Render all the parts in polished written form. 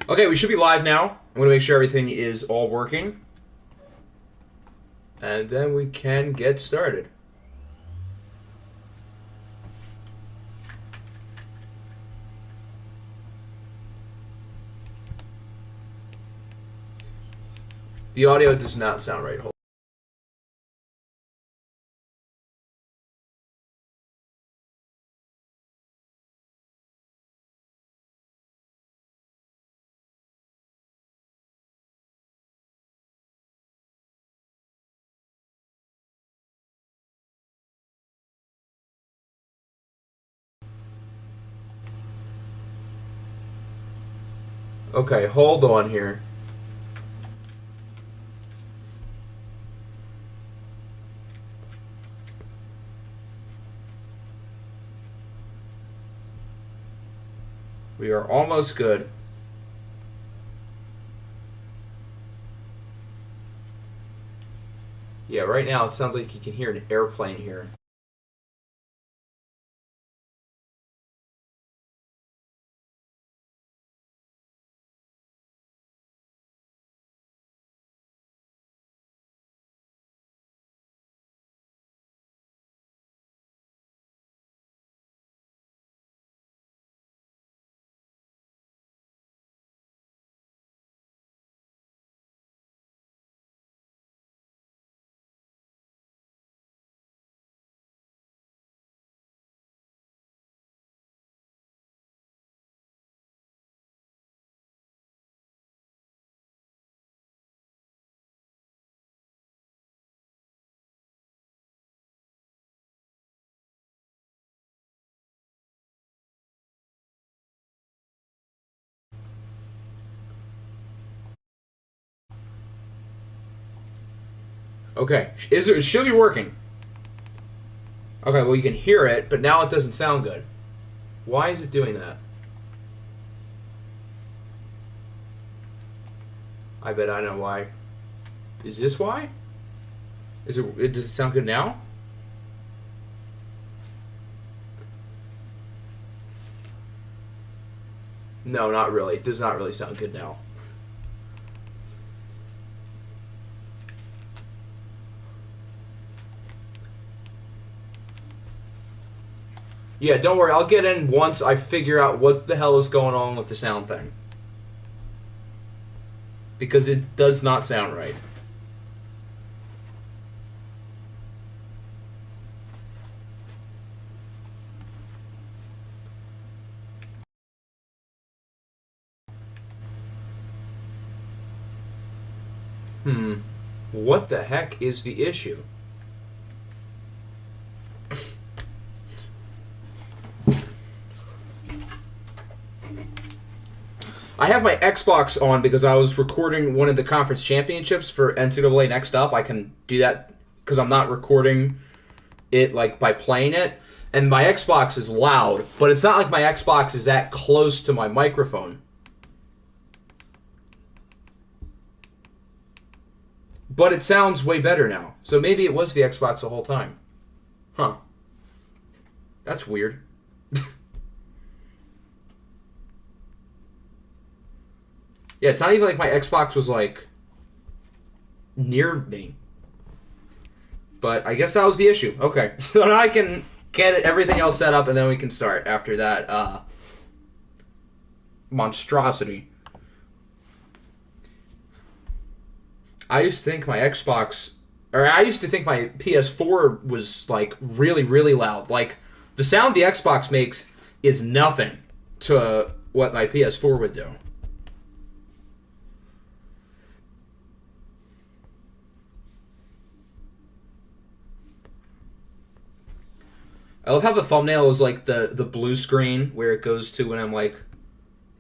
Okay, we should be live now. I'm going to make sure everything is all working. And then we can get started. The audio does not sound right. Hold. Okay, hold on here. We are almost good. Yeah, right now it sounds like you can hear an airplane here. Okay, it should be working. Okay, well you can hear it, but now it doesn't sound good. Why is it doing that? I bet I know why. Is this why? Does it sound good now? No, not really. It does not really sound good now. Yeah, don't worry. I'll get in once I figure out what the hell is going on with the sound thing. Because it does not sound right. What the heck is the issue? I have my Xbox on because I was recording one of the conference championships for NCAA Next Up. I can do that because I'm not recording it like by playing it. And my Xbox is loud, but it's not like my Xbox is that close to my microphone. But it sounds way better now. So maybe it was the Xbox the whole time. Huh. That's weird. Yeah, it's not even like my Xbox was like near me. But I guess that was the issue. Okay. So now I can get everything else set up and then we can start after that monstrosity. I used to think my Xbox, or I used to think my PS4 was like really, really loud. Like the sound the Xbox makes is nothing to what my PS4 would do. I love how the thumbnail is like the blue screen where it goes to when I'm like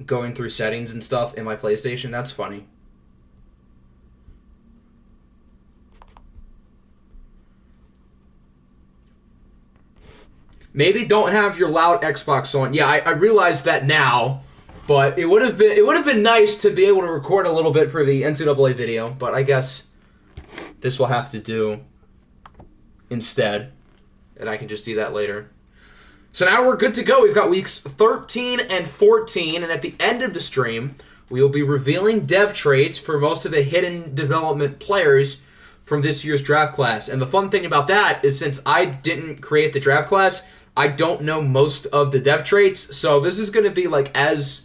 going through settings and stuff in my PlayStation. That's funny. Maybe don't have your loud Xbox on. Yeah, I realize that now, but it would have been nice to be able to record a little bit for the NCAA video. But I guess this will have to do instead, and I can just do that later. So now we're good to go. We've got weeks 13 and 14, and at the end of the stream, we will be revealing dev traits for most of the hidden development players from this year's draft class. And the fun thing about that is since I didn't create the draft class, I don't know most of the dev traits. So this is going to be like as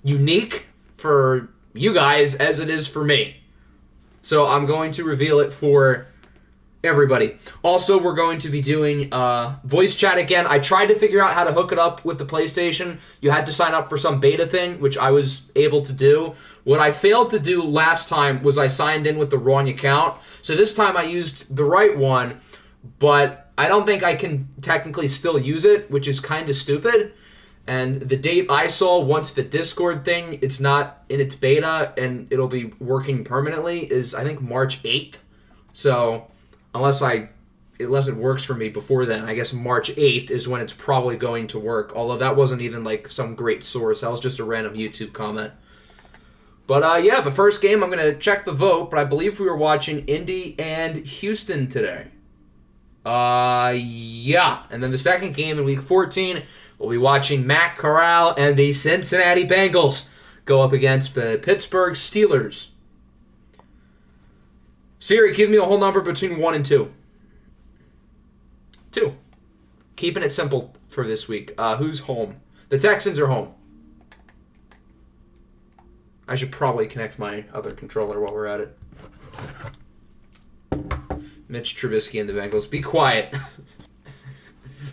unique for you guys as it is for me. So I'm going to reveal it for everybody. Also, we're going to be doing voice chat again. I tried to figure out how to hook it up with the PlayStation. You had to sign up for some beta thing, which I was able to do. What I failed to do last time was I signed in with the wrong account. So this time I used the right one, but I don't think I can technically still use it, which is kind of stupid. And the date I saw, once the Discord thing, it's not in its beta and it'll be working permanently, is I think March 8th. So unless it works for me before then, I guess March 8th is when it's probably going to work. Although that wasn't even like some great source. That was just a random YouTube comment. But yeah, the first game, I'm going to check the vote, but I believe we were watching Indy and Houston today. Yeah. And then the second game in Week 14, we'll be watching Matt Corral and the Cincinnati Bengals go up against the Pittsburgh Steelers. Siri, give me a whole number between 1 and 2. 2. Keeping it simple for this week. Who's home? The Texans are home. I should probably connect my other controller while we're at it. Mitch Trubisky and the Bengals. Be quiet.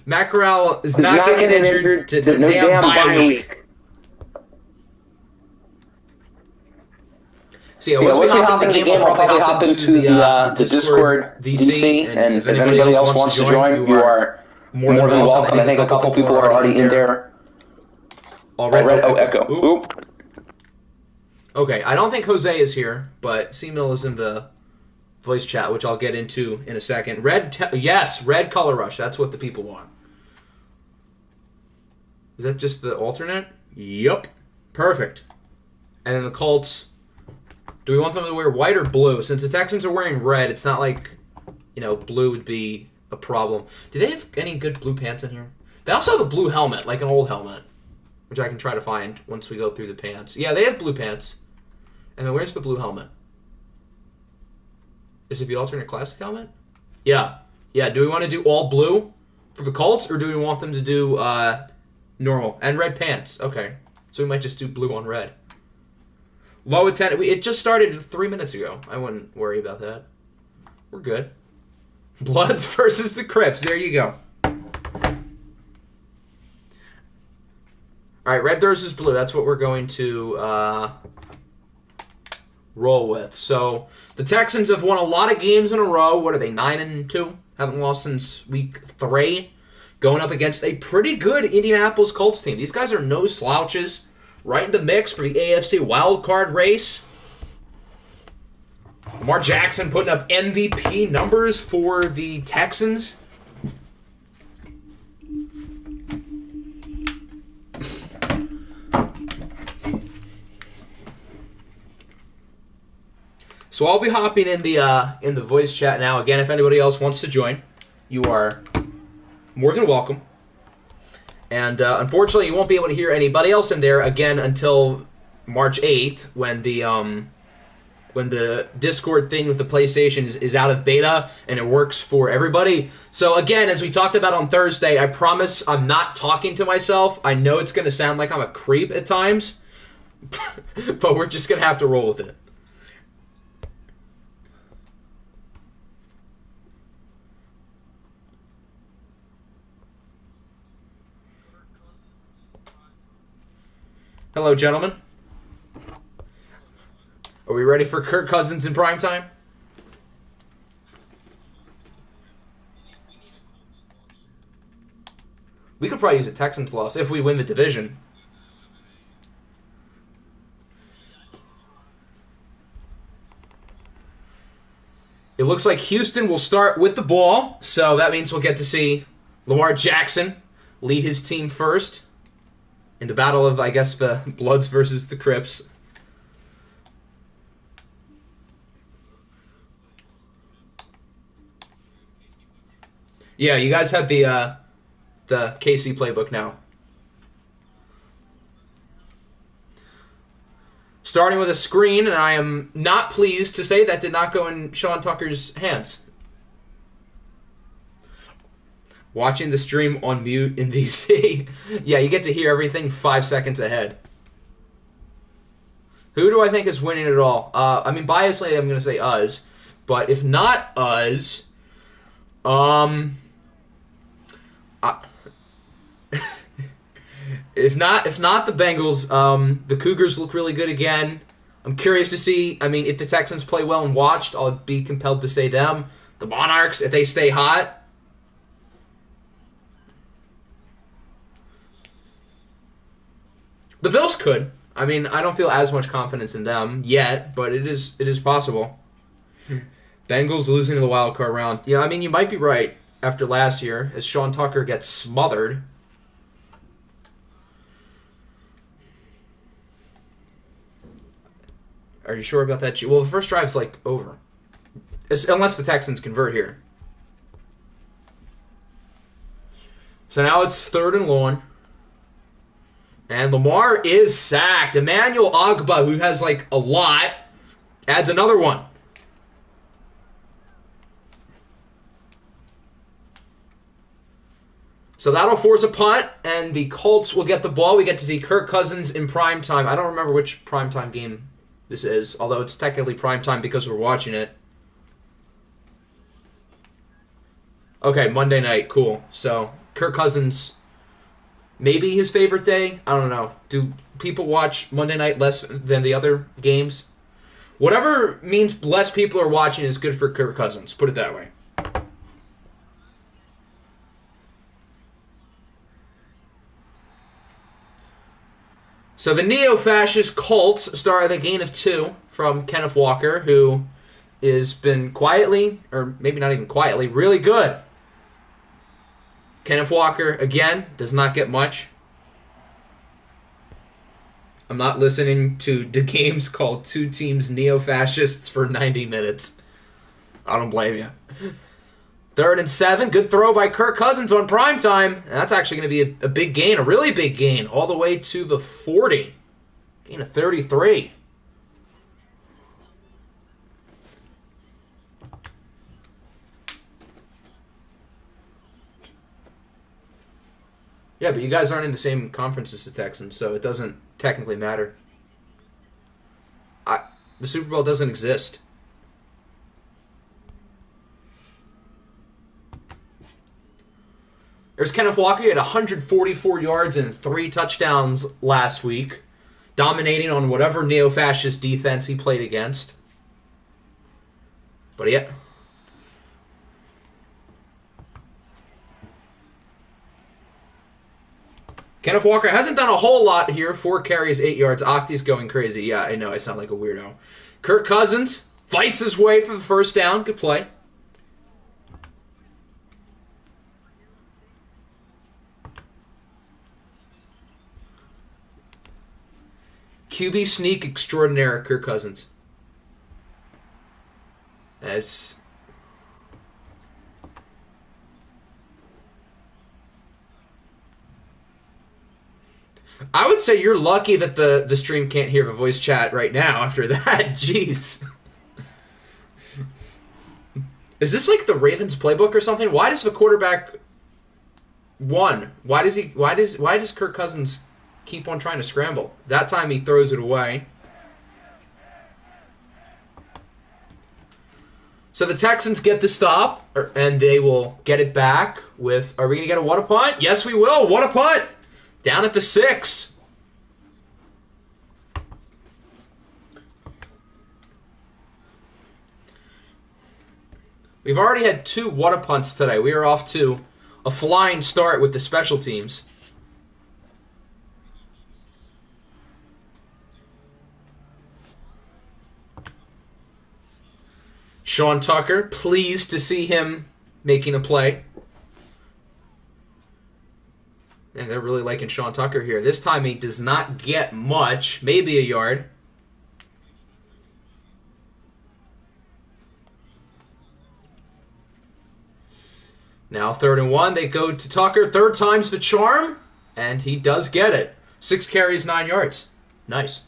Matt Corral is not getting injured to no damn bye week. So yeah, once we hop in the game, I'll probably hop into the Discord VC, and if anybody else wants to join, you are more than welcome. I think a couple people are already in there. Echo. Oop. Okay, I don't think Jose is here, but C-Mill is in the voice chat, which I'll get into in a second. Yes, red color rush. That's what the people want. Is that just the alternate? Yup. Perfect. And then the Colts, do we want them to wear white or blue? Since the Texans are wearing red, it's not like, blue would be a problem. Do they have any good blue pants in here? They also have a blue helmet, like an old helmet, which I can try to find once we go through the pants. Yeah, they have blue pants. And then where's the blue helmet? Is it the alternate classic helmet? Yeah. Yeah, do we want to do all blue for the Colts, or do we want them to do normal? And red pants. Okay. So we might just do blue on red. Low attendance. It just started 3 minutes ago. I wouldn't worry about that. We're good. Bloods versus the Crips. There you go. All right, red versus blue. That's what we're going to roll with. So the Texans have won a lot of games in a row. What are they, 9-2? Haven't lost since week 3. Going up against a pretty good Indianapolis Colts team. These guys are no slouches. Right in the mix for the AFC wildcard race. Lamar Jackson putting up MVP numbers for the Texans. So I'll be hopping in the voice chat now. Again, if anybody else wants to join, you are more than welcome. And unfortunately, you won't be able to hear anybody else in there again until March 8th, when the Discord thing with the PlayStation is out of beta and it works for everybody. So again, as we talked about on Thursday, I promise I'm not talking to myself. I know it's going to sound like I'm a creep at times, but we're just going to have to roll with it. Hello, gentlemen. Are we ready for Kirk Cousins in prime time? We could probably use a Texans loss if we win the division. It looks like Houston will start with the ball, so that means we'll get to see Lamar Jackson lead his team first in the battle of, I guess, the Bloods versus the Crips. Yeah, you guys have the KC playbook now. Starting with a screen, and I am not pleased to say that did not go in Sean Tucker's hands. Watching the stream on mute in VC. Yeah, you get to hear everything 5 seconds ahead. Who do I think is winning it all? I mean, biasly, I'm going to say us. But if not us, if not the Bengals, the Cougars look really good again. I'm curious to see. I mean, if the Texans play well and watched, I'll be compelled to say them. The Monarchs, if they stay hot. The Bills could. I mean, I don't feel as much confidence in them yet, but it is possible. Bengals losing to the wild card round. Yeah, I mean, you might be right after last year as Sean Tucker gets smothered. Are you sure about that? Well, the first drive's like over. Unless the Texans convert here. So now it's 3rd and long. And Lamar is sacked. Emmanuel Ogbah, who has like a lot, adds another one. So that'll force a punt, and the Colts will get the ball. We get to see Kirk Cousins in primetime. I don't remember which primetime game this is, although it's technically primetime because we're watching it. Okay, Monday night. Cool. So Kirk Cousins, maybe his favorite day? I don't know. Do people watch Monday night less than the other games? Whatever means less people are watching is good for Kirk Cousins. Put it that way. So the neo-fascist Colts start with a gain of 2 from Kenneth Walker, who has been quietly, or maybe not even quietly, really good. Kenneth Walker, again, does not get much. I'm not listening to the games called Two Teams Neo-Fascists for 90 minutes. I don't blame you. 3rd and 7. Good throw by Kirk Cousins on primetime. And that's actually going to be a big gain, a really big gain, all the way to the 40. Gain of 33. Yeah, but you guys aren't in the same conference as the Texans, so it doesn't technically matter. The Super Bowl doesn't exist. There's Kenneth Walker. He had 144 yards and 3 touchdowns last week, dominating on whatever neo-fascist defense he played against. But yeah. Kenneth Walker hasn't done a whole lot here. 4 carries, 8 yards. Octi's going crazy. Yeah, I know. I sound like a weirdo. Kirk Cousins fights his way for the first down. Good play. QB sneak extraordinaire, Kirk Cousins. I would say you're lucky that the stream can't hear the voice chat right now after that. Jeez. Is this like the Ravens playbook or something? Why does the quarterback why does Kirk Cousins keep on trying to scramble? That time he throws it away. So the Texans get the stop, and they will get it back with, are we going to get a what a punt? Yes, we will. What a punt. Down at the 6. We've already had 2 what a punts today. We are off to a flying start with the special teams. Sean Tucker, pleased to see him making a play. And they're really liking Sean Tucker here. This time he does not get much, maybe a yard. Now 3rd and 1, they go to Tucker. 3rd time's the charm, and he does get it. 6 carries, 9 yards. Nice.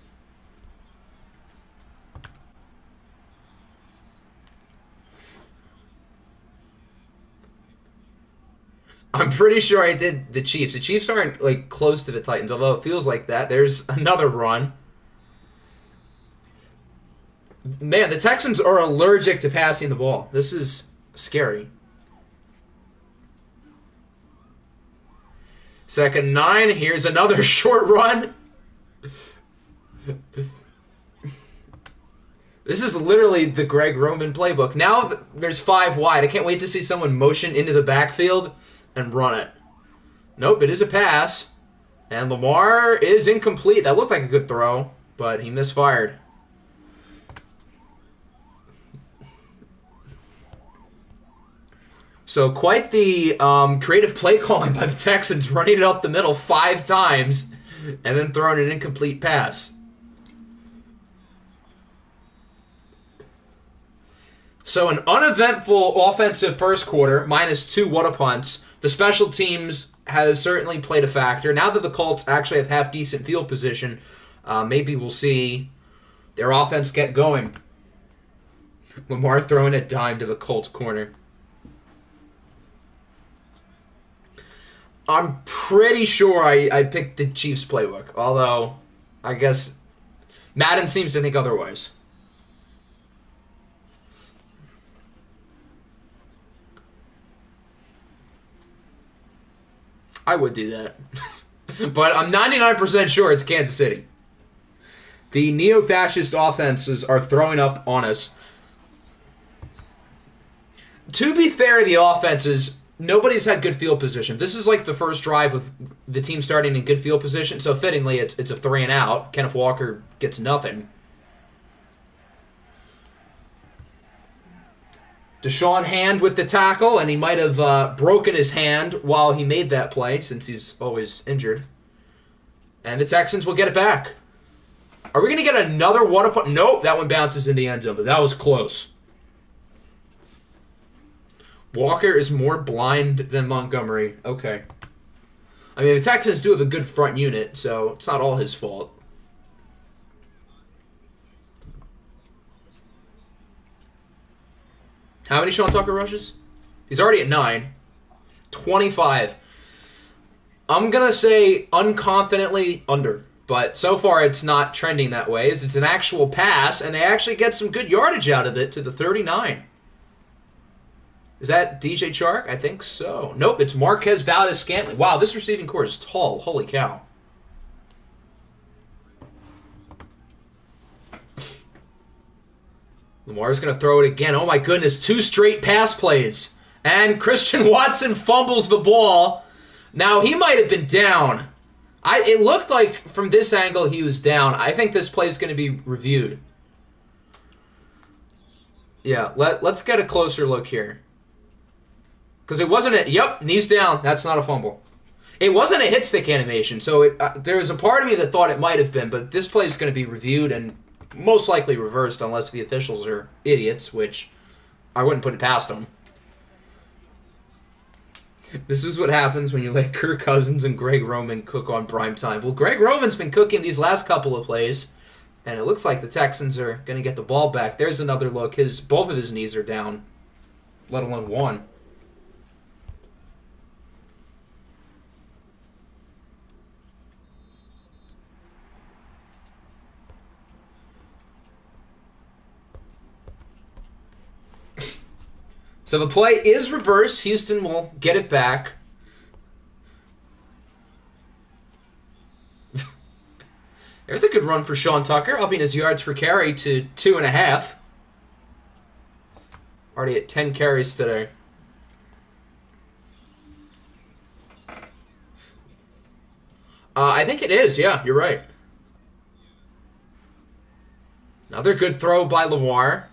I'm pretty sure I did the Chiefs. The Chiefs aren't like close to the Titans, although it feels like that. There's another run. Man, the Texans are allergic to passing the ball. This is scary. 2nd 9. Here's another short run. This is literally the Greg Roman playbook. Now there's 5 wide. I can't wait to see someone motion into the backfield and run it. Nope, it is a pass. And Lamar is incomplete. That looked like a good throw, but he misfired. So quite the creative play calling by the Texans, running it up the middle 5 times and then throwing an incomplete pass. So an uneventful offensive first quarter, -2 what-a-punts. The special teams has certainly played a factor. Now that the Colts actually have half-decent field position, maybe we'll see their offense get going. Lamar throwing a dime to the Colts corner. I'm pretty sure I picked the Chiefs playbook, although I guess Madden seems to think otherwise. I would do that. But I'm 99% sure it's Kansas City. The neo-fascist offenses are throwing up on us. To be fair to the offenses, nobody's had good field position. This is like the first drive with the team starting in good field position, so fittingly it's a 3 and out. Kenneth Walker gets nothing. Deshaun Hand with the tackle, and he might have broken his hand while he made that play, since he's always injured. And the Texans will get it back. Are we going to get another one-up? Nope, that one bounces in the end zone, but that was close. Walker is more blind than Montgomery. Okay. I mean, the Texans do have a good front unit, so it's not all his fault. How many Sean Tucker rushes? He's already at 9. 25. I'm going to say unconfidently under. But so far it's not trending that way, as it's an actual pass, and they actually get some good yardage out of it to the 39. Is that DJ Chark? I think so. Nope, it's Marquez Valdez-Scantling. Wow, this receiving core is tall. Holy cow. Lamar's going to throw it again. Oh my goodness, 2 straight pass plays. And Christian Watson fumbles the ball. Now, he might have been down. It looked like from this angle he was down. I think this play is going to be reviewed. Yeah, let's get a closer look here. Because it wasn't a... Yep, knees down. That's not a fumble. It wasn't a hit stick animation, so there was a part of me that thought it might have been, but this play is going to be reviewed and most likely reversed unless the officials are idiots, which I wouldn't put it past them. This is what happens when you let Kirk Cousins and Greg Roman cook on prime time. Well, Greg Roman's been cooking these last couple of plays, and it looks like the Texans are going to get the ball back. There's another look. Both of his knees are down, let alone one. So the play is reversed. Houston will get it back. There's a good run for Sean Tucker, upping his yards per carry to 2.5. Already at 10 carries today. I think it is, yeah, you're right. Another good throw by Lamar.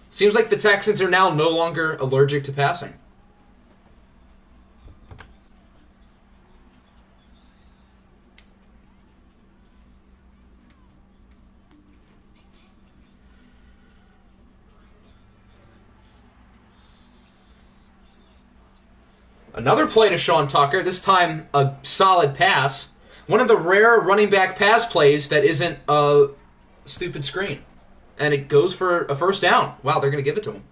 Seems like the Texans are now no longer allergic to passing. Another play to Sean Tucker, this time a solid pass. One of the rare running back pass plays that isn't a stupid screen. And it goes for a first down. Wow, they're going to give it to him.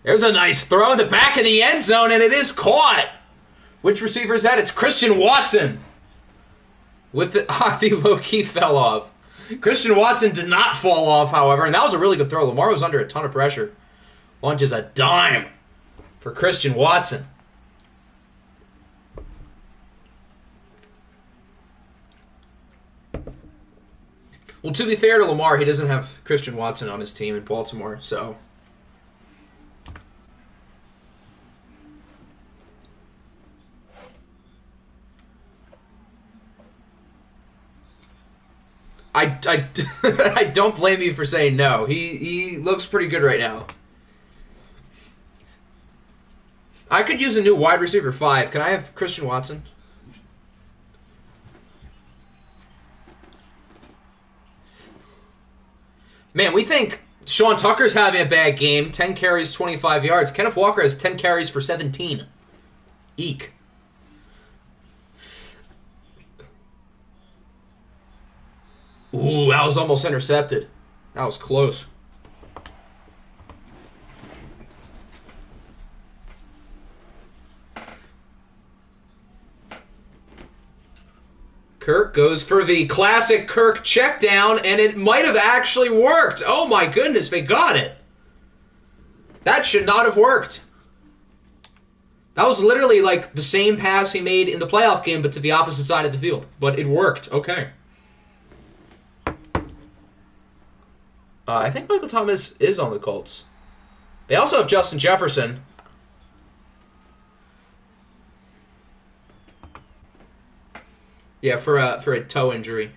There's a nice throw in the back of the end zone, and it is caught. Which receiver is that? It's Christian Watson. With the Ozzy low-key fell off. Christian Watson did not fall off, however, and that was a really good throw. Lamar was under a ton of pressure. Launches a dime for Christian Watson. Well, to be fair to Lamar, he doesn't have Christian Watson on his team in Baltimore, so... I don't blame you for saying no. He looks pretty good right now. I could use a new wide receiver 5. Can I have Christian Watson? Man, we think Sean Tucker's having a bad game. 10 carries, 25 yards. Kenneth Walker has 10 carries for 17. Eek. Ooh, that was almost intercepted. That was close. Kirk goes for the classic Kirk check down, and it might have actually worked. Oh my goodness, they got it. That should not have worked. That was literally like the same pass he made in the playoff game, but to the opposite side of the field. But it worked. Okay. I think Michael Thomas is on the Colts. They also have Justin Jefferson. Yeah, for a toe injury.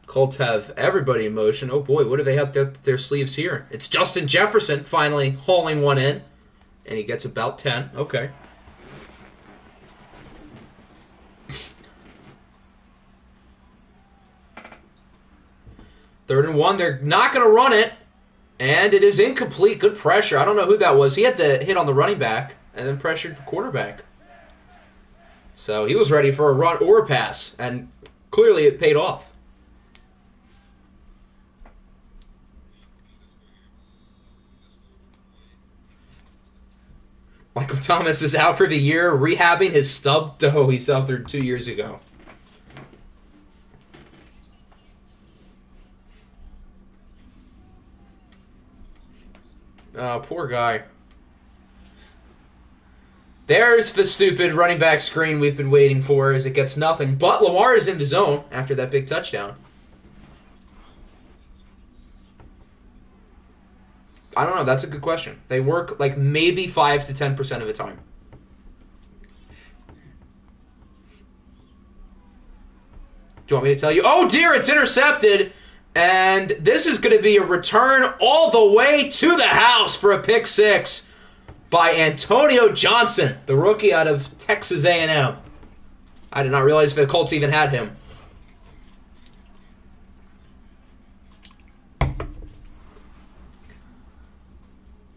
Colts have everybody in motion. Oh boy, what do they have their sleeves here? It's Justin Jefferson finally hauling one in. And he gets about 10. Okay. Third and 1. They're not going to run it. And it is incomplete. Good pressure. I don't know who that was. He had the hit on the running back and then pressured the quarterback. So he was ready for a run or a pass. And clearly it paid off. Michael Thomas is out for the year, rehabbing his stub toe he suffered 2 years ago. Poor guy. There's the stupid running back screen we've been waiting for as it gets nothing. But Lamar is in the zone after that big touchdown. I don't know. That's a good question. They work like maybe 5 to 10% of the time. Do you want me to tell you? Oh, dear, it's intercepted. And this is going to be a return all the way to the house for a pick 6 by Antonio Johnson, the rookie out of Texas A&M. I did not realize the Colts even had him.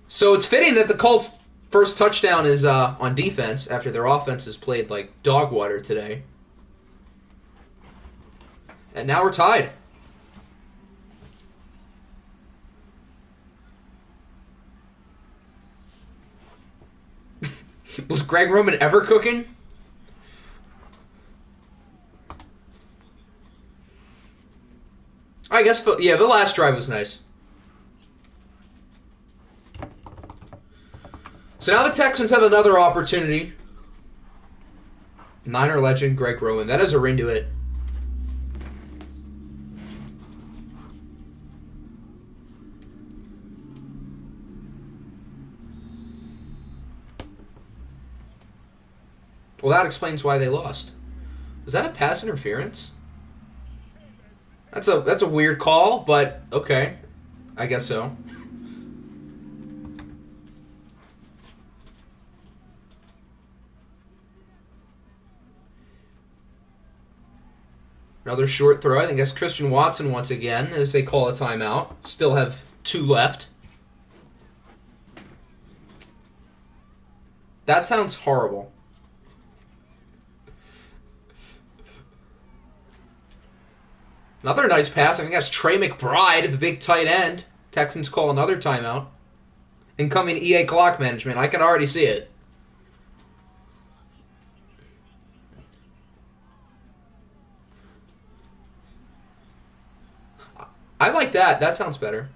So it's fitting that the Colts' first touchdown is on defense after their offense has played like dog water today. And now we're tied. Was Greg Roman ever cooking? I guess, yeah, the last drive was nice. So now the Texans have another opportunity. Niner legend Greg Roman. That has a ring to it. Well, that explains why they lost. Was that a pass interference? That's a weird call, but okay. I guess so. Another short throw. I think that's Christian Watson once again as they call a timeout. Still have 2 left. That sounds horrible. Another nice pass. I think that's Trey McBride, the big tight end. Texans call another timeout. Incoming EA clock management. I can already see it. I like that. That sounds better.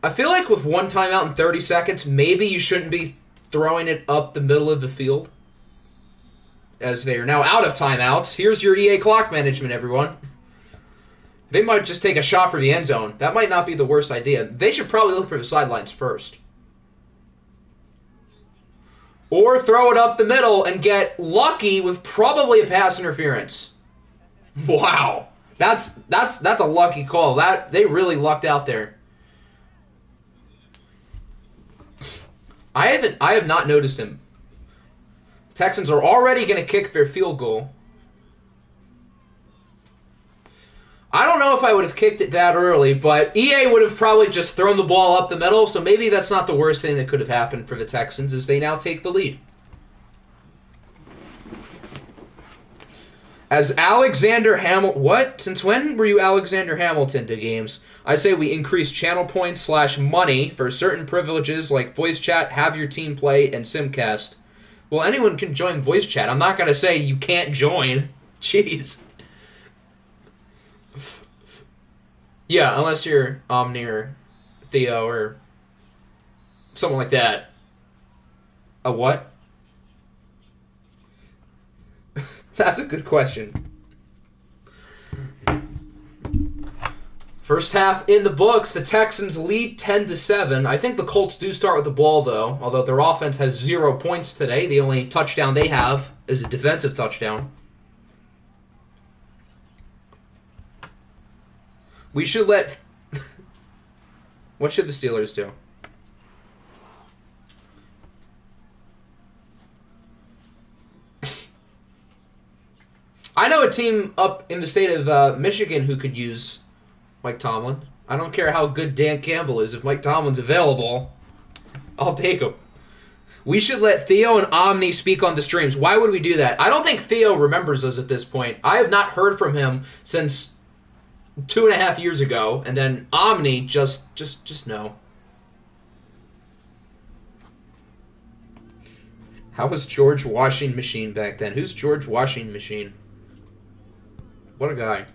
I feel like with one timeout in 30 seconds, maybe you shouldn't be throwing it up the middle of the field. As they are now out of timeouts. Here's your EA clock management, everyone. They might just take a shot for the end zone. That might not be the worst idea. They should probably look for the sidelines first. Or throw it up the middle and get lucky with probably a pass interference. Wow. That's a lucky call. They really lucked out there. I have not noticed him. The Texans are already going to kick their field goal. I don't know if I would have kicked it that early, but EA would have probably just thrown the ball up the middle, so maybe that's not the worst thing that could have happened for the Texans, as they now take the lead. As Alexander Hamilton... What? Since when were you Alexander Hamilton to games? I say we increase channel points / money for certain privileges like voice chat, have your team play, and simcast. Well, anyone can join voice chat. I'm not going to say you can't join. Jeez. Yeah, unless you're Omni or Theo or someone like that. A what? That's a good question. First half in the books. The Texans lead 10-7. I think the Colts do start with the ball, though. Although their offense has 0 points today. The only touchdown they have is a defensive touchdown. We should let... What should the Steelers do? I know a team up in the state of Michigan who could use Mike Tomlin. I don't care how good Dan Campbell is. If Mike Tomlin's available, I'll take him. We should let Theo and Omni speak on the streams. Why would we do that? I don't think Theo remembers us at this point. I have not heard from him since 2.5 years ago, and then Omni just no. How was George Washing Machine back then? Who's George Washing Machine? What a guy.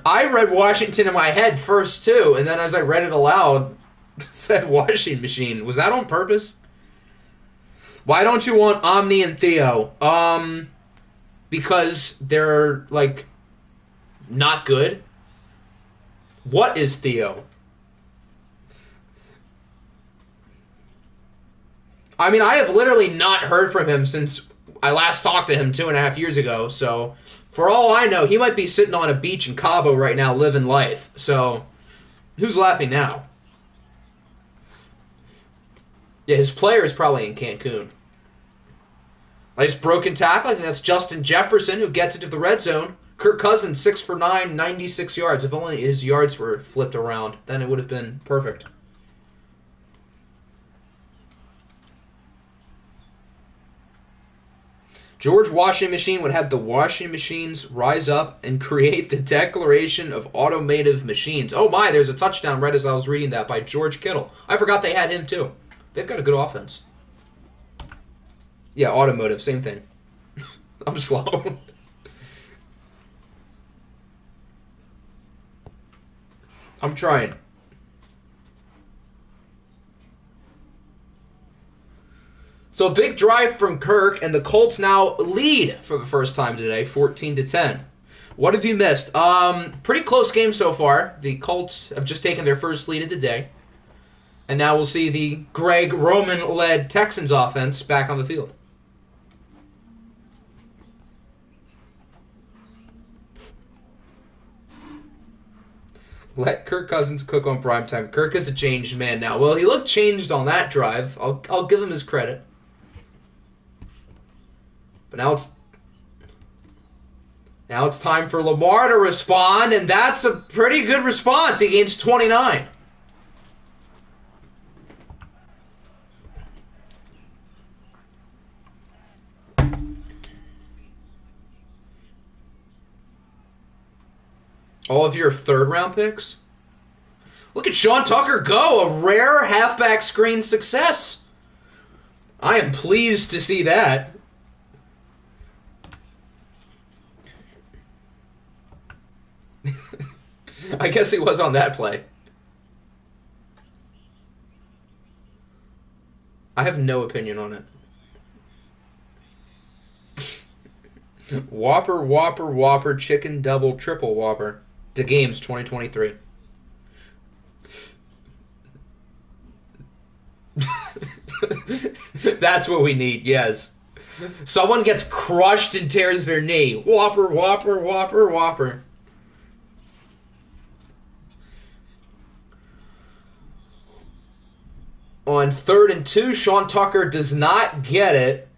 I read Washington in my head first, too, and then as I read it aloud, it said washing machine. Was that on purpose? Why don't you want Omni and Theo? Because they're, like, not good. What is Theo? I mean, I have literally not heard from him since I last talked to him 2.5 years ago, so for all I know, he might be sitting on a beach in Cabo right now living life. So, who's laughing now? Yeah, his player is probably in Cancun. Nice broken tackle. I think that's Justin Jefferson who gets into the red zone. Kirk Cousins, 6 for 9, 96 yards. If only his yards were flipped around, then it would have been perfect. George Washing Machine would have the washing machines rise up and create the Declaration of Automotive Machines. Oh my, there's a touchdown right as I was reading that by George Kittle. I forgot they had him too. They've got a good offense. Yeah, automotive, same thing. I'm slow. I'm trying. So a big drive from Kirk, and the Colts now lead for the first time today, 14-10. What have you missed? Pretty close game so far. The Colts have just taken their first lead of the day. And now we'll see the Greg Roman-led Texans offense back on the field. Let Kirk Cousins cook on primetime. Kirk is a changed man now. Well, he looked changed on that drive. I'll give him his credit. But now it's time for Lamar to respond, and that's a pretty good response. He gains 29. All of your third-round picks? Look at Sean Tucker go! A rare halfback screen success. I am pleased to see that. I guess he was on that play. I have no opinion on it. Whopper, Whopper, Whopper, Chicken Double, Triple Whopper. The game's 2023. That's what we need, yes. Someone gets crushed and tears their knee. Whopper, Whopper, Whopper, Whopper. On 3rd and 2, Sean Tucker does not get it.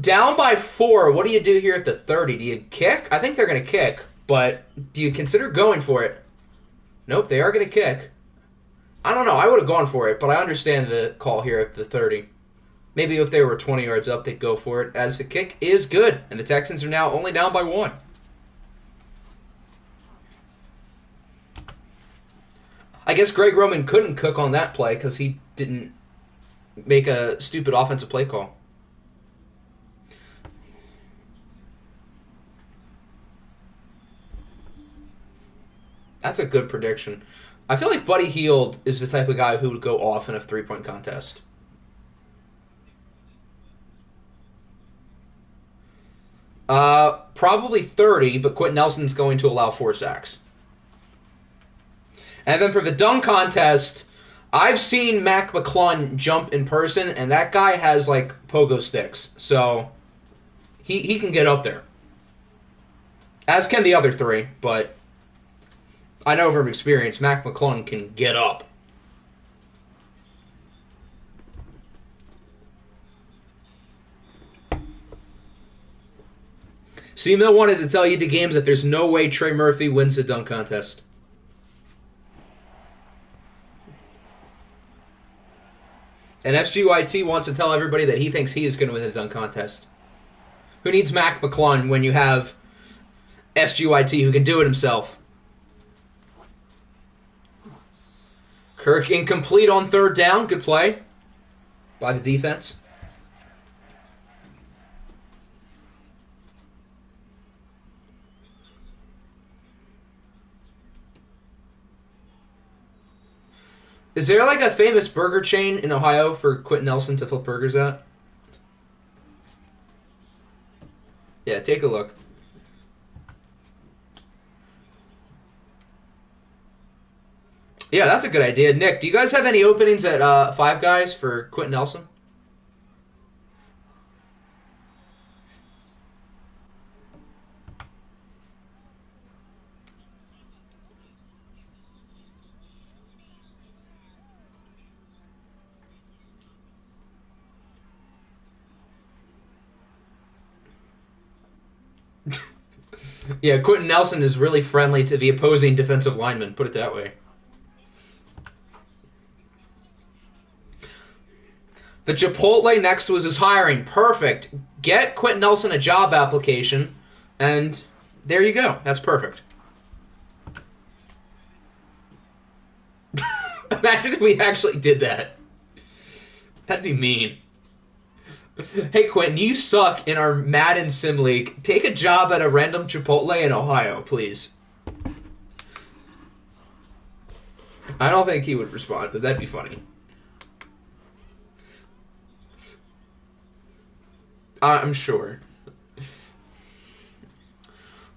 Down by 4, what do you do here at the 30? Do you kick? I think they're going to kick, but do you consider going for it? Nope, they are going to kick. I don't know. I would have gone for it, but I understand the call here at the 30. Maybe if they were 20 yards up, they'd go for it, as the kick is good, and the Texans are now only down by 1. I guess Greg Roman couldn't cook on that play because he didn't make a stupid offensive play call. That's a good prediction. I feel like Buddy Hield is the type of guy who would go off in a 3-point contest. Probably 30, but Quentin Nelson's going to allow 4 sacks. And then for the dunk contest, I've seen Mac McClung jump in person, and that guy has, like, pogo sticks. So he can get up there. As can the other 3, but I know from experience, Mac McClung can get up. C-Mill wanted to tell you to games that there's no way Trey Murphy wins the dunk contest. And SGYT wants to tell everybody that he thinks he is going to win the dunk contest. Who needs Mac McClung when you have SGYT who can do it himself? Kirk incomplete on 3rd down. Good play by the defense. Is there like a famous burger chain in Ohio for Quentin Nelson to flip burgers at? Yeah, take a look. Yeah, that's a good idea. Nick, do you guys have any openings at Five Guys for Quentin Nelson? Yeah, Quentin Nelson is really friendly to the opposing defensive lineman, put it that way. The Chipotle next was his hiring. Perfect. Get Quentin Nelson a job application, and there you go. That's perfect. Imagine if we actually did that. That'd be mean. Hey, Quentin, you suck in our Madden Sim League. Take a job at a random Chipotle in Ohio, please. I don't think he would respond, but that'd be funny. I'm sure.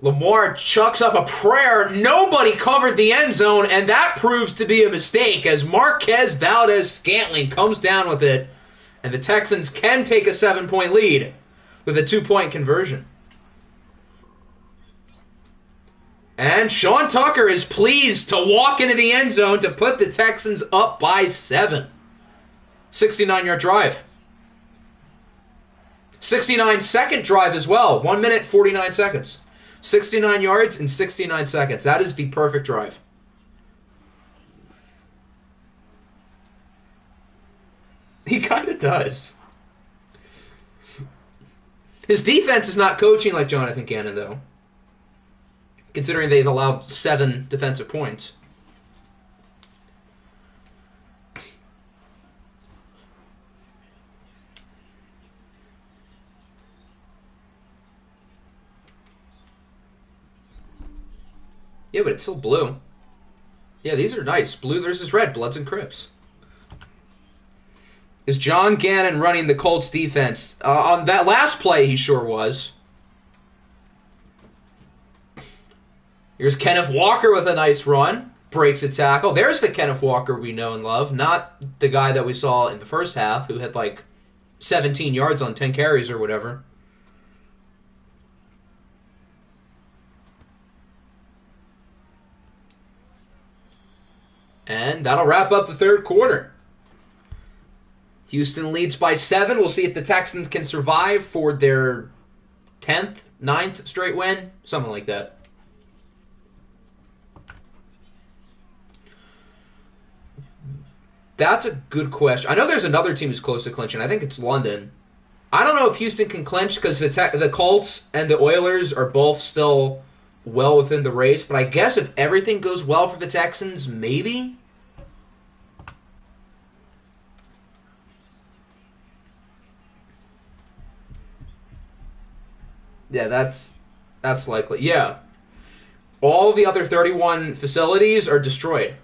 Lamar chucks up a prayer. Nobody covered the end zone, and that proves to be a mistake as Marquez Valdez-Scantling comes down with it, and the Texans can take a 7-point lead with a 2-point conversion. And Sean Tucker is pleased to walk into the end zone to put the Texans up by 7. 69-yard drive. 69-second drive as well. 1 minute, 49 seconds. 69 yards in 69 seconds. That is the perfect drive. He kind of does. His defense is not coaching like Jonathan Gannon, though. considering they've allowed 7 defensive points. Yeah, but it's still blue. Yeah, these are nice. Blue versus red, Bloods and Crips. Is John Gannon running the Colts defense? On that last play, he sure was. Here's Kenneth Walker with a nice run. Breaks a tackle. There's the Kenneth Walker we know and love, not the guy that we saw in the first half who had like 17 yards on 10 carries or whatever. And that'll wrap up the third quarter. Houston leads by 7. We'll see if the Texans can survive for their 10th, 9th straight win. Something like that. That's a good question. I know there's another team who's close to clinching. I think it's London. I don't know if Houston can clinch because the Colts and the Oilers are both still well within the race. But I guess if everything goes well for the Texans, maybe. Yeah, that's likely. Yeah. All the other 31 facilities are destroyed.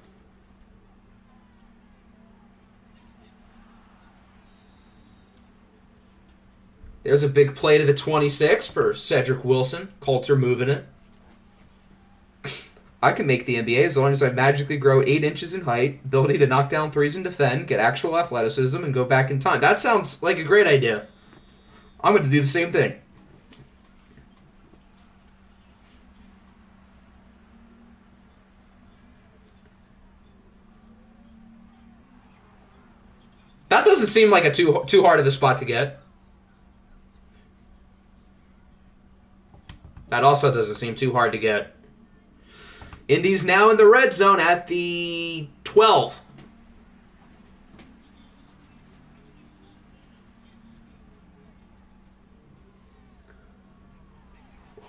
There's a big play to the 26 for Cedric Wilson. Colts are moving it. I can make the NBA as long as I magically grow 8 inches in height, ability to knock down threes and defend, get actual athleticism, and go back in time. That sounds like a great idea. I'm going to do the same thing. That doesn't seem like a too hard of a spot to get. That also doesn't seem too hard to get. Indy's now in the red zone at the 12.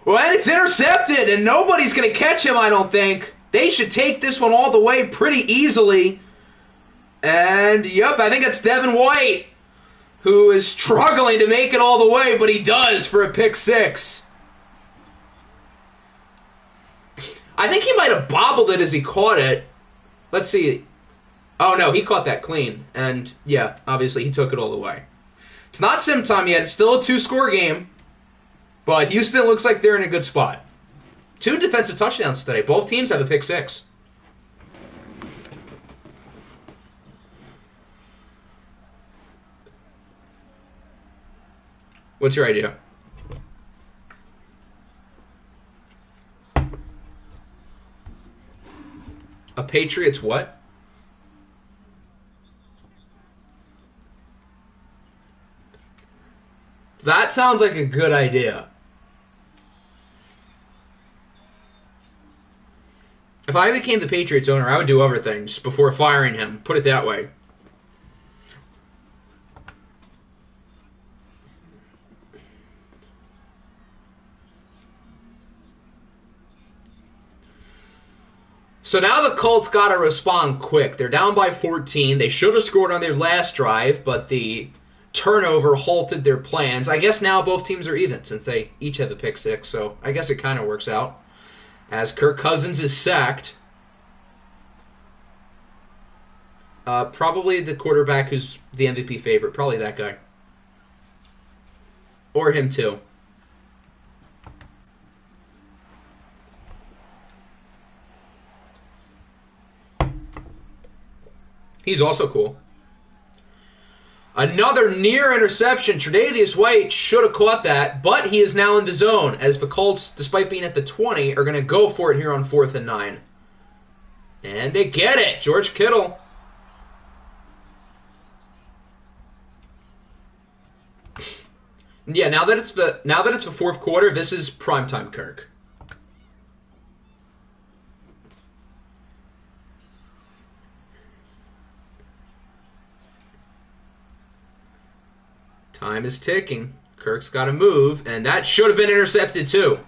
Well, and it's intercepted, and nobody's going to catch him, I don't think. They should take this one all the way pretty easily. And, yep, I think it's Devin White, who is struggling to make it all the way, but he does for a pick 6. I think he might have bobbled it as he caught it. Let's see. Oh, no, he caught that clean. And, yeah, obviously he took it all the way. It's not sim time yet. It's still a 2-score game. But Houston looks like they're in a good spot. 2 defensive touchdowns today. Both teams have a pick 6. What's your idea? A Patriots what? That sounds like a good idea. If I became the Patriots owner, I would do other things before firing him. Put it that way. So now the Colts got to respond quick. They're down by 14. They should have scored on their last drive, but the turnover halted their plans. I guess now both teams are even since they each have the pick 6, so I guess it kind of works out. As Kirk Cousins is sacked. Probably the quarterback who's the MVP favorite. Probably that guy. Or him too. He's also cool. Another near interception. Tre'Davious White should have caught that, but he is now in the zone as the Colts, despite being at the 20, are going to go for it here on 4th and 9. And they get it. George Kittle. Yeah, now that it's the fourth quarter, this is primetime Kirk. Time is ticking. Kirk's got to move, and that should have been intercepted too.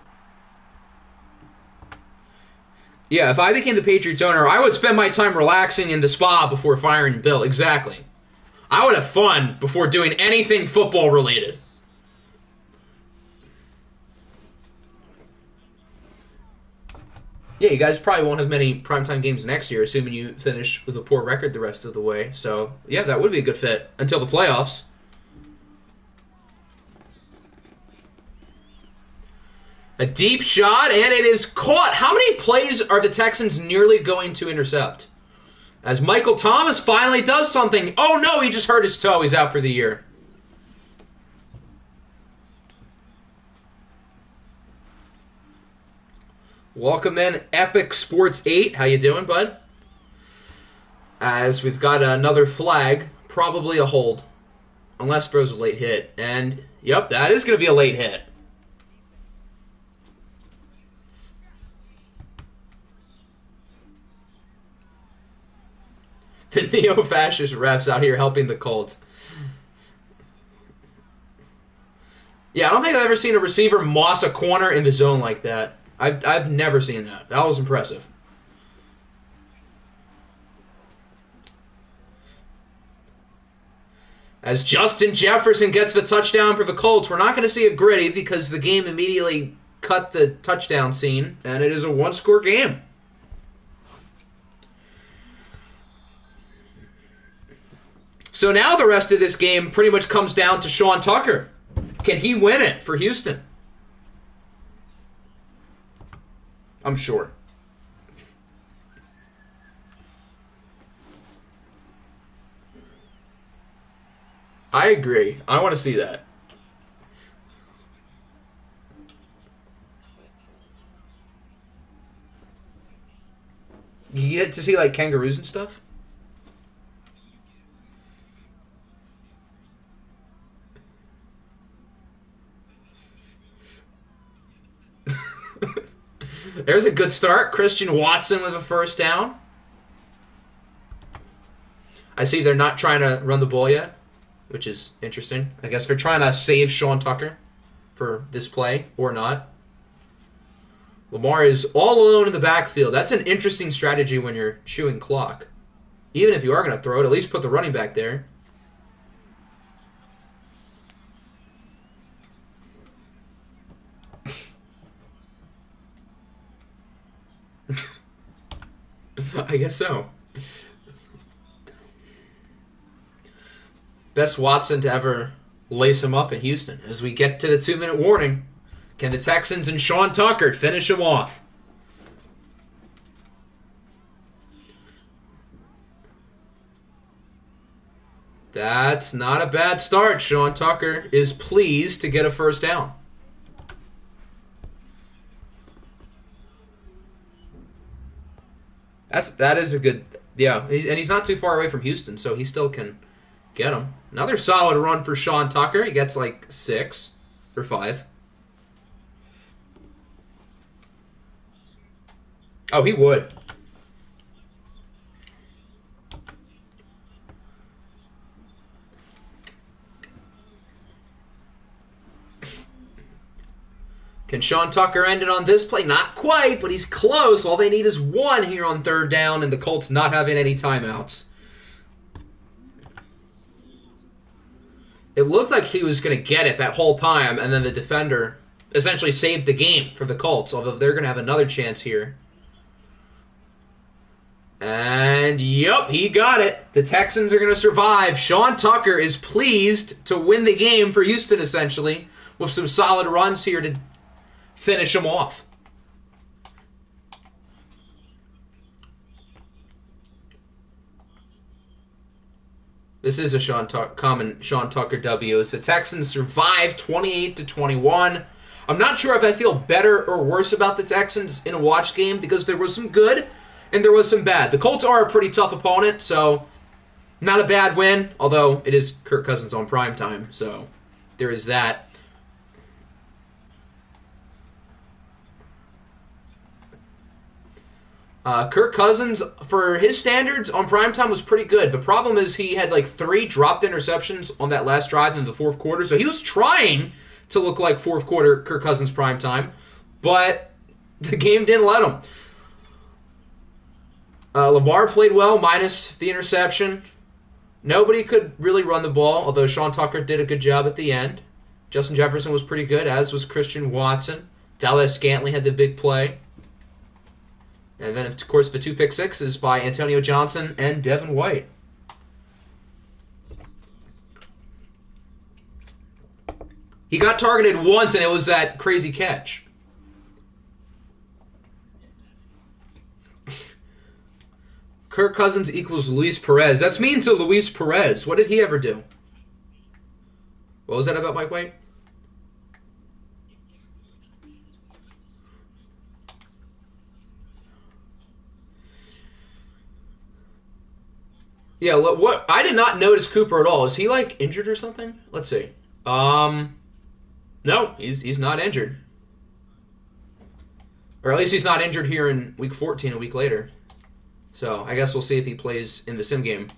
Yeah, if I became the Patriots owner, I would spend my time relaxing in the spa before firing Bill. Exactly. I would have fun before doing anything football related. Yeah, you guys probably won't have many primetime games next year, assuming you finish with a poor record the rest of the way. So, yeah, that would be a good fit until the playoffs. A deep shot, and it is caught. How many plays are the Texans nearly going to intercept? As Michael Thomas finally does something. Oh, no, he just hurt his toe. He's out for the year. Welcome in, Epic Sports 8. How you doing, bud? As we've got another flag, probably a hold. Unless throws a late hit. And, yep, that is going to be a late hit. The neo-fascist refs out here helping the Colts. Yeah, I don't think I've ever seen a receiver moss a corner in the zone like that. I've never seen that. That was impressive. As Justin Jefferson gets the touchdown for the Colts, we're not going to see a gritty because the game immediately cut the touchdown scene, and it is a one-score game. So now the rest of this game pretty much comes down to Sean Tucker. Can he win it for Houston? I'm sure. I agree. I want to see that. You get to see like kangaroos and stuff? There's a good start. Christian Watson with a first down. I see they're not trying to run the ball yet, which is interesting. I guess they're trying to save Sean Tucker for this play or not. Lamar is all alone in the backfield. That's an interesting strategy when you're chewing clock. Even if you are going to throw it, at least put the running back there. I guess so. Best Watson to ever lace him up in Houston. As we get to the 2-minute warning, can the Texans and Sean Tucker finish him off? That's not a bad start. Sean Tucker is pleased to get a first down. That is a good, yeah, and he's not too far away from Houston, so he still can get him. Another solid run for Sean Tucker. He gets like 6 or 5. Oh, he would. Can Sean Tucker end it on this play? Not quite, but he's close. All they need is 1 here on 3rd down, and the Colts not having any timeouts. It looked like he was going to get it that whole time, and then the defender essentially saved the game for the Colts, although they're going to have another chance here. And, yep, he got it. The Texans are going to survive. Sean Tucker is pleased to win the game for Houston, essentially, with some solid runs here to finish him off. This is a common Sean Tucker W. As the Texans survive 28-21. I'm not sure if I feel better or worse about the Texans in a watch game because there was some good and there was some bad. The Colts are a pretty tough opponent, so not a bad win, although it is Kirk Cousins on primetime, so there is that. Kirk Cousins, for his standards on primetime, was pretty good. The problem is he had like 3 dropped interceptions on that last drive in the 4th quarter, so he was trying to look like 4th quarter Kirk Cousins primetime, but the game didn't let him. Lamar played well, minus the interception. Nobody could really run the ball, although Sean Tucker did a good job at the end. Justin Jefferson was pretty good, as was Christian Watson. Dallas Scantling had the big play. And then, of course, the 2 pick sixes by Antonio Johnson and Devin White. He got targeted once, and it was that crazy catch. Kirk Cousins equals Luis Perez. That's mean to Luis Perez. What did he ever do? What was that about Mike White? Yeah, what? I did not notice Cooper at all. Is he like injured or something? Let's see. No, he's not injured. Or at least he's not injured here in week 14, a week later. So I guess we'll see if he plays in the sim game.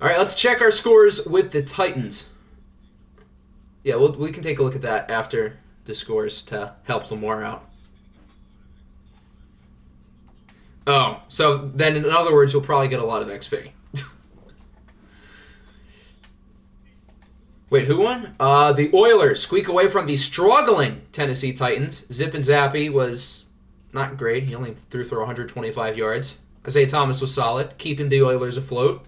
All right, let's check our scores with the Titans. Yeah, we can take a look at that after the scores to help Lamar out. Oh, so then in other words, you'll probably get a lot of XP. Wait, who won? The Oilers squeak away from the struggling Tennessee Titans. Zip and Zappy was not great. He only threw for 125 yards. Isaiah Thomas was solid, keeping the Oilers afloat.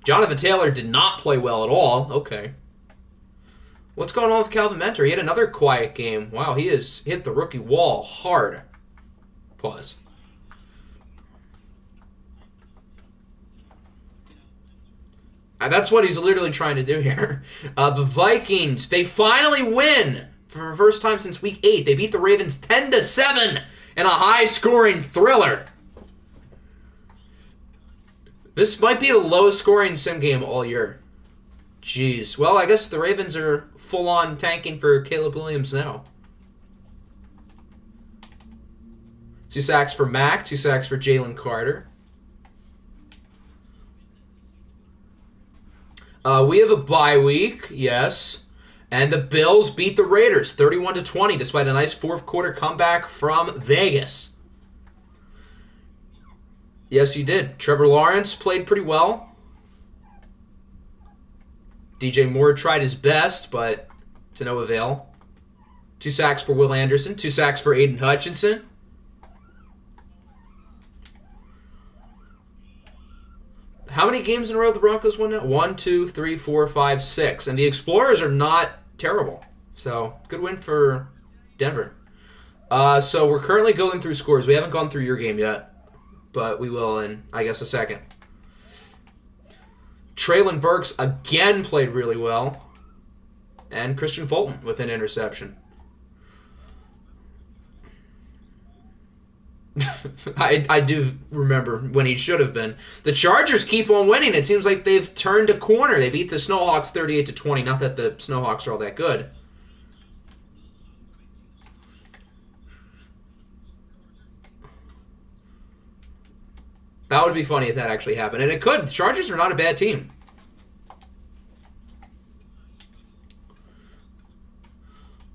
Jonathan Taylor did not play well at all. Okay. What's going on with Calvin Mentor? He had another quiet game. Wow, he has hit the rookie wall hard. Pause. That's what he's literally trying to do here. The Vikings, they finally win for the first time since week 8. They beat the Ravens 10-7 in a high-scoring thriller. This might be the lowest-scoring sim game all year. Jeez. Well, I guess the Ravens are full-on tanking for Caleb Williams now. 2 sacks for Mack, 2 sacks for Jalen Carter. We have a bye week, yes. And the Bills beat the Raiders 31-20 despite a nice fourth quarter comeback from Vegas. Yes, you did. Trevor Lawrence played pretty well. DJ Moore tried his best, but to no avail. 2 sacks for Will Anderson, 2 sacks for Aiden Hutchinson. How many games in a row the Broncos won now? 1, 2, 3, 4, 5, 6. And the Explorers are not terrible. So, good win for Denver. So, we're currently going through scores. We haven't gone through your game yet. But we will in, I guess, a second. Traylon Burks again played really well. And Christian Fulton with an interception. I do remember when he should have been. The Chargers keep on winning. It seems like they've turned a corner. They beat the Snowhawks 38-20. Not that the Snowhawks are all that good. That would be funny if that actually happened. And it could. The Chargers are not a bad team.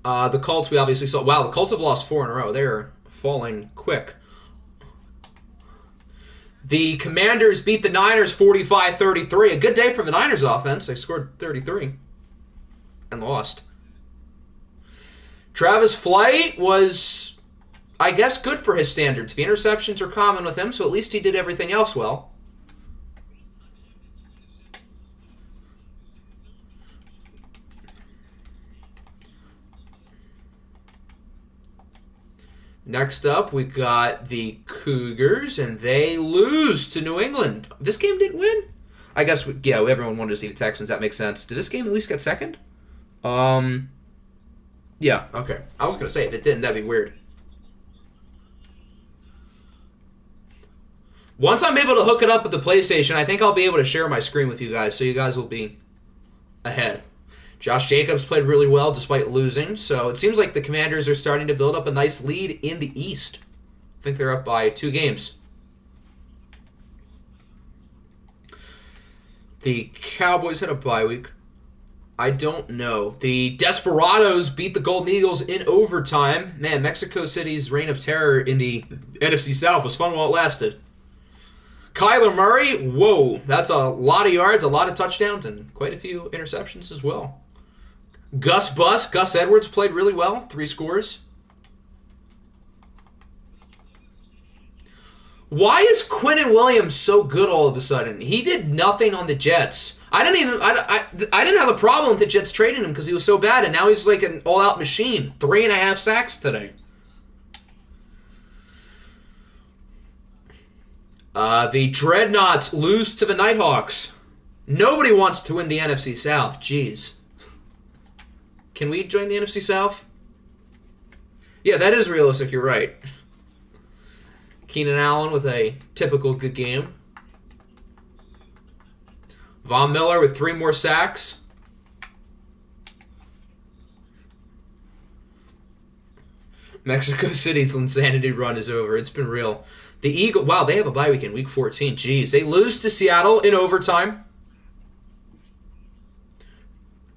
The Colts we obviously saw. Wow, the Colts have lost 4 in a row. They're falling quick. The Commanders beat the Niners 45-33. A good day for the Niners offense. They scored 33 and lost. Travis Flight was, I guess, good for his standards. The interceptions are common with him, so at least he did everything else well. Next up, we got the Cougars, and they lose to New England. This game didn't win? I guess, yeah, everyone wanted to see the Texans. That makes sense. Did this game at least get second? Yeah, okay. I was going to say, if it didn't, that'd be weird. Once I'm able to hook it up with the PlayStation, I think I'll be able to share my screen with you guys, so you guys will be ahead. Josh Jacobs played really well despite losing, so it seems like the Commanders are starting to build up a nice lead in the East. I think they're up by 2 games. The Cowboys had a bye week. I don't know. The Desperados beat the Golden Eagles in overtime. Man, Mexico City's reign of terror in the NFC South was fun while it lasted. Kyler Murray, whoa, that's a lot of yards, a lot of touchdowns, and quite a few interceptions as well. Gus Edwards played really well, 3 scores. Why is Quinnen Williams so good all of a sudden? He did nothing on the Jets. I didn't have a problem with the Jets trading him because he was so bad, and now he's like an all-out machine. 3.5 sacks today. The Dreadnoughts lose to the Nighthawks. Nobody wants to win the NFC South. Jeez. Can we join the NFC South? Yeah, that is realistic. You're right. Keenan Allen with a typical good game. Von Miller with 3 more sacks. Mexico City's insanity run is over. It's been real. The Eagles, wow, they have a bye week in Week 14. Jeez, they lose to Seattle in overtime.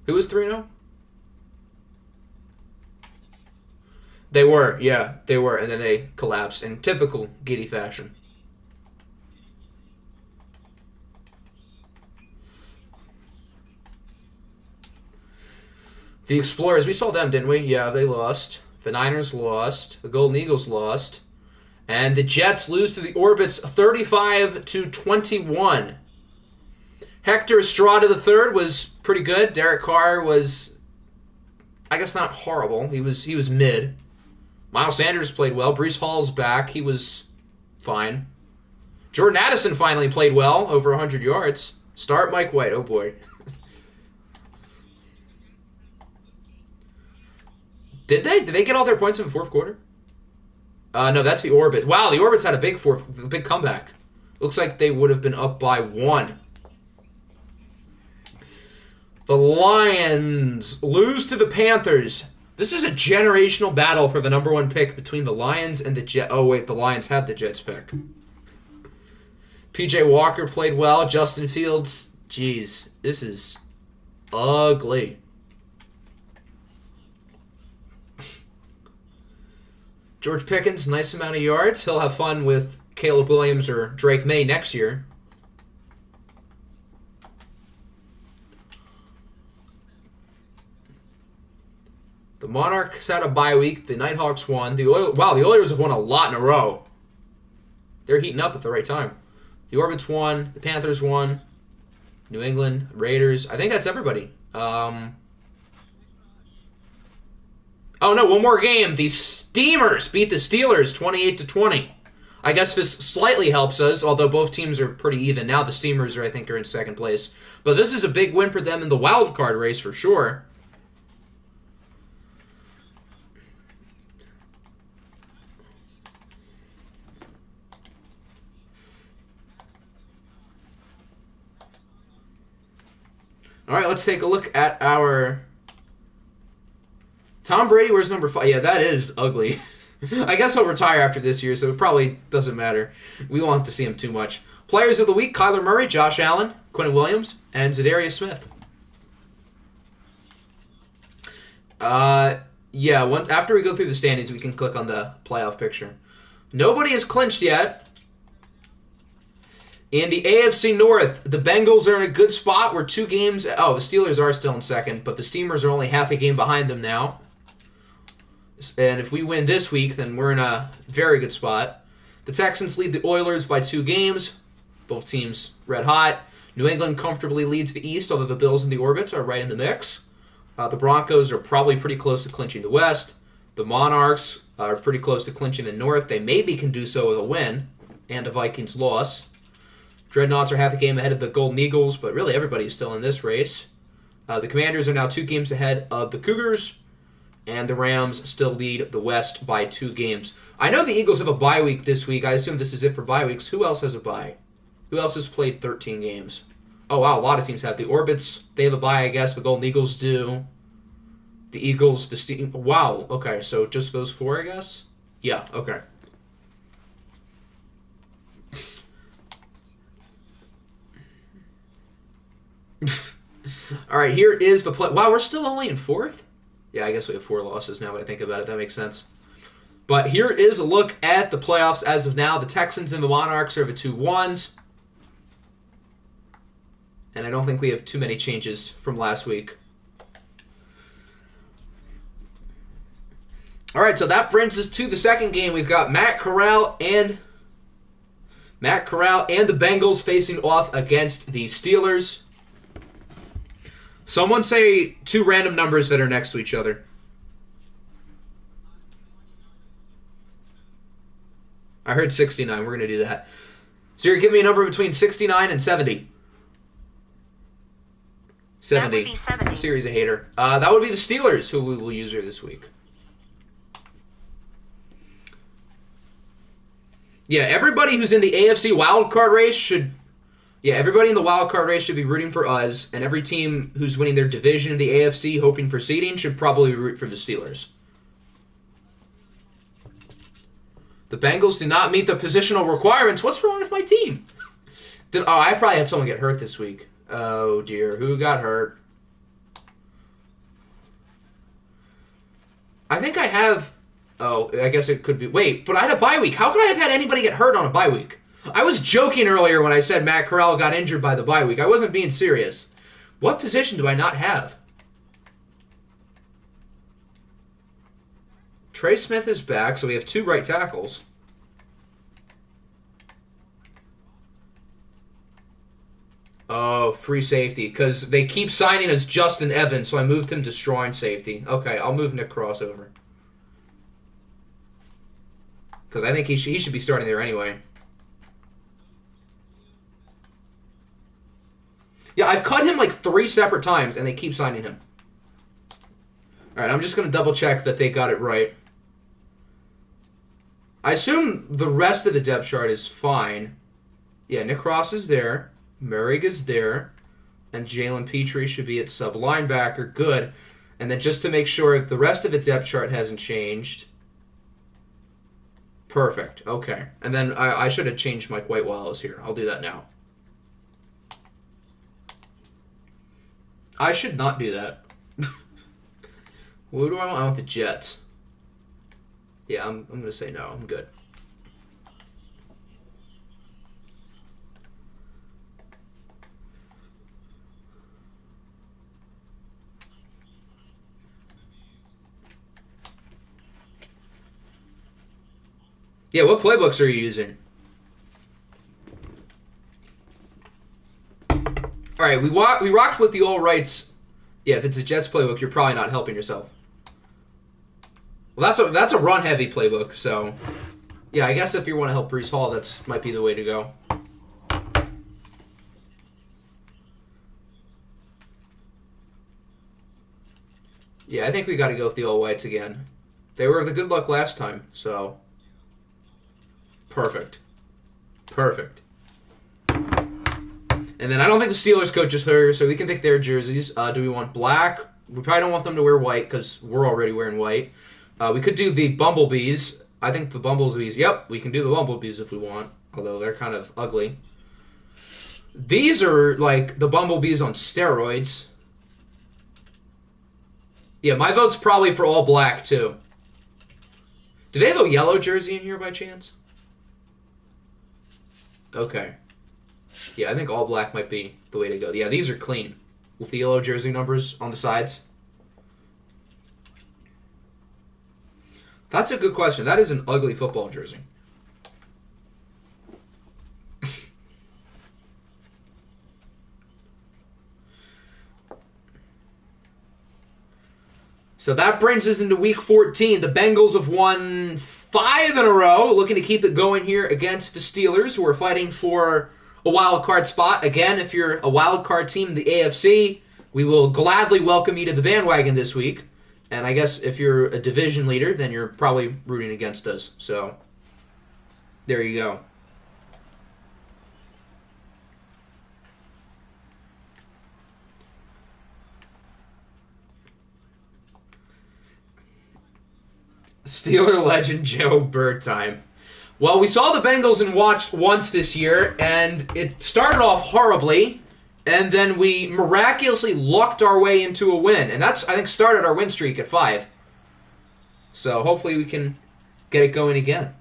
Who was 3-0? They were, yeah, they were, and then they collapsed in typical Giddy fashion. The Explorers, we saw them, didn't we? Yeah, they lost. The Niners lost. The Golden Eagles lost. And the Jets lose to the Orbits 35-21. Hector Estrada III was pretty good. Derek Carr was, I guess, not horrible. He was mid. Miles Sanders played well. Breece Hall's back. He was fine. Jordan Addison finally played well, over 100 yards. Start Mike White. Oh, boy. Did they get all their points in the fourth quarter? No, that's the Orbits. Wow, the Orbits had a big comeback. Looks like they would have been up by 1. The Lions lose to the Panthers. This is a generational battle for the number 1 pick between the Lions and the Jets. Oh, wait, the Lions had the Jets pick. P.J. Walker played well. Justin Fields, jeez, this is ugly. George Pickens, nice amount of yards. He'll have fun with Caleb Williams or Drake May next year. The Monarchs had a bye week. The Nighthawks won. The Oilers have won a lot in a row. They're heating up at the right time. The Orbits won. The Panthers won. New England, Raiders. I think that's everybody. Oh, no, one more game. The Steamers beat the Steelers 28-20. I guess this slightly helps us, although both teams are pretty even. Now the Steamers, I think, are in second place. But this is a big win for them in the wild card race for sure. All right, let's take a look at our... Tom Brady, where's number 5? Yeah, that is ugly. I guess he'll retire after this year, so it probably doesn't matter. We won't have to see him too much. Players of the week, Kyler Murray, Josh Allen, Quinnen Williams, and Zadarius Smith. After we go through the standings, we can click on the playoff picture. Nobody has clinched yet. In the AFC North, the Bengals are in a good spot. We're 2 games... Oh, the Steelers are still in second, but the Steamers are only half a game behind them now. And if we win this week, then we're in a very good spot. The Texans lead the Oilers by 2 games. Both teams red hot. New England comfortably leads the East, although the Bills and the Orbits are right in the mix. The Broncos are probably pretty close to clinching the West. The Monarchs are pretty close to clinching the North. They maybe can do so with a win and a Vikings loss. Dreadnoughts are half a game ahead of the Golden Eagles, but really everybody is still in this race. The Commanders are now 2 games ahead of the Cougars, and the Rams still lead the West by 2 games. I know the Eagles have a bye week this week. I assume this is it for bye weeks. Who else has a bye? Who else has played 13 games? Oh, wow, a lot of teams have. The Orbits, they have a bye, I guess. The Golden Eagles do. The Eagles, the Steam... Wow, okay, so just those 4, I guess? Yeah, okay. All right, here is the play. Wow, we're still only in 4th? Yeah, I guess we have 4 losses now that I think about it. That makes sense. But here is a look at the playoffs as of now. The Texans and the Monarchs are the 2 1s. And I don't think we have too many changes from last week. All right, so that brings us to the second game. We've got Matt Corral and the Bengals facing off against the Steelers. Someone say two random numbers that are next to each other. I heard 69. We're going to do that. So you're giving me a number between 69 and 70. 70. That would be 70. Series a hater. That would be the Steelers, who we will use here this week. Yeah, everybody who's in the AFC wildcard race should... Yeah, everybody in the wildcard race should be rooting for us, and every team who's winning their division in the AFC hoping for seeding should probably root for the Steelers. The Bengals do not meet the positional requirements. What's wrong with my team? I probably had someone get hurt this week. Oh, dear. Who got hurt? I think I have... Oh, I guess it could be... Wait, but I had a bye week. How could I have had anybody get hurt on a bye week? I was joking earlier when I said Matt Corral got injured by the bye week. I wasn't being serious. What position do I not have? Trey Smith is back, so we have two right tackles. Oh, free safety, because they keep signing as Justin Evans, so I moved him to strong safety. Okay, I'll move Nick Cross over. Because I think he should be starting there anyway. Yeah, I've cut him like 3 separate times, and they keep signing him. All right, I'm just going to double-check that they got it right. I assume the rest of the depth chart is fine. Yeah, Nick Cross is there. Merrig is there. And Jalen Petrie should be at sub-linebacker. Good. And then just to make sure the rest of the depth chart hasn't changed. Perfect. Okay. And then I should have changed Mike White while I was here. I'll do that now. I should not do that. What do I want? I want the Jets. Yeah, I'm going to say no. I'm good. Yeah, what playbooks are you using? All right, we rocked with the all rights. Yeah, if it's a Jets playbook, you're probably not helping yourself. Well, that's a run heavy playbook. So, yeah, I guess if you want to help Breece Hall, that might be the way to go. Yeah, I think we got to go with the all whites again. They were the good luck last time, so perfect. And then I don't think the Steelers coach is here, so we can pick their jerseys. Do we want black? We probably don't want them to wear white because we're already wearing white. We could do the Bumblebees. I think the Bumblebees, yep, we can do the Bumblebees if we want, although they're kind of ugly. These are like the Bumblebees on steroids. Yeah, my vote's probably for all black, too. Do they have a yellow jersey in here by chance? Okay. Yeah, I think all black might be the way to go. Yeah, these are clean with the yellow jersey numbers on the sides. That's a good question. That is an ugly football jersey. So that brings us into Week 14. The Bengals have won 5 in a row, looking to keep it going here against the Steelers, who are fighting for a wild card spot. Again, if you're a wild card team in the AFC, we will gladly welcome you to the bandwagon this week. And I guess if you're a division leader, then you're probably rooting against us. So there you go. Steeler legend Joe Bird time. Well, we saw the Bengals and watched once this year, and it started off horribly, and then we miraculously lucked our way into a win. And that's, I think, started our win streak at 5. So hopefully we can get it going again.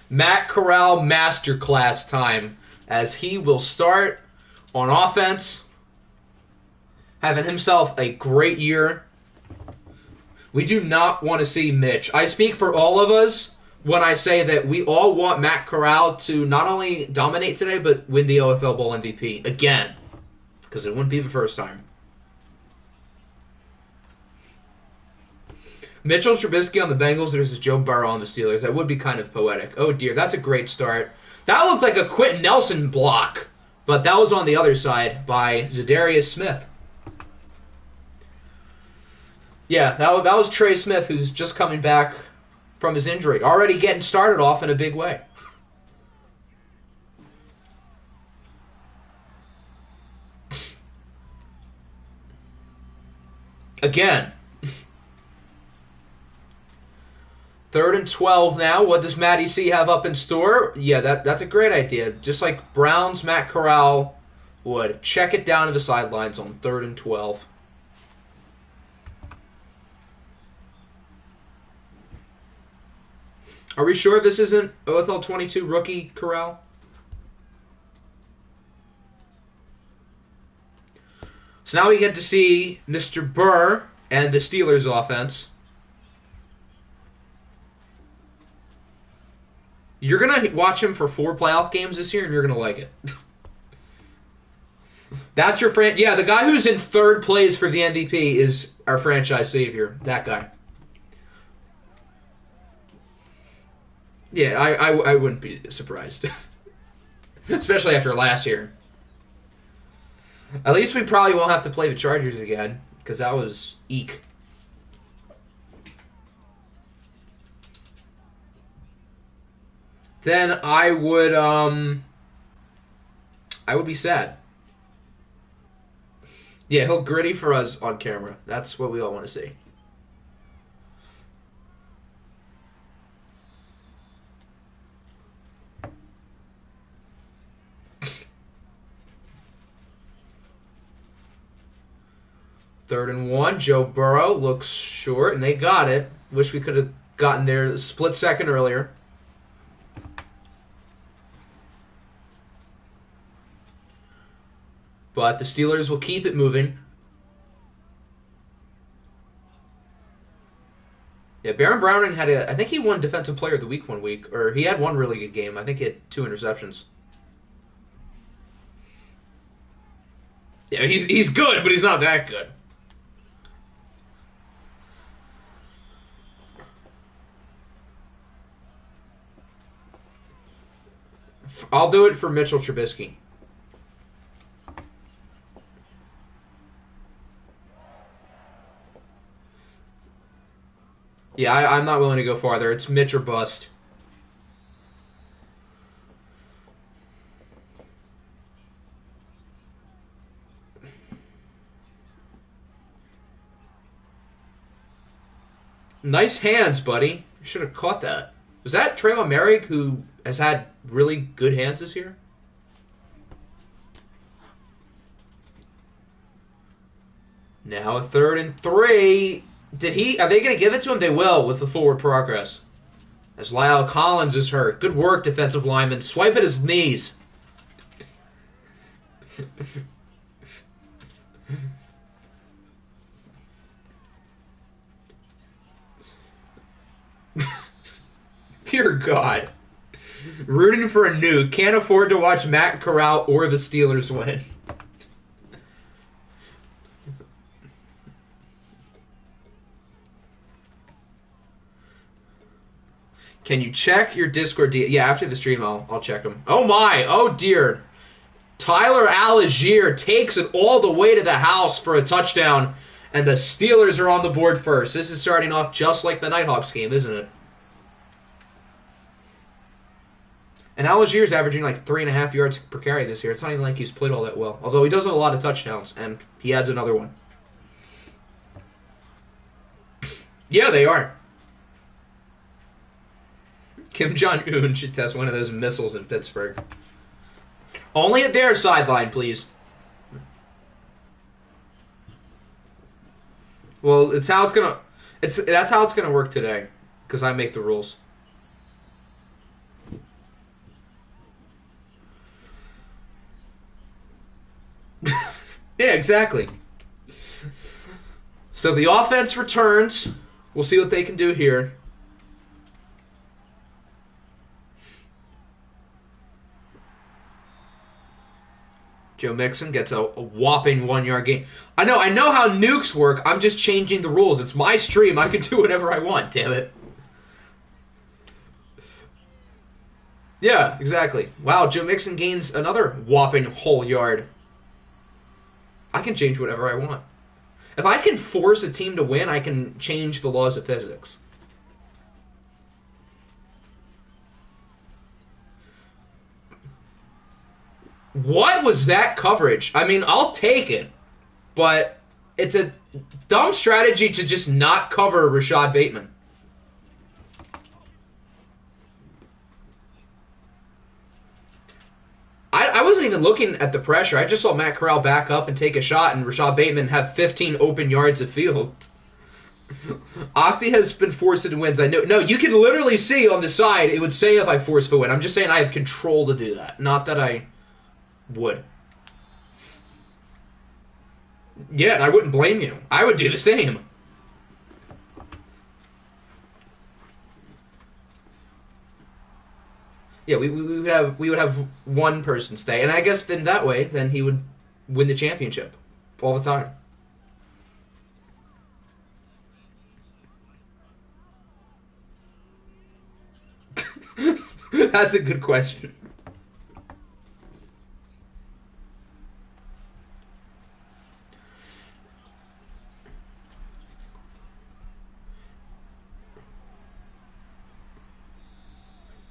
Matt Corral masterclass time as he will start on offense, having himself a great year. We do not want to see Mitch. I speak for all of us when I say that we all want Matt Corral to not only dominate today, but win the OFL Bowl MVP again, because it wouldn't be the first time. Mitchell Trubisky on the Bengals versus Joe Burrow on the Steelers. That would be kind of poetic. Oh, dear. That's a great start. That looked like a Quentin Nelson block, but that was on the other side by Zadarius Smith. Yeah, that was Trey Smith, who's just coming back from his injury. Already getting started off in a big way. Again. 3rd and 12 now. What does Matty C have up in store? Yeah, that's a great idea. Just like Browns Matt Corral would. Check it down to the sidelines on 3rd and 12. Are we sure this isn't OFL 22 rookie Corral? So now we get to see Mr. Burr and the Steelers offense. You're going to watch him for 4 playoff games this year, and you're going to like it. That's your yeah, the guy who's in 3rd place for the MVP is our franchise savior. That guy. Yeah, I wouldn't be surprised. Especially after last year. At least we probably won't have to play the Chargers again, because that was eek. Then I would be sad. Yeah, he'll gritty for us on camera. That's what we all want to see. Third and 1, Joe Burrow looks short, and they got it. Wish we could have gotten there a split second earlier. But the Steelers will keep it moving. Yeah, Baron Browning had I think he won Defensive Player of the Week one week, or he had one really good game. I think he had 2 interceptions. Yeah, he's good, but he's not that good. I'll do it for Mitchell Trubisky. Yeah, I'm not willing to go farther. It's Mitch or bust. Nice hands, buddy. You should have caught that. Was that Traylon Merrick, who has had really good hands this year? Now a 3rd and 3. Are they going to give it to him? They will with the forward progress. As Lyle Collins is hurt. Good work, defensive lineman. Swipe at his knees. Dear God. Rooting for a nuke. Can't afford to watch Matt Corral or the Steelers win. Can you check your Discord? Yeah, after the stream, I'll check them. Oh my! Oh dear! Tyler Algier takes it all the way to the house for a touchdown, and the Steelers are on the board first. This is starting off just like the Nighthawks game, isn't it? And Algier's averaging like 3.5 yards per carry this year. It's not even like he's played all that well. Although he does have a lot of touchdowns, and he adds another one. Yeah, they are. Kim Jong-un should test one of those missiles in Pittsburgh. Only at their sideline, please. Well, that's how it's gonna work today, because I make the rules. Yeah, exactly. So the offense returns. We'll see what they can do here. Joe Mixon gets a whopping 1 yard gain. I know how nukes work. I'm just changing the rules. It's my stream. I can do whatever I want, damn it. Yeah, exactly. Wow, Joe Mixon gains another whopping whole yard. I can change whatever I want. If I can force a team to win, I can change the laws of physics. What was that coverage? I mean, I'll take it, but it's a dumb strategy to just not cover Rashad Bateman. I wasn't even looking at the pressure. I just saw Matt Corral back up and take a shot, and Rashad Bateman have 15 open yards of field. Octi has been forced into wins. I know. No, you can literally see on the side, it would say if I force a win. I'm just saying I have control to do that. Not that I would. Yeah, and I wouldn't blame you. I would do the same. Yeah, we would have one person stay, and I guess then that way, then he would win the championship all the time. That's a good question.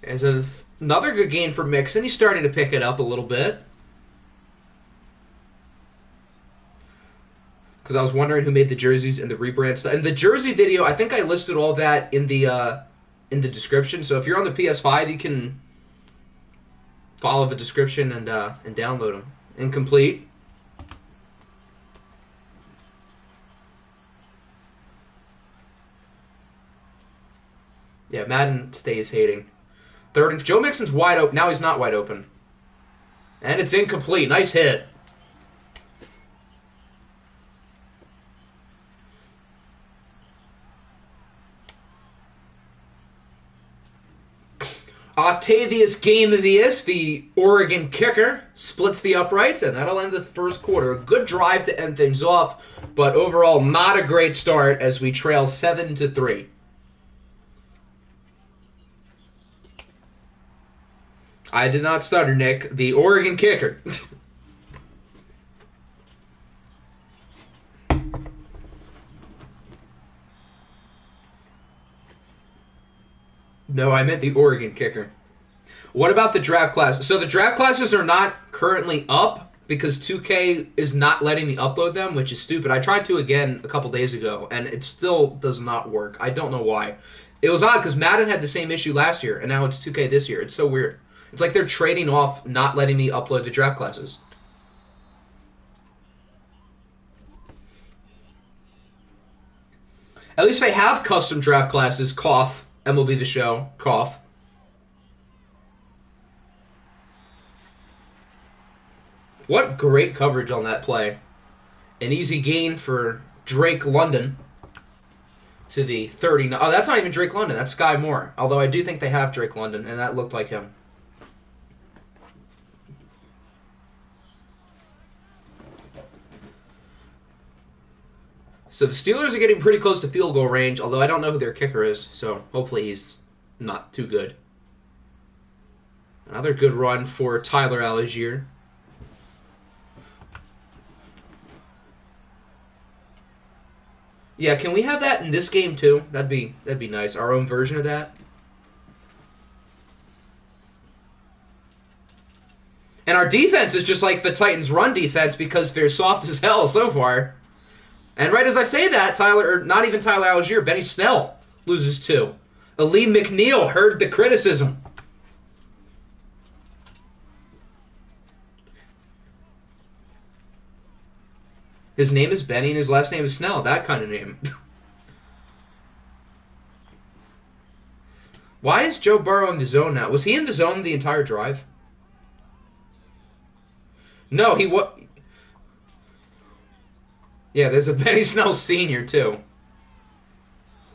As another good game for Mixon, he's starting to pick it up a little bit. Because I was wondering who made the jerseys and the rebrand stuff. And the jersey video, I think I listed all that in the description. So if you're on the PS5, you can follow the description and download them. Incomplete. Yeah, Madden stays hating. Third and Joe Mixon's wide open. Now he's not wide open. And it's incomplete. Nice hit. Octavius Gamevius, the Oregon kicker, splits the uprights, and that'll end the first quarter. A good drive to end things off, but overall not a great start as we trail 7-3. I did not stutter, Nick. The Oregon kicker. No, I meant the Oregon kicker. What about the draft class? So the draft classes are not currently up because 2K is not letting me upload them, which is stupid. I tried to again a couple days ago, and it still does not work. I don't know why. It was odd because Madden had the same issue last year, and now it's 2K this year. It's so weird. It's like they're trading off not letting me upload the draft classes. At least I have custom draft classes. Cough. MLB The Show. Cough. What great coverage on that play. An easy gain for Drake London to the 30. Oh, that's not even Drake London. That's Sky Moore. Although I do think they have Drake London, and that looked like him. So the Steelers are getting pretty close to field goal range, although I don't know who their kicker is, so hopefully he's not too good. Another good run for Tyler Algier. Yeah, can we have that in this game too? That'd be nice. Our own version of that. And our defense is just like the Titans' run defense because they're soft as hell so far. And right as I say that, not even Tyler Algier, Benny Snell loses 2. Ali McNeil heard the criticism. His name is Benny and his last name is Snell. That kind of name. Why is Joe Burrow in the zone now? Was he in the zone the entire drive? No, he was. Yeah, there's a Benny Snell Sr. too.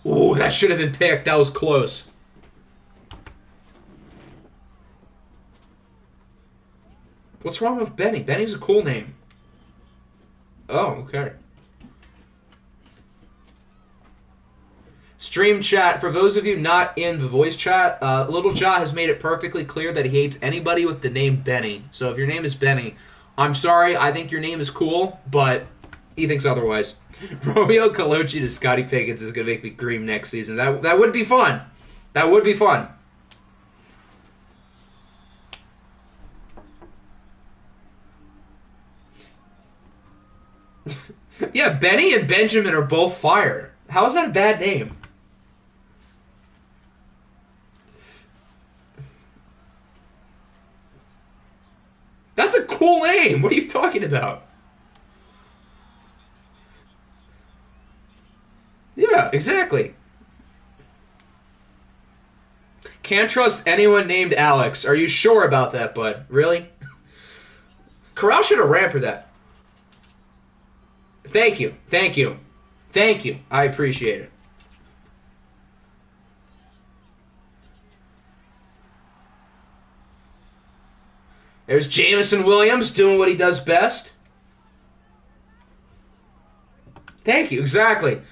Ooh, that should have been picked. That was close. What's wrong with Benny? Benny's a cool name. Oh, okay. Stream chat. For those of you not in the voice chat, Little Ja has made it perfectly clear that he hates anybody with the name Benny. So if your name is Benny, I'm sorry. I think your name is cool, but he thinks otherwise. Romeo Colucci to Scotty Pickens is going to make me dream next season. That would be fun. That would be fun. Yeah, Benny and Benjamin are both fire. How is that a bad name? That's a cool name. What are you talking about? Yeah, exactly. Can't trust anyone named Alex. Are you sure about that, bud? Really? Corral should have ran for that. Thank you. Thank you. Thank you. I appreciate it. There's Jameson Williams doing what he does best. Thank you. Exactly.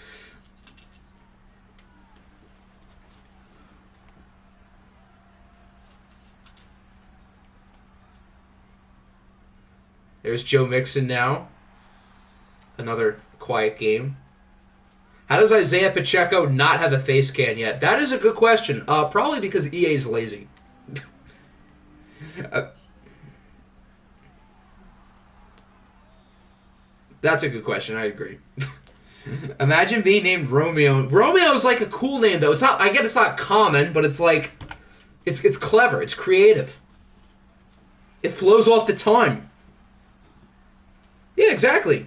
There's Joe Mixon now. Another quiet game. How does Isaiah Pacheco not have a face can yet? That is a good question. Probably because EA is lazy. uh, that's a good question. I agree. Imagine being named Romeo. Romeo is like a cool name though. It's not. I get it's not common, but it's like it's clever. It's creative. It flows off the tongue. Yeah, exactly.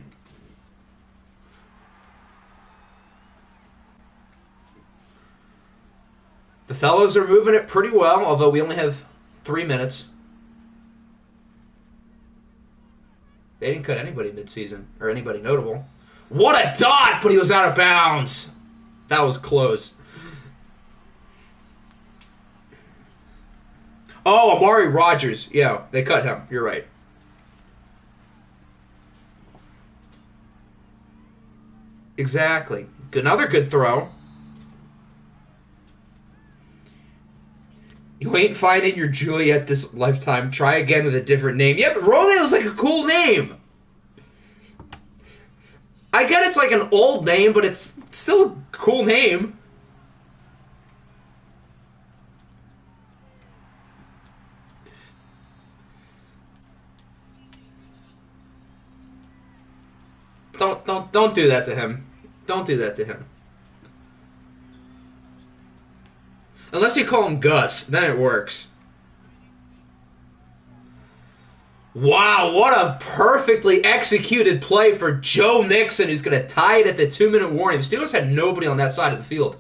The fellows are moving it pretty well, although we only have 3 minutes. They didn't cut anybody midseason, or anybody notable. What a dot, but he was out of bounds. That was close. Oh, Amari Rogers. Yeah, they cut him. You're right. Exactly. Another good throw. You ain't finding your Juliet this lifetime. Try again with a different name. Yeah, but Romeo's like a cool name. I get it's like an old name, but it's still a cool name. Don't do that to him. Don't do that to him. Unless you call him Gus, then it works. Wow, what a perfectly executed play for Joe Mixon, who's going to tie it at the 2-minute warning. The Steelers had nobody on that side of the field.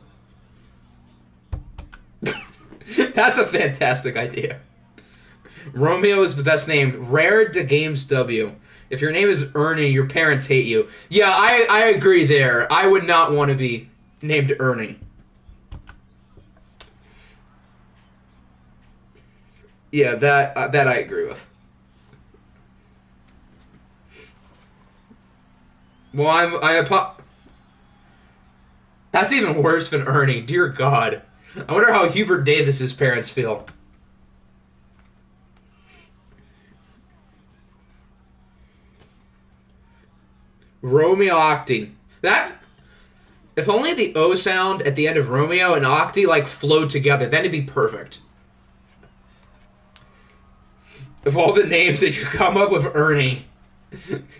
That's a fantastic idea. Romeo is the best name. Rare to Games W. If your name is Ernie, your parents hate you. Yeah, I agree there. I would not want to be named Ernie. Yeah, that I agree with. Well, that's even worse than Ernie. Dear God. I wonder how Hubert Davis's parents feel. Romeo Octi. That if only the O sound at the end of Romeo and Octi like flowed together, then it'd be perfect. Of all the names that you come up with, Ernie.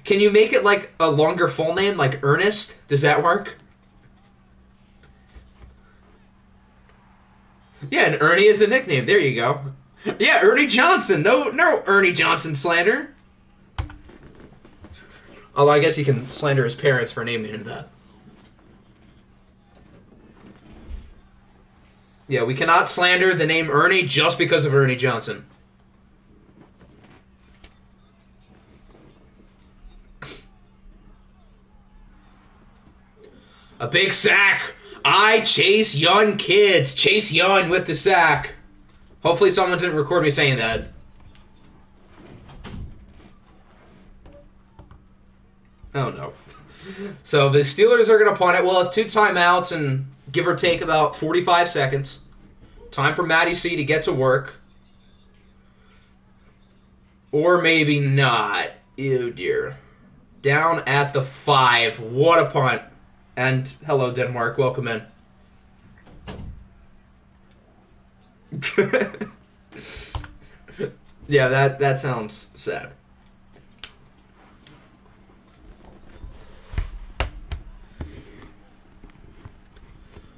Can you make it like a longer full name, like Ernest? Does that work? Yeah, and Ernie is a nickname. There you go. Yeah, Ernie Johnson. No Ernie Johnson slander. Although I guess he can slander his parents for naming him that. Yeah, we cannot slander the name Ernie just because of Ernie Johnson. A big sack. I chase young kids. Chase young with the sack. Hopefully someone didn't record me saying that. Oh, no. So the Steelers are going to punt it. We'll have 2 timeouts and give or take about 45 seconds. Time for Matty C to get to work. Or maybe not. Ew, dear. Down at the 5. What a punt. And hello, Denmark. Welcome in. Yeah, that sounds sad.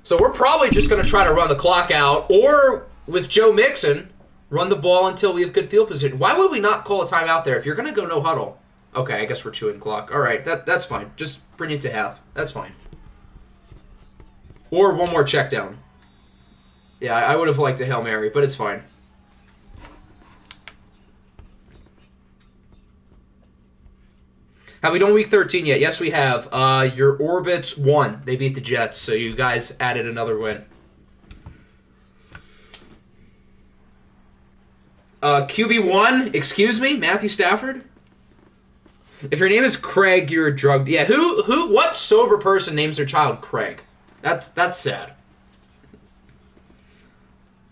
So we're probably just going to try to run the clock out, or with Joe Mixon, run the ball until we have good field position. Why would we not call a timeout there if you're going to go no huddle? Okay, I guess we're chewing clock. All right, that's fine. Just bring it to half. That's fine. Or one more check down. Yeah, I would have liked a Hail Mary, but it's fine. Have we done week 13 yet? Yes, we have. Your Orbits won. They beat the Jets, so you guys added another win. QB1, excuse me, Matthew Stafford? If your name is Craig, you're a drug... Yeah, what sober person names their child Craig? That's sad.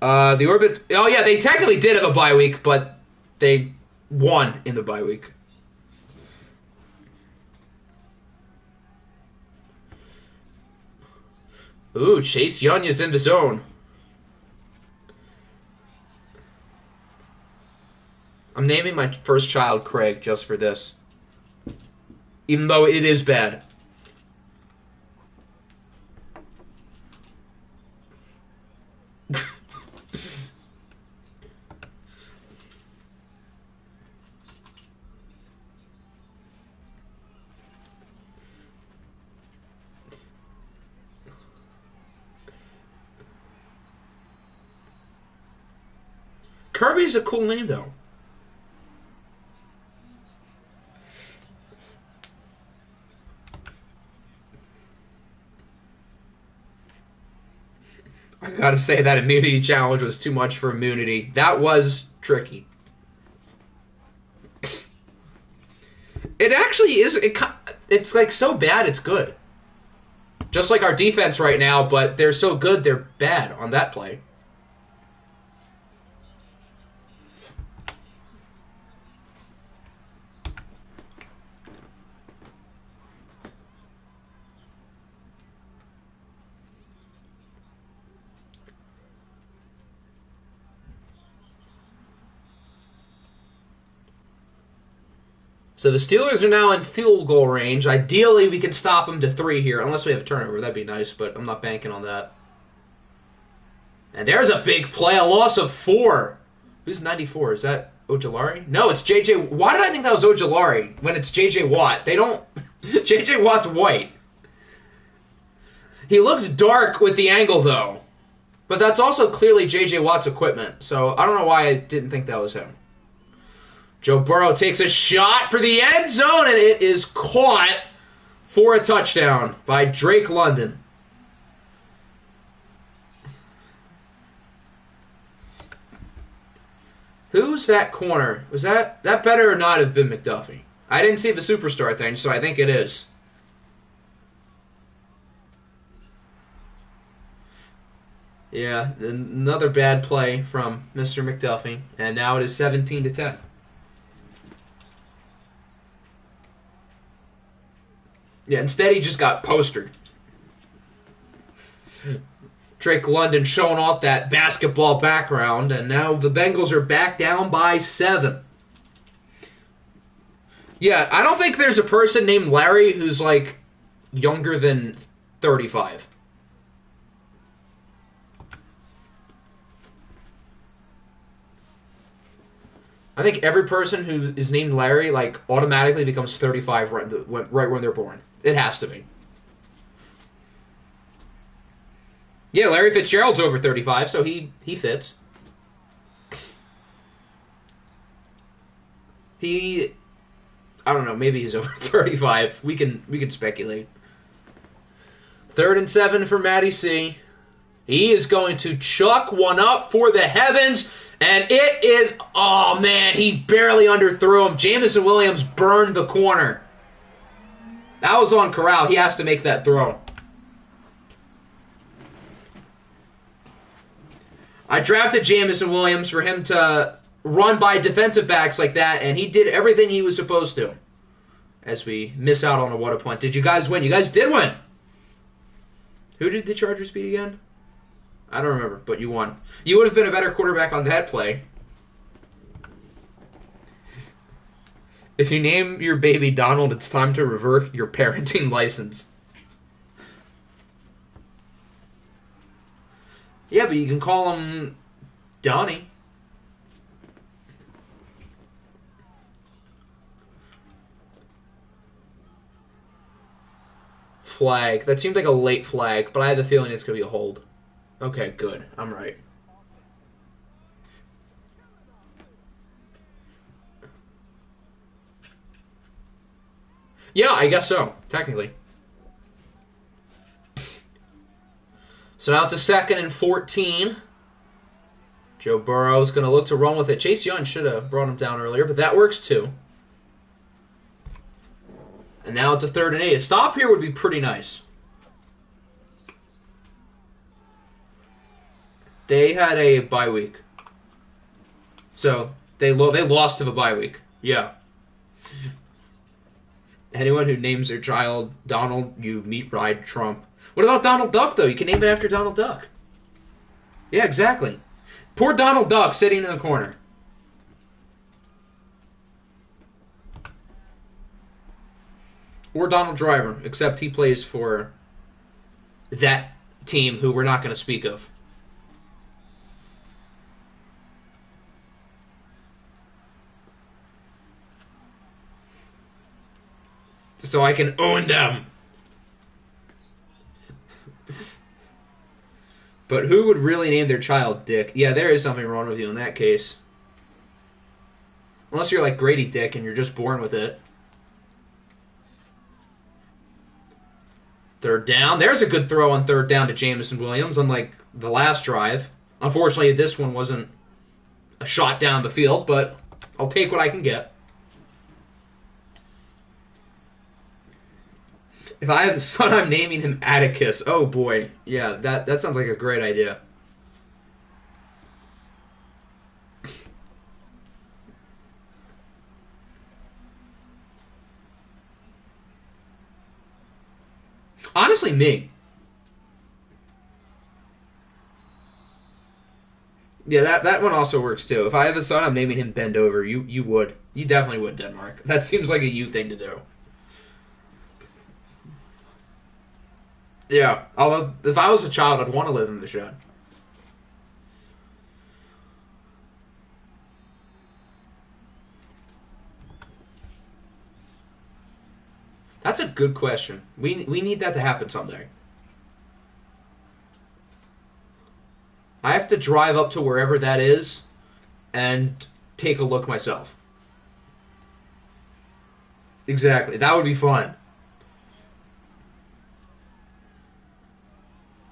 The Orbit... Oh, yeah, they technically did have a bye week, but they won in the bye week. Ooh, Chase Young is in the zone. I'm naming my first child Craig just for this. Even though it is bad. Kirby's a cool name, though. I gotta say that immunity challenge was too much for immunity. That was tricky. It actually is. It's like so bad it's good. Just like our defense right now, but they're so good they're bad on that play. So the Steelers are now in field goal range. Ideally, we can stop them to 3 here, unless we have a turnover. That'd be nice, but I'm not banking on that. And there's a big play, a loss of 4. Who's 94? Is that Ojolari? No, it's J.J. Why did I think that was Ojolari when it's J.J. Watt? They don't... J.J. Watt's white. He looked dark with the angle, though. But that's also clearly J.J. Watt's equipment, so I don't know why I didn't think that was him. Joe Burrow takes a shot for the end zone, and it is caught for a touchdown by Drake London. Who's that corner? Was that better or not have been McDuffie? I didn't see the superstar thing, so I think it is. Yeah, another bad play from Mr. McDuffie, and now it is 17-10. Yeah, instead he just got postered. Drake London showing off that basketball background, and now the Bengals are back down by 7. Yeah, I don't think there's a person named Larry who's, like, younger than 35. I think every person who is named Larry, like, automatically becomes 35 right when they're born. It has to be. Yeah, Larry Fitzgerald's over 35, so he fits. I don't know, maybe he's over 35. We can speculate. Third and 7 for Matty C. He is going to chuck one up for the heavens. And it is... Oh, man. He barely underthrew him. Jamison Williams burned the corner. That was on Corral. He has to make that throw. I drafted Jamison Williams for him to run by defensive backs like that, and he did everything he was supposed to. As we miss out on a what a punt. Did you guys win? You guys did win. Who did the Chargers beat again? I don't remember, but you won. You would have been a better quarterback on that play. If you name your baby Donald, it's time to revoke your parenting license. Yeah, but you can call him Donnie. Flag. That seemed like a late flag, but I have a feeling it's going to be a hold. Okay, good. I'm right. Yeah, I guess so, technically. So now it's a 2nd and 14. Joe Burrow's going to look to run with it. Chase Young should have brought him down earlier, but that works too. And now it's a 3rd and 8. A stop here would be pretty nice. They had a bye week. So they lost to the bye week. Yeah. Anyone who names their child Donald, you meet ride Trump. What about Donald Duck, though? You can name it after Donald Duck. Yeah, exactly. Poor Donald Duck sitting in the corner. Or Donald Driver, except he plays for that team who we're not going to speak of. So I can own them. But who would really name their child Dick? Yeah, there is something wrong with you in that case. Unless you're like Grady Dick and you're just born with it. 3rd down. There's a good throw on 3rd down to Jamison Williams, unlike the last drive. Unfortunately, this one wasn't a shot down the field, but I'll take what I can get. If I have a son, I'm naming him Atticus. Oh, boy. Yeah, that sounds like a great idea. Honestly, me. Yeah, that one also works, too. If I have a son, I'm naming him Bend Over. You would. You definitely would, Denmark. That seems like a you thing to do. Yeah, although if I was a child, I'd want to live in the shed. That's a good question. We need that to happen someday. I have to drive up to wherever that is and take a look myself. Exactly. That would be fun.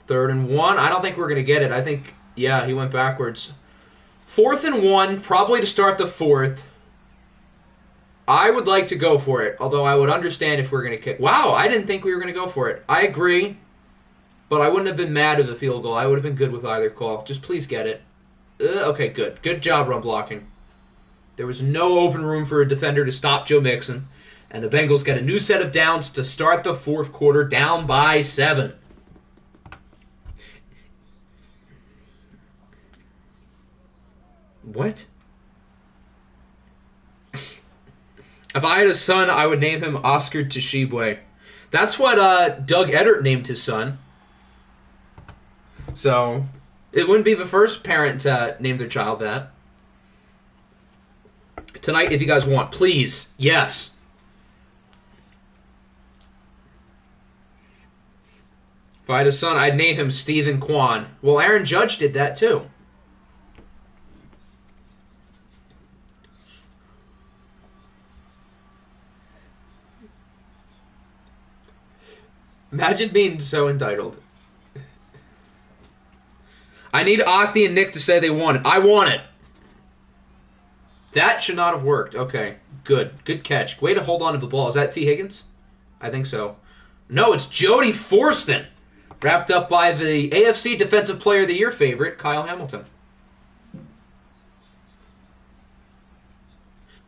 3rd and 1. I don't think we're going to get it. I think, yeah, he went backwards. 4th and 1, probably to start the 4th. I would like to go for it, although I would understand if we're going to kick. Wow, I didn't think we were going to go for it. I agree, but I wouldn't have been mad at the field goal. I would have been good with either call. Just please get it. Okay, good. Good job run blocking. There was no open room for a defender to stop Joe Mixon, and the Bengals get a new set of downs to start the 4th quarter, down by 7. What? If I had a son, I would name him Oscar Tshiebwe. That's what Doug Edert named his son. So, it wouldn't be the first parent to name their child that. Tonight, if you guys want, please, yes. If I had a son, I'd name him Stephen Kwan. Well, Aaron Judge did that too. Imagine being so entitled. I need Octi and Nick to say they want it. I want it. That should not have worked. Okay, good. Good catch. Way to hold on to the ball. Is that T. Higgins? I think so. No, it's Jody Forston. Wrapped up by the AFC Defensive Player of the Year favorite, Kyle Hamilton.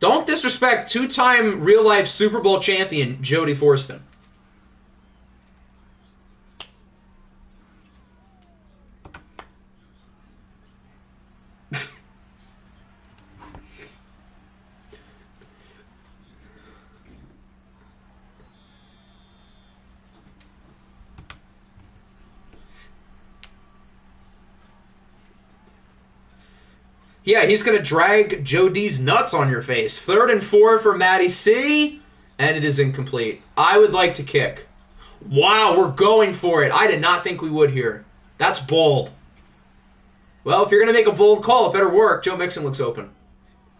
Don't disrespect two-time real-life Super Bowl champion Jody Forston. Yeah, he's going to drag Joe D's nuts on your face. 3rd and 4 for Matty C, and it is incomplete. I would like to kick. Wow, we're going for it. I did not think we would here. That's bold. Well, if you're going to make a bold call, it better work. Joe Mixon looks open.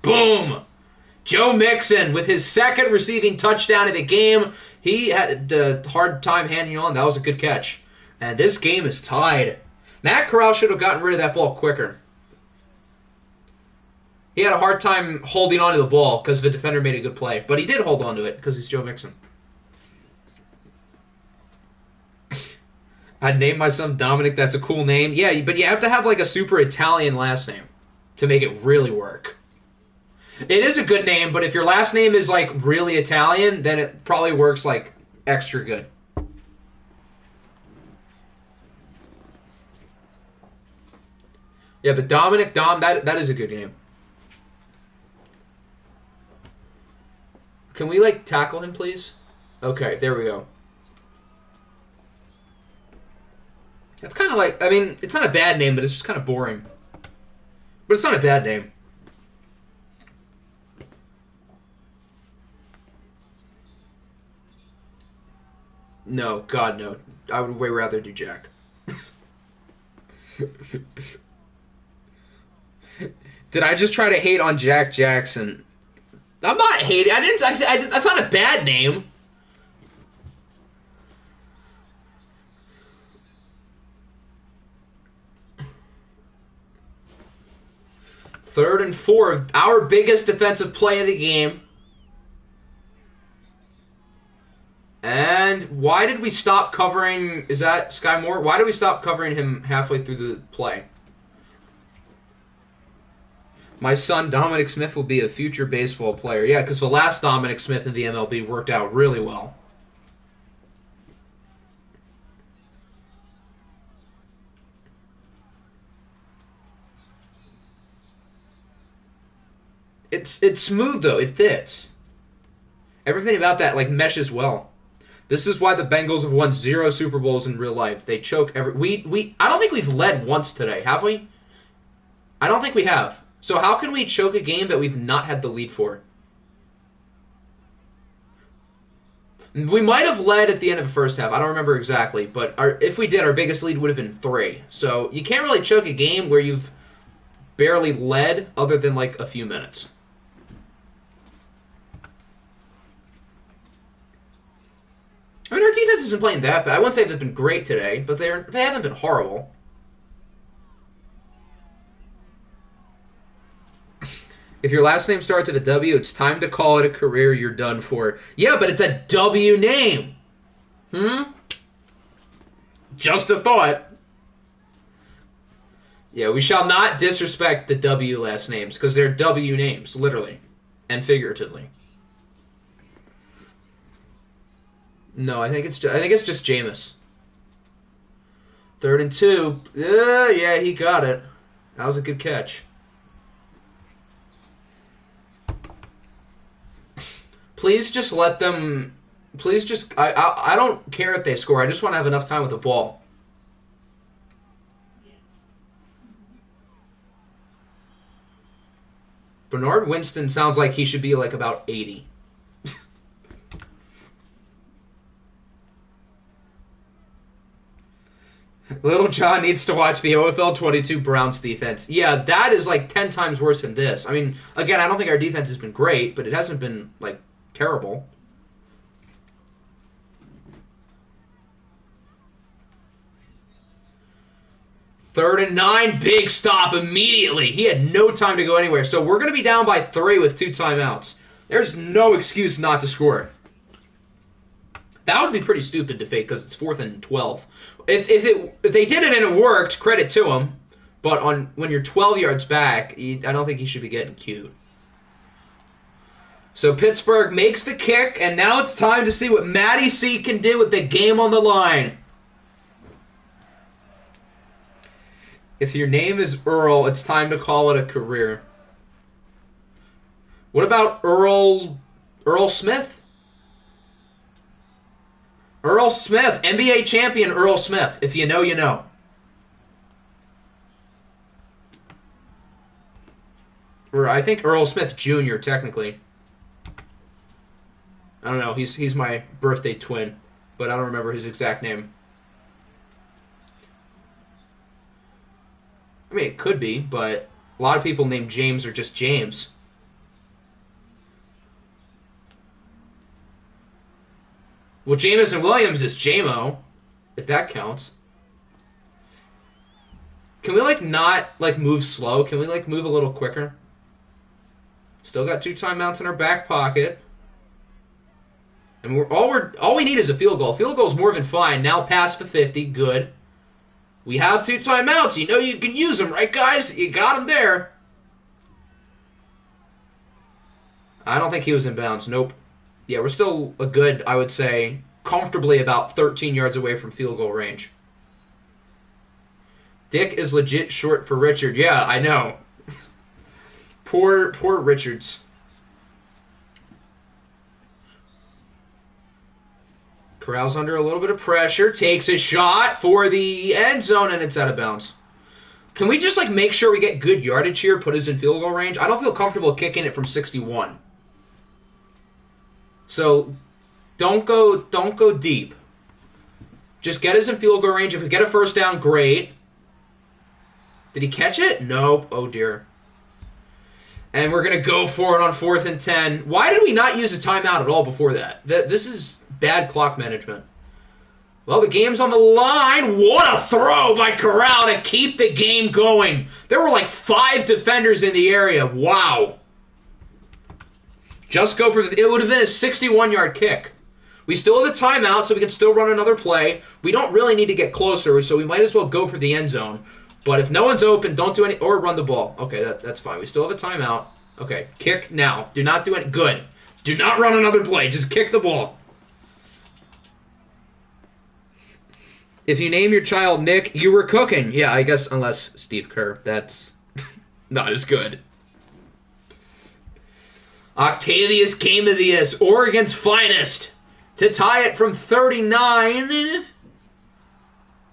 Boom! Joe Mixon with his 2nd receiving touchdown of the game. He had a hard time handing on. That was a good catch. And this game is tied. Matt Corral should have gotten rid of that ball quicker. He had a hard time holding on to the ball because the defender made a good play. But he did hold on to it because he's Joe Mixon. I'd name my son Dominic. That's a cool name. Yeah, but you have to have like a super Italian last name to make it really work. It is a good name, but if your last name is like really Italian, then it probably works like extra good. Yeah, but Dominic, that is a good name. Can we, like, tackle him, please? Okay, there we go. That's kind of like, I mean, it's not a bad name, but it's just kind of boring. But it's not a bad name. No, God, no. I would way rather do Jack. Did I just try to hate on Jack Jackson? I'm not hating. I didn't. That's not a bad name. Third and 4, our biggest defensive play of the game. And why did we stop covering? Is that Sky Moore? Why did we stop covering him halfway through the play? My son, Dominic Smith, will be a future baseball player. Yeah, because the last Dominic Smith in the MLB worked out really well. It's smooth, though. It fits. Everything about that, like, meshes well. This is why the Bengals have won 0 Super Bowls in real life. They choke every... I don't think we've led once today, have we? I don't think we have. So how can we choke a game that we've not had the lead for? We might have led at the end of the first half. I don't remember exactly. But if we did, our biggest lead would have been 3. So you can't really choke a game where you've barely led other than like a few minutes. I mean, our defense isn't playing that bad. I wouldn't say they've been great today, but they haven't been horrible. If your last name starts with a W, it's time to call it a career. You're done for. Yeah, but it's a W name. Just a thought. Yeah, we shall not disrespect the W last names, because they're W names, literally and figuratively. No, I think it's just Jameis. 3rd and 2. Yeah, he got it. That was a good catch. Please just let them. Please just. I don't care if they score. I just want to have enough time with the ball. Bernard Winston sounds like he should be like about 80. Little John needs to watch the OFL 22 Browns defense. Yeah, that is like 10 times worse than this. I mean, again, I don't think our defense has been great, but it hasn't been like terrible. 3rd and 9, big stop immediately. He had no time to go anywhere. So we're going to be down by 3 with 2 timeouts. There's no excuse not to score. That would be pretty stupid to fake because it's 4th and 12. If they did it and it worked, credit to them. But when you're 12 yards back, I don't think you should be getting cute. So Pittsburgh makes the kick, and now it's time to see what Matty C can do with the game on the line. If your name is Earl, it's time to call it a career. What about Earl Smith? Earl Smith, NBA champion Earl Smith. If you know, you know. Or I think Earl Smith Jr., technically. I don't know. He's my birthday twin, but I don't remember his exact name. I mean, it could be, but a lot of people named James are just James. Well, Jameson Williams is JMO, if that counts. Can we, not, move slow? Can we, move a little quicker? Still got 2 timeouts in our back pocket. And all we need is a field goal. Field goal's more than fine. Now past the 50, good. We have 2 timeouts. You know you can use them, right, guys? You got them there. I don't think he was in bounds. Nope. Yeah, we're still a good, I would say, comfortably about 13 yards away from field goal range. Dick is legit short for Richard. Yeah, I know. Poor Richards. Corral's under a little bit of pressure. Takes a shot for the end zone, and it's out of bounds. Can we just make sure we get good yardage here, put us in field goal range? I don't feel comfortable kicking it from 61. So don't go deep. Just get us in field goal range. If we get a first down, great. Did he catch it? Nope. Oh dear. And we're going to go for it on 4th and 10. Why did we not use a timeout at all before that? This is bad clock management. Well, the game's on the line. What a throw by Corral to keep the game going. There were 5 defenders in the area. Wow. Just go for it would have been a 61-yard kick. We still have a timeout, so we can still run another play. We don't really need to get closer, so we might as well go for the end zone. But if no one's open, don't do any, or run the ball. Okay, that's fine. We still have a timeout. Okay, kick now. Do not do it. Good. Do not run another play. Just kick the ball. If you name your child Nick, you were cooking. Yeah, I guess unless Steve Kerr. That's not as good. Octavius Camavius, Oregon's finest, to tie it from 39.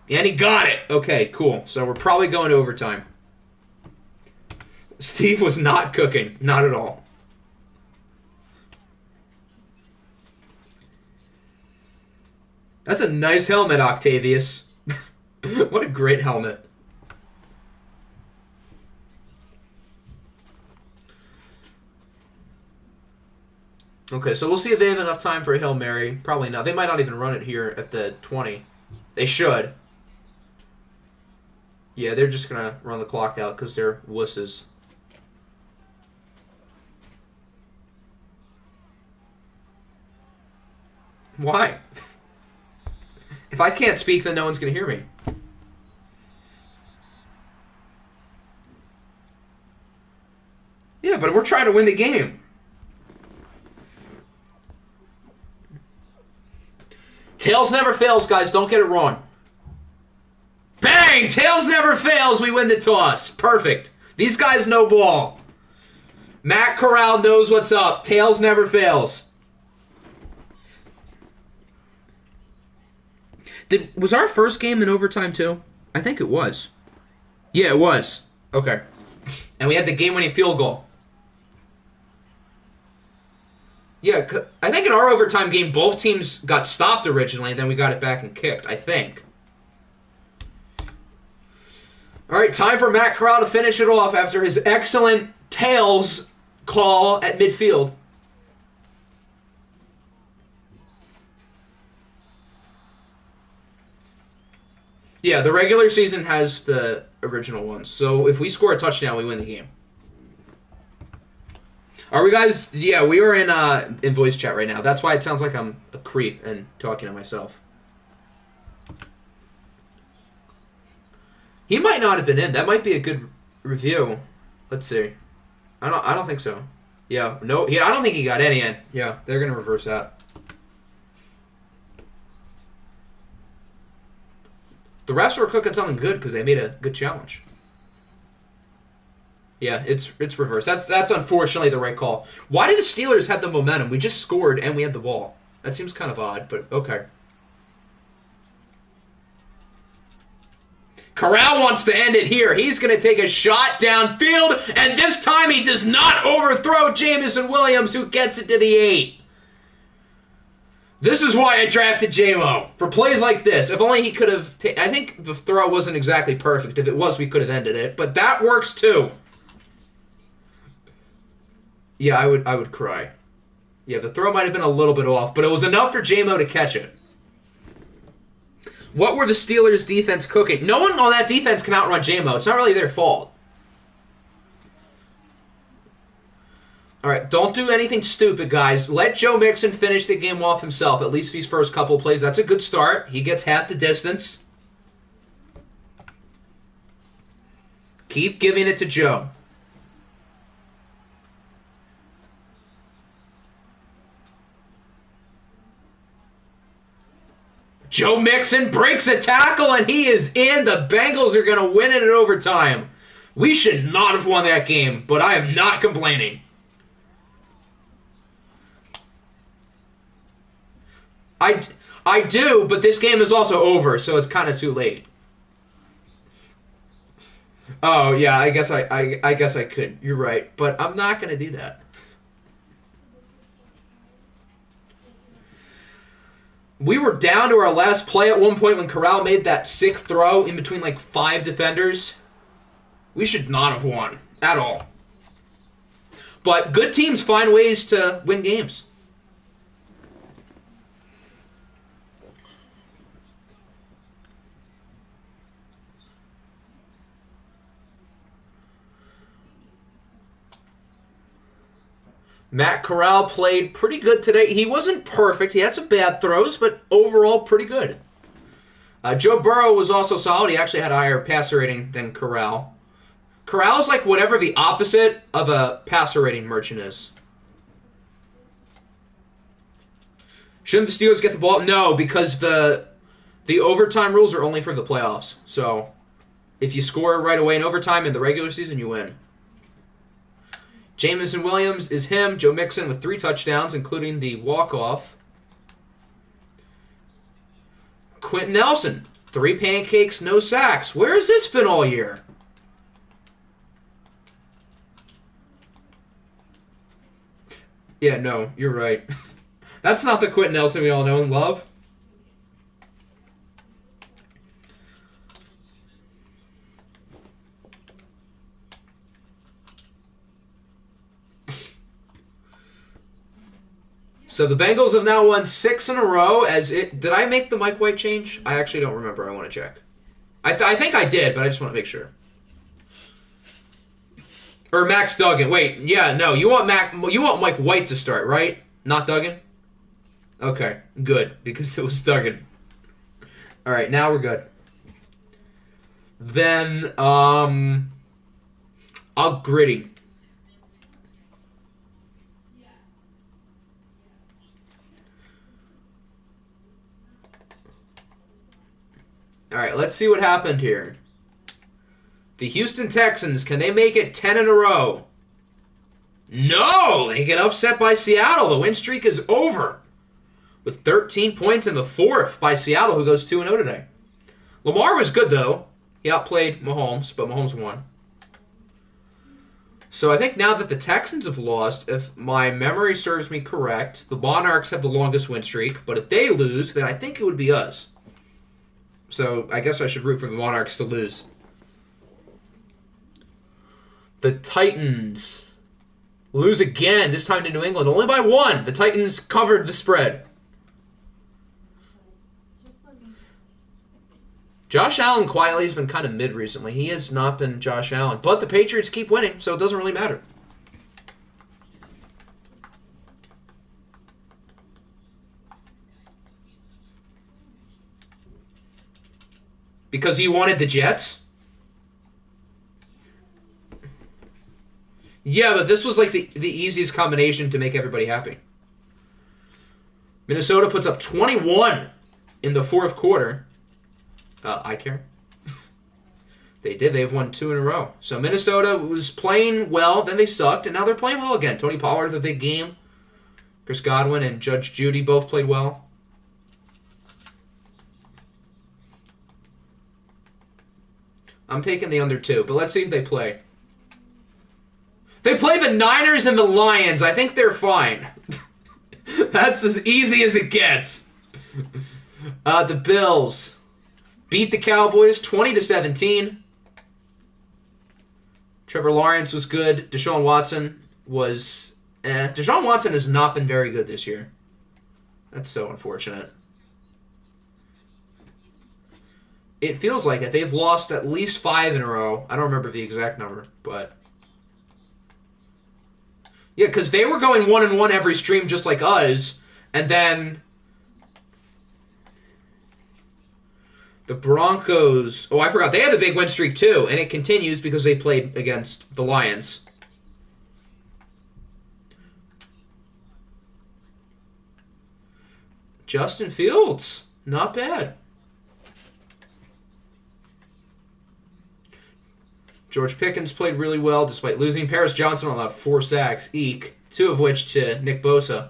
And he got it. Okay, cool. So we're probably going to overtime. Steve was not cooking. Not at all. That's a nice helmet, Octavius. What a great helmet. Okay, so we'll see if they have enough time for a Hail Mary. Probably not. They might not even run it here at the 20. They should. Yeah, they're just going to run the clock out because they're wusses. Why? If I can't speak, then no one's going to hear me. Yeah, but we're trying to win the game. Tails never fails, guys. Don't get it wrong. Bang! Tails never fails. We win the toss. Perfect. These guys know ball. Matt Corral knows what's up. Tails never fails. Was our first game in overtime too? I think it was. Yeah, it was. Okay. And we had the game-winning field goal. Yeah, I think in our overtime game, both teams got stopped originally, and then we got it back and kicked, I think. All right, time for Matt Corral to finish it off after his excellent tails call at midfield. Yeah, the regular season has the original ones. So if we score a touchdown, we win the game. Are we guys? Yeah, we are in voice chat right now. That's why it sounds like I'm a creep and talking to myself. He might not have been in. That might be a good review. Let's see. I don't think so. Yeah, no. Yeah, I don't think he got any in. Yeah, they're gonna reverse that. The refs were cooking something good because they made a good challenge. Yeah, it's reversed. That's unfortunately the right call. Why did the Steelers have the momentum? We just scored and we had the ball. That seems kind of odd, but okay. Corral wants to end it here. He's going to take a shot downfield, and this time he does not overthrow Jameson Williams, who gets it to the 8. This is why I drafted J-Lo. For plays like this. If only he could have... I think the throw wasn't exactly perfect. If it was, we could have ended it. But that works too. Yeah, I would cry. Yeah, the throw might have been a little bit off, but it was enough for J-Mo to catch it. What were the Steelers' defense cooking? No one on that defense can outrun J-Mo. It's not really their fault. All right, don't do anything stupid, guys. Let Joe Mixon finish the game off himself, at least these first couple plays. That's a good start. He gets half the distance. Keep giving it to Joe. Joe Mixon breaks a tackle, and he is in. The Bengals are going to win it in overtime. We should not have won that game, but I am not complaining. I do, but this game is also over, so it's kind of too late. Oh, yeah, I guess I could. You're right, but I'm not going to do that. We were down to our last play at one point when Corral made that sick throw in between like 5 defenders. We should not have won at all. But good teams find ways to win games. Matt Corral played pretty good today. He wasn't perfect. He had some bad throws, but overall pretty good. Joe Burrow was also solid. He actually had a higher passer rating than Corral. Corral is like whatever the opposite of a passer rating merchant is. Shouldn't the Steelers get the ball? No, because the overtime rules are only for the playoffs. So if you score right away in overtime in the regular season, you win. Jameson Williams is him. Joe Mixon with 3 touchdowns, including the walk-off. Quentin Nelson, 3 pancakes, no sacks. Where has this been all year? Yeah, no, you're right. That's not the Quentin Nelson we all know and love. So the Bengals have now won 6 in a row. Did I make the Mike White change? I actually don't remember. I want to check. I think I did, but I just want to make sure. Or Max Duggan. Wait, yeah, no. You want Mike White to start, right? Not Duggan? Okay, good, because it was Duggan. All right, now we're good. Then, I'll Gritty. All right, let's see what happened here. The Houston Texans, can they make it 10 in a row? No! They get upset by Seattle. The win streak is over. With 13 points in the 4th by Seattle, who goes 2-0 today. Lamar was good, though. He outplayed Mahomes, but Mahomes won. So I think now that the Texans have lost, if my memory serves me correct, the Monarchs have the longest win streak, but if they lose, then I think it would be us. So I guess I should root for the Monarchs to lose. The Titans lose again, this time to New England, only by 1. The Titans covered the spread. Josh Allen quietly has been kind of mid recently. He has not been Josh Allen. But the Patriots keep winning, so it doesn't really matter. Because he wanted the Jets? Yeah, but this was like the easiest combination to make everybody happy. Minnesota puts up 21 in the fourth quarter. I care. They did. They've won 2 in a row. So Minnesota was playing well, then they sucked, and now they're playing well again. Tony Pollard with a big game. Chris Godwin and Judge Judy both played well. I'm taking the under 2, but let's see if they play. They play the Niners and the Lions. I think they're fine. That's as easy as it gets. The Bills beat the Cowboys 20-17. Trevor Lawrence was good. Deshaun Watson was... Deshaun Watson has not been very good this year. That's so unfortunate. It feels like it. They've lost at least 5 in a row. I don't remember the exact number, but... Yeah, because they were going 1-1 every stream just like us, and then the Broncos... Oh, I forgot. They had a big win streak, too, and it continues because they played against the Lions. Justin Fields. Not bad. George Pickens played really well despite losing. Paris Johnson allowed 4 sacks, eek, 2 of which to Nick Bosa.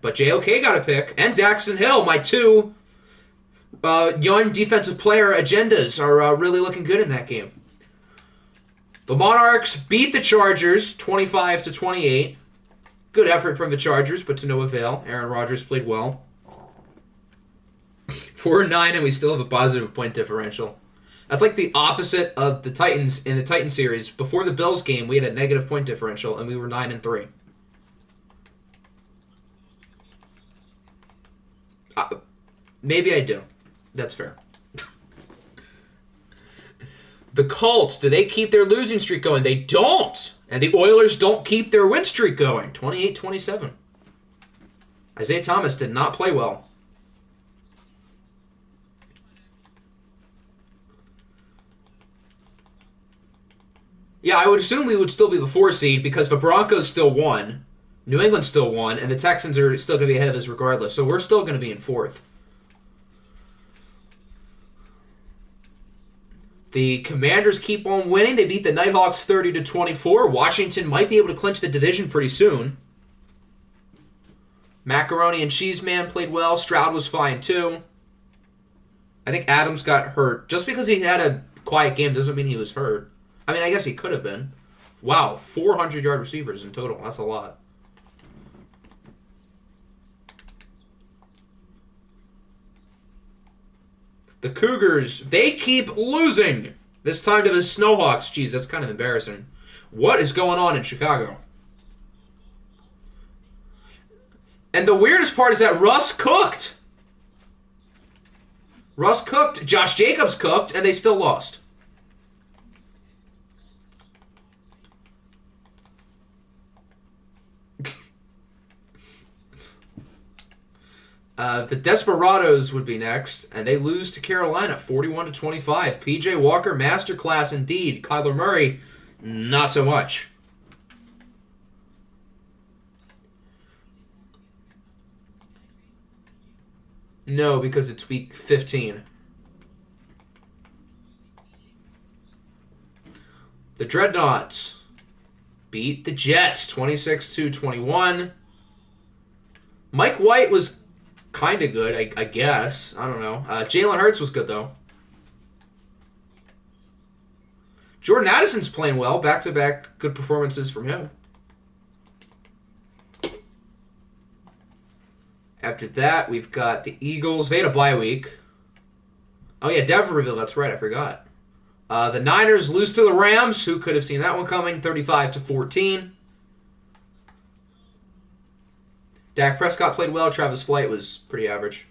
But JOK got a pick, and Daxton Hill, my 2 young defensive player agendas are really looking good in that game. The Monarchs beat the Chargers 25-28. Good effort from the Chargers, but to no avail. Aaron Rodgers played well. 4-9, and we still have a positive point differential. That's like the opposite of the Titans in the Titan series. Before the Bills game, we had a negative point differential, and we were 9-3. Maybe I do. That's fair. The Colts, do they keep their losing streak going? They don't. And the Oilers don't keep their win streak going. 28-27. Isaiah Thomas did not play well. Yeah, I would assume we would still be the 4 seed because the Broncos still won, New England still won, and the Texans are still going to be ahead of us regardless. So we're still going to be in 4th. The Commanders keep on winning. They beat the Nighthawks 30-24. Washington might be able to clinch the division pretty soon. Macaroni and Cheese Man played well. Stroud was fine too. I think Adams got hurt. Just because he had a quiet game doesn't mean he was hurt. I mean, I guess he could have been. Wow, 400-yard receivers in total. That's a lot. The Cougars, they keep losing. This time to the Snowhawks. Jeez, that's kind of embarrassing. What is going on in Chicago? And the weirdest part is that Russ cooked. Russ cooked, Josh Jacobs cooked, and they still lost. The Desperados would be next, and they lose to Carolina 41-25. PJ Walker, masterclass indeed. Kyler Murray, not so much. No, because it's week 15. The Dreadnoughts beat the Jets 26-21. Mike White was kind of good, I guess. I don't know. Jalen Hurts was good, though. Jordan Addison's playing well. Back-to-back good performances from him. After that, we've got the Eagles. They had a bye week. Oh, yeah, Deverville. That's right. I forgot. The Niners lose to the Rams. Who could have seen that one coming? 35-14. Dak Prescott played well. Travis Flight was pretty average.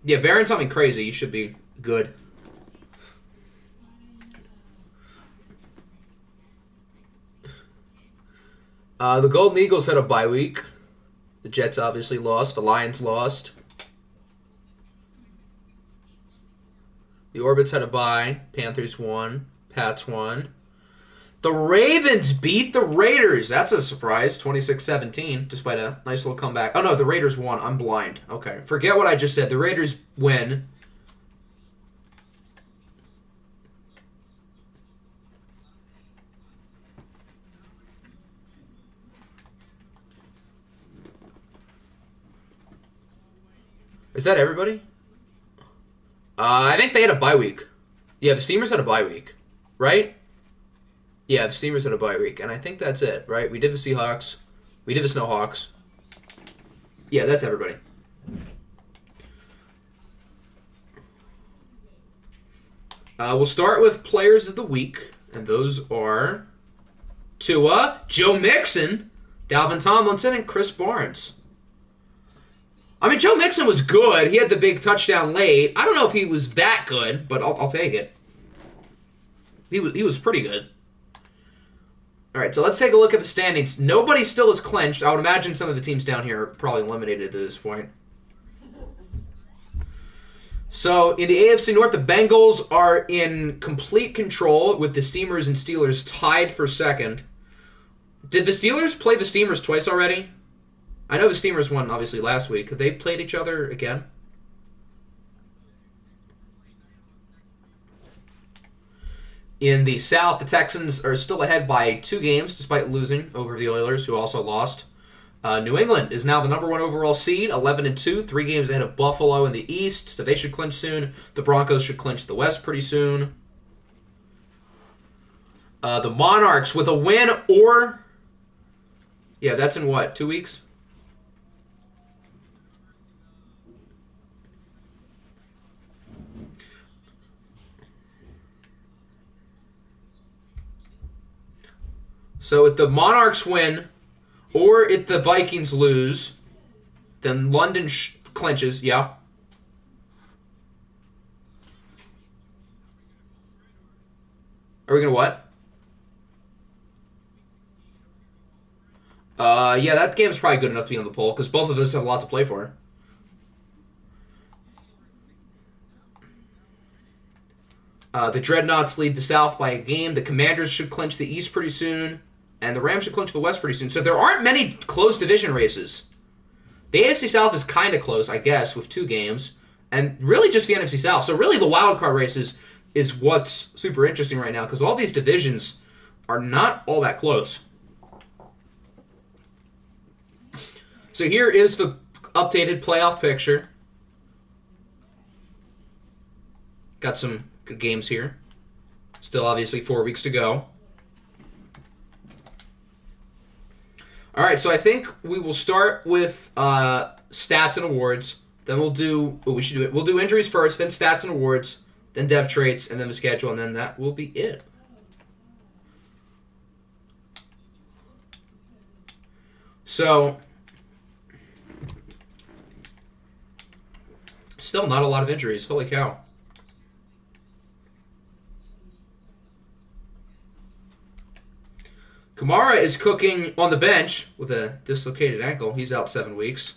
Yeah, bearing something crazy, you should be good. The Golden Eagles had a bye week. The Jets obviously lost. The Lions lost. The Orbits had a bye. Panthers won. Pats won. The Ravens beat the Raiders. That's a surprise. 26-17, despite a nice little comeback. Oh, no, the Raiders won. I'm blind. Okay. Forget what I just said. The Raiders win. Is that everybody? I think they had a bye week. Yeah, the Steamers had a bye week. Right? Yeah, the Steamers had a bye week. And I think that's it, right? We did the Seahawks. We did the Snowhawks. Yeah, that's everybody. We'll start with players of the week, and those are Tua, Joe Mixon, Dalvin Tomlinson, and Chris Barnes. I mean, Joe Mixon was good. He had the big touchdown late. I don't know if he was that good, but I'll take it. He was pretty good. All right, so let's take a look at the standings. Nobody still is clinched. I would imagine some of the teams down here are probably eliminated at this point. So in the AFC North, the Bengals are in complete control with the Steamers and Steelers tied for second. Did the Steelers play the Steamers twice already? I know the Steamers won, obviously, last week. Have they played each other again? In the South, the Texans are still ahead by 2 games, despite losing over the Oilers, who also lost. New England is now the number 1 overall seed, 11-2, 3 games ahead of Buffalo in the East, so they should clinch soon. The Broncos should clinch the West pretty soon. The Monarchs with a win or... Yeah, that's in what, 2 weeks? So if the Monarchs win, or if the Vikings lose, then London clinches. Yeah. Are we gonna what? Yeah, that game's probably good enough to be on the poll because both of us have a lot to play for. The Dreadnoughts lead the South by a game. The Commanders should clinch the East pretty soon, and the Rams should clinch the West pretty soon. So there aren't many close division races. The AFC South is kind of close, I guess, with 2 games, and really just the NFC South. So really the wild card races is what's super interesting right now because all these divisions are not all that close. So here is the updated playoff picture. Got some good games here. Still obviously 4 weeks to go. All right, so I think we will start with stats and awards. Then we'll do what we should do. We'll do injuries first, then stats and awards, then dev traits, and then the schedule, and then that will be it. So, still not a lot of injuries. Holy cow. Kamara is cooking on the bench with a dislocated ankle. He's out 7 weeks.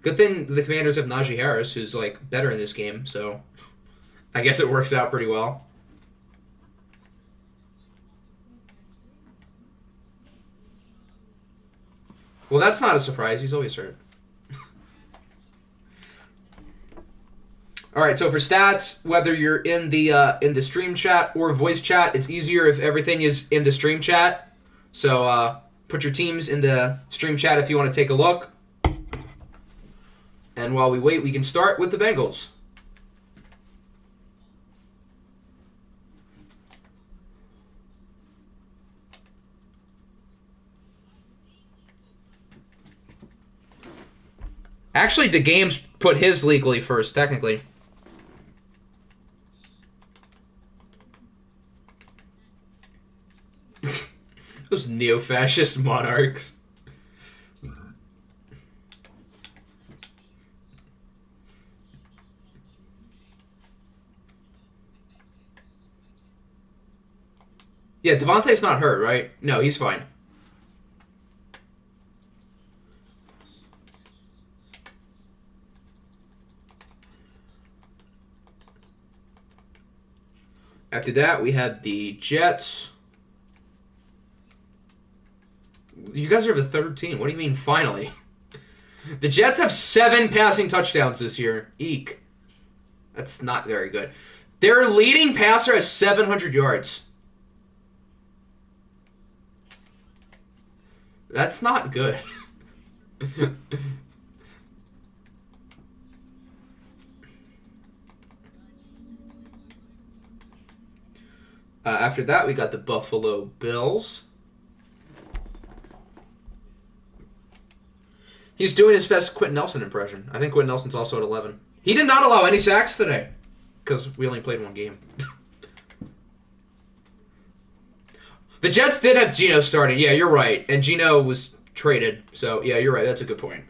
Good thing the Commanders have Najee Harris, who's like better in this game, so I guess it works out pretty well. Well, that's not a surprise. He's always hurt. All right, so for stats, whether you're in the stream chat or voice chat, it's easier if everything is in the stream chat. So put your teams in the stream chat if you want to take a look. And while we wait, we can start with the Bengals. Actually, the games put his legally first, technically. Those neo-fascist monarchs. Yeah, Devontae's not hurt, right? No, he's fine. After that, we had the Jets. You guys are the third team. What do you mean, finally? The Jets have 7 passing touchdowns this year. Eek. That's not very good. Their leading passer has 700 yards. That's not good. After that, we got the Buffalo Bills. He's doing his best Quentin Nelson impression. I think Quentin Nelson's also at 11. He did not allow any sacks today because we only played one game. The Jets did have Geno starting. Yeah, you're right. And Geno was traded. So, yeah, you're right. That's a good point.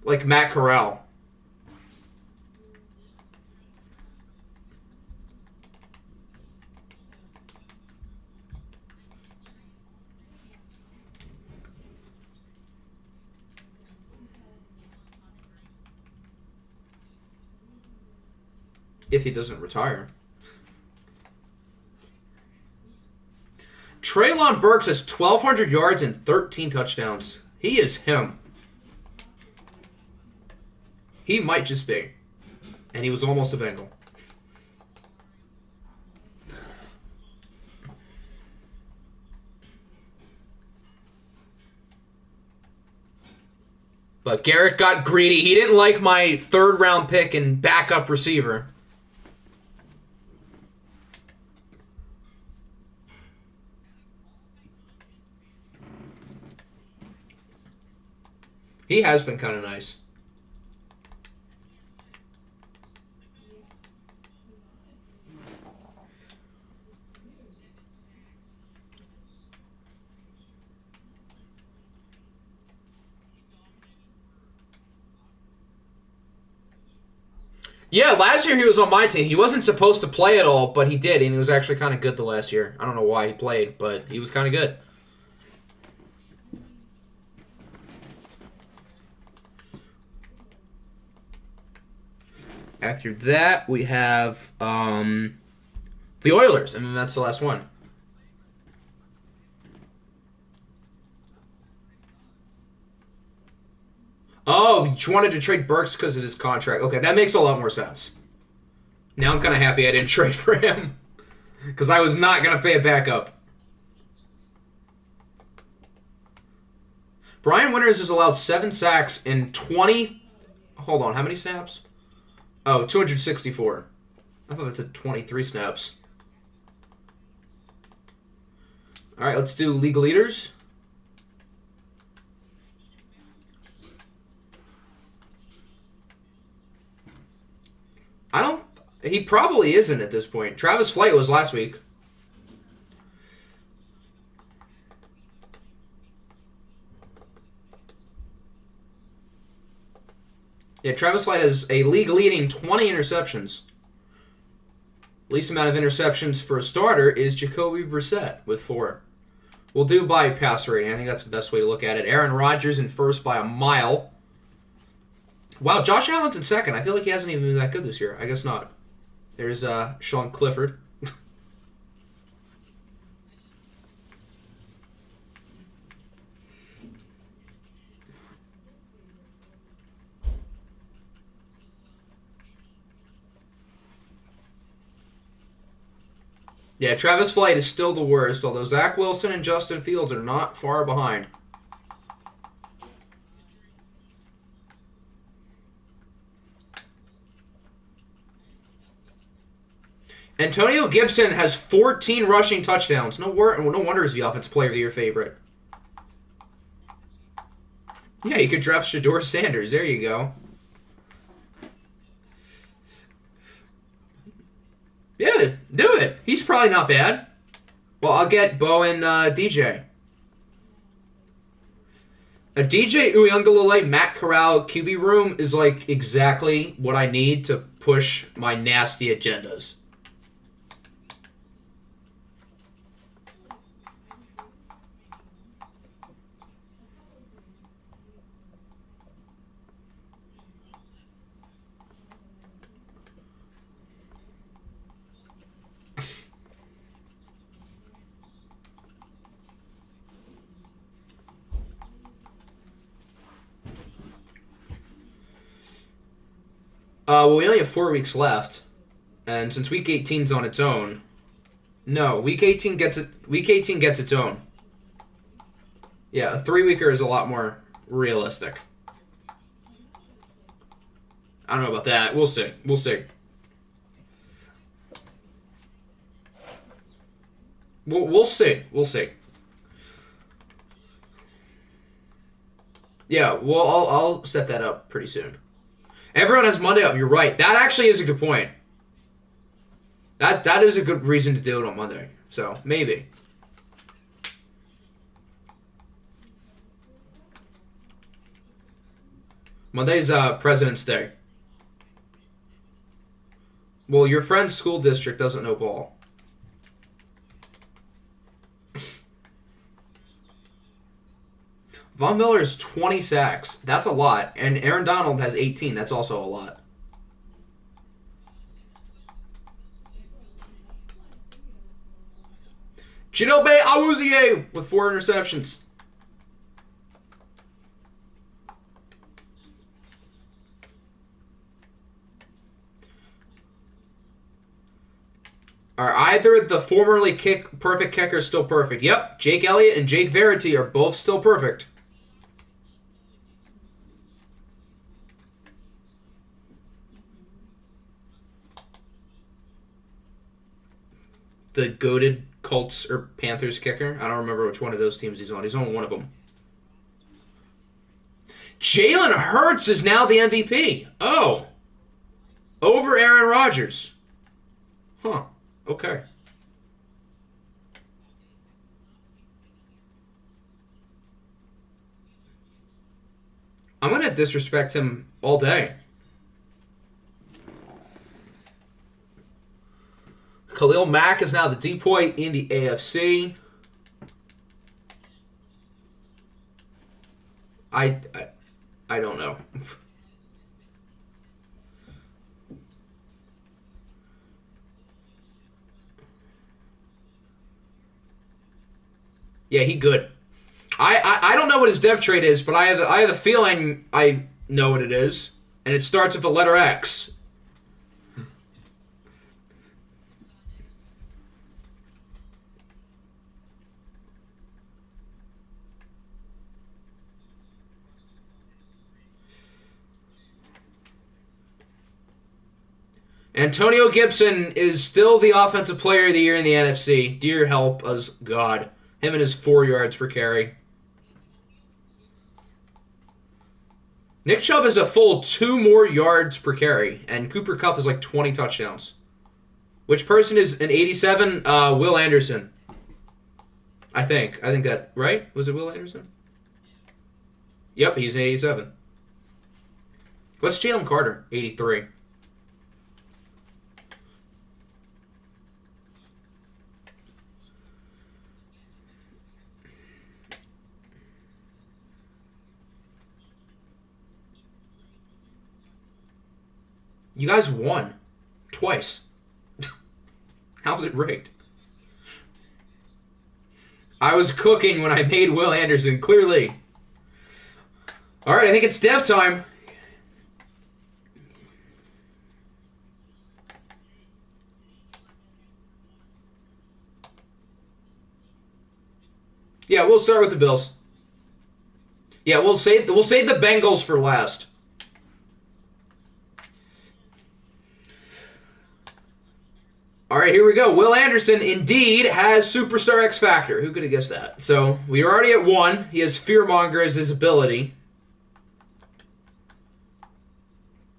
Like Matt Corral. If he doesn't retire. Treylon Burks has 1,200 yards and 13 touchdowns. He is him. He might just be. And he was almost a Bengal. But Garrett got greedy. He didn't like my third-round pick and backup receiver. He has been kind of nice. Yeah, last year he was on my team. He wasn't supposed to play at all, but he did, and he was actually kind of good the last year. I don't know why he played, but he was kind of good. After that, we have the Oilers, and then that's the last one. Oh, you wanted to trade Burks because of his contract. Okay, that makes a lot more sense. Now I'm kind of happy I didn't trade for him because I was not going to pay a backup. Brian Winters has allowed 7 sacks in 20. Hold on, how many snaps? Oh, 264. I thought that said 23 snaps. All right, let's do league leaders. I don't. He probably isn't at this point. Travis Flight was last week. Yeah, Travis Flight has a league-leading 20 interceptions. Least amount of interceptions for a starter is Jacoby Brissett with 4. We'll do by pass rating. I think that's the best way to look at it. Aaron Rodgers in first by a mile. Wow, Josh Allen's in second. I feel like he hasn't even been that good this year. I guess not. There's Sean Clifford. Yeah, Travis Flight is still the worst, although Zach Wilson and Justin Fields are not far behind. Antonio Gibson has 14 rushing touchdowns. No wonder he's the Offensive Player of the Year favorite. Yeah, you could draft Shador Sanders. There you go. Yeah, Do it. He's probably not bad. Well, I'll get Bo and DJ. A DJ Uyunglele Matt Corral QB room is like exactly what I need to push my nasty agendas. Well, we only have 4 weeks left, and since Week 18 is on its own, no, Week 18 gets it. Week 18 gets its own. Yeah, a 3-weeker is a lot more realistic. I don't know about that. We'll see. We'll see. We'll see. We'll see. Yeah, well, I'll set that up pretty soon. Everyone has Monday up. You're right. That actually is a good point. That is a good reason to do it on Monday. So maybe. Monday's President's Day. Well, your friend's school district doesn't know ball. Von Miller has 20 sacks. That's a lot. And Aaron Donald has 18. That's also a lot. Chidobe Awuzie with 4 interceptions. Are either the formerly perfect kickers still perfect? Yep. Jake Elliott and Jake Verity are both still perfect. The goated Colts or Panthers kicker. I don't remember which one of those teams he's on. He's on one of them. Jalen Hurts is now the MVP. Oh. Over Aaron Rodgers. Huh. Okay. I'm going to disrespect him all day. Khalil Mack is now the decoy in the AFC. I don't know. Yeah, he good. I don't know what his dev trait is, but I have a feeling I know what it is, and it starts with the letter X. Antonio Gibson is still the offensive player of the year in the NFC. Dear help us, God. Him and his 4 yards per carry. Nick Chubb has a full 2 more yards per carry, and Cooper Kupp is like 20 touchdowns. Which person is an 87? Will Anderson. I think that, right? Was it Will Anderson? Yep, he's an 87. What's Jalen Carter? 83. You guys won. Twice. How's it rigged? I was cooking when I made Will Anderson, clearly. Alright, I think it's dev time. Yeah, we'll start with the Bills. Yeah, we'll save the Bengals for last. All right, here we go. Will Anderson indeed has Superstar X Factor. Who could have guessed that? So we're already at 1. He has Fearmonger as his ability.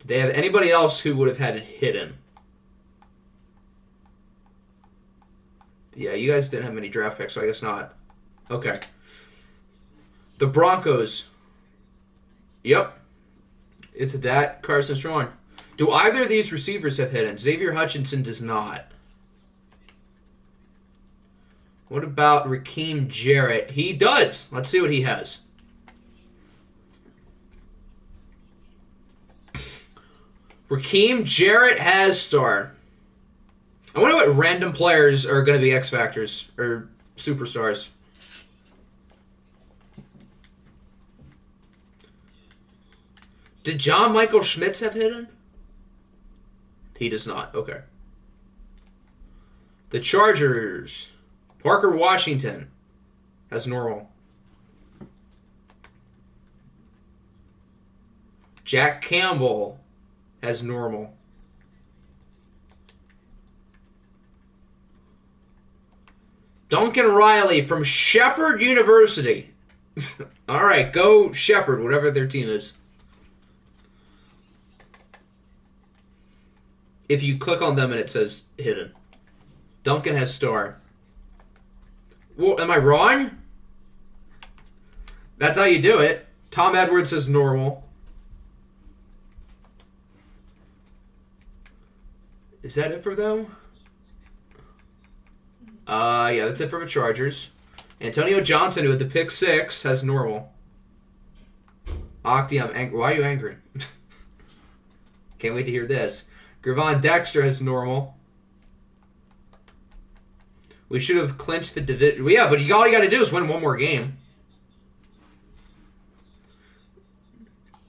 Did they have anybody else who would have had it hidden? Yeah, you guys didn't have many draft picks, so I guess not. Okay. The Broncos. Yep. It's that Carson Strong. Do either of these receivers have hidden? Xavier Hutchinson does not. What about Raheem Jarrett? He does. Let's see what he has. Raheem Jarrett has star. I wonder what random players are going to be X Factors or superstars. Did John Michael Schmitz have hidden? He does not. Okay. The Chargers. Parker Washington has normal. Jack Campbell has normal. Duncan Riley from Shepherd University. All right, go Shepherd, whatever their team is. If you click on them and it says hidden. Duncan has star. Well, am I wrong? That's how you do it. Tom Edwards says normal. Is that it for them? Yeah, that's it for the Chargers. Antonio Johnson, who had the pick 6, has normal. Octi, I'm angry. Why are you angry? Can't wait to hear this. Gervon Dexter has normal. We should have clinched the division. Well, yeah, but all you got to do is win one more game.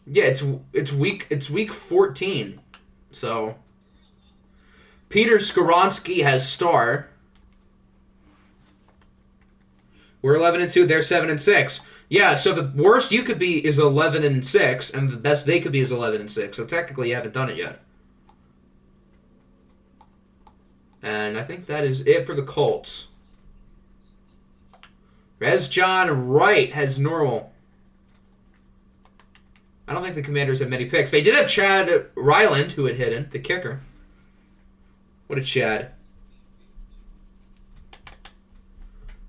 Yeah, it's week 14. So Peter Skoronsky has star. We're 11-2. They're 7-6. Yeah, so the worst you could be is 11-6, and the best they could be is 11-6. So technically, you haven't done it yet. And I think that is it for the Colts. Rezjon Wright has normal. I don't think the Commanders have many picks. They did have Chad Ryland, who had hidden, the kicker. What a Chad.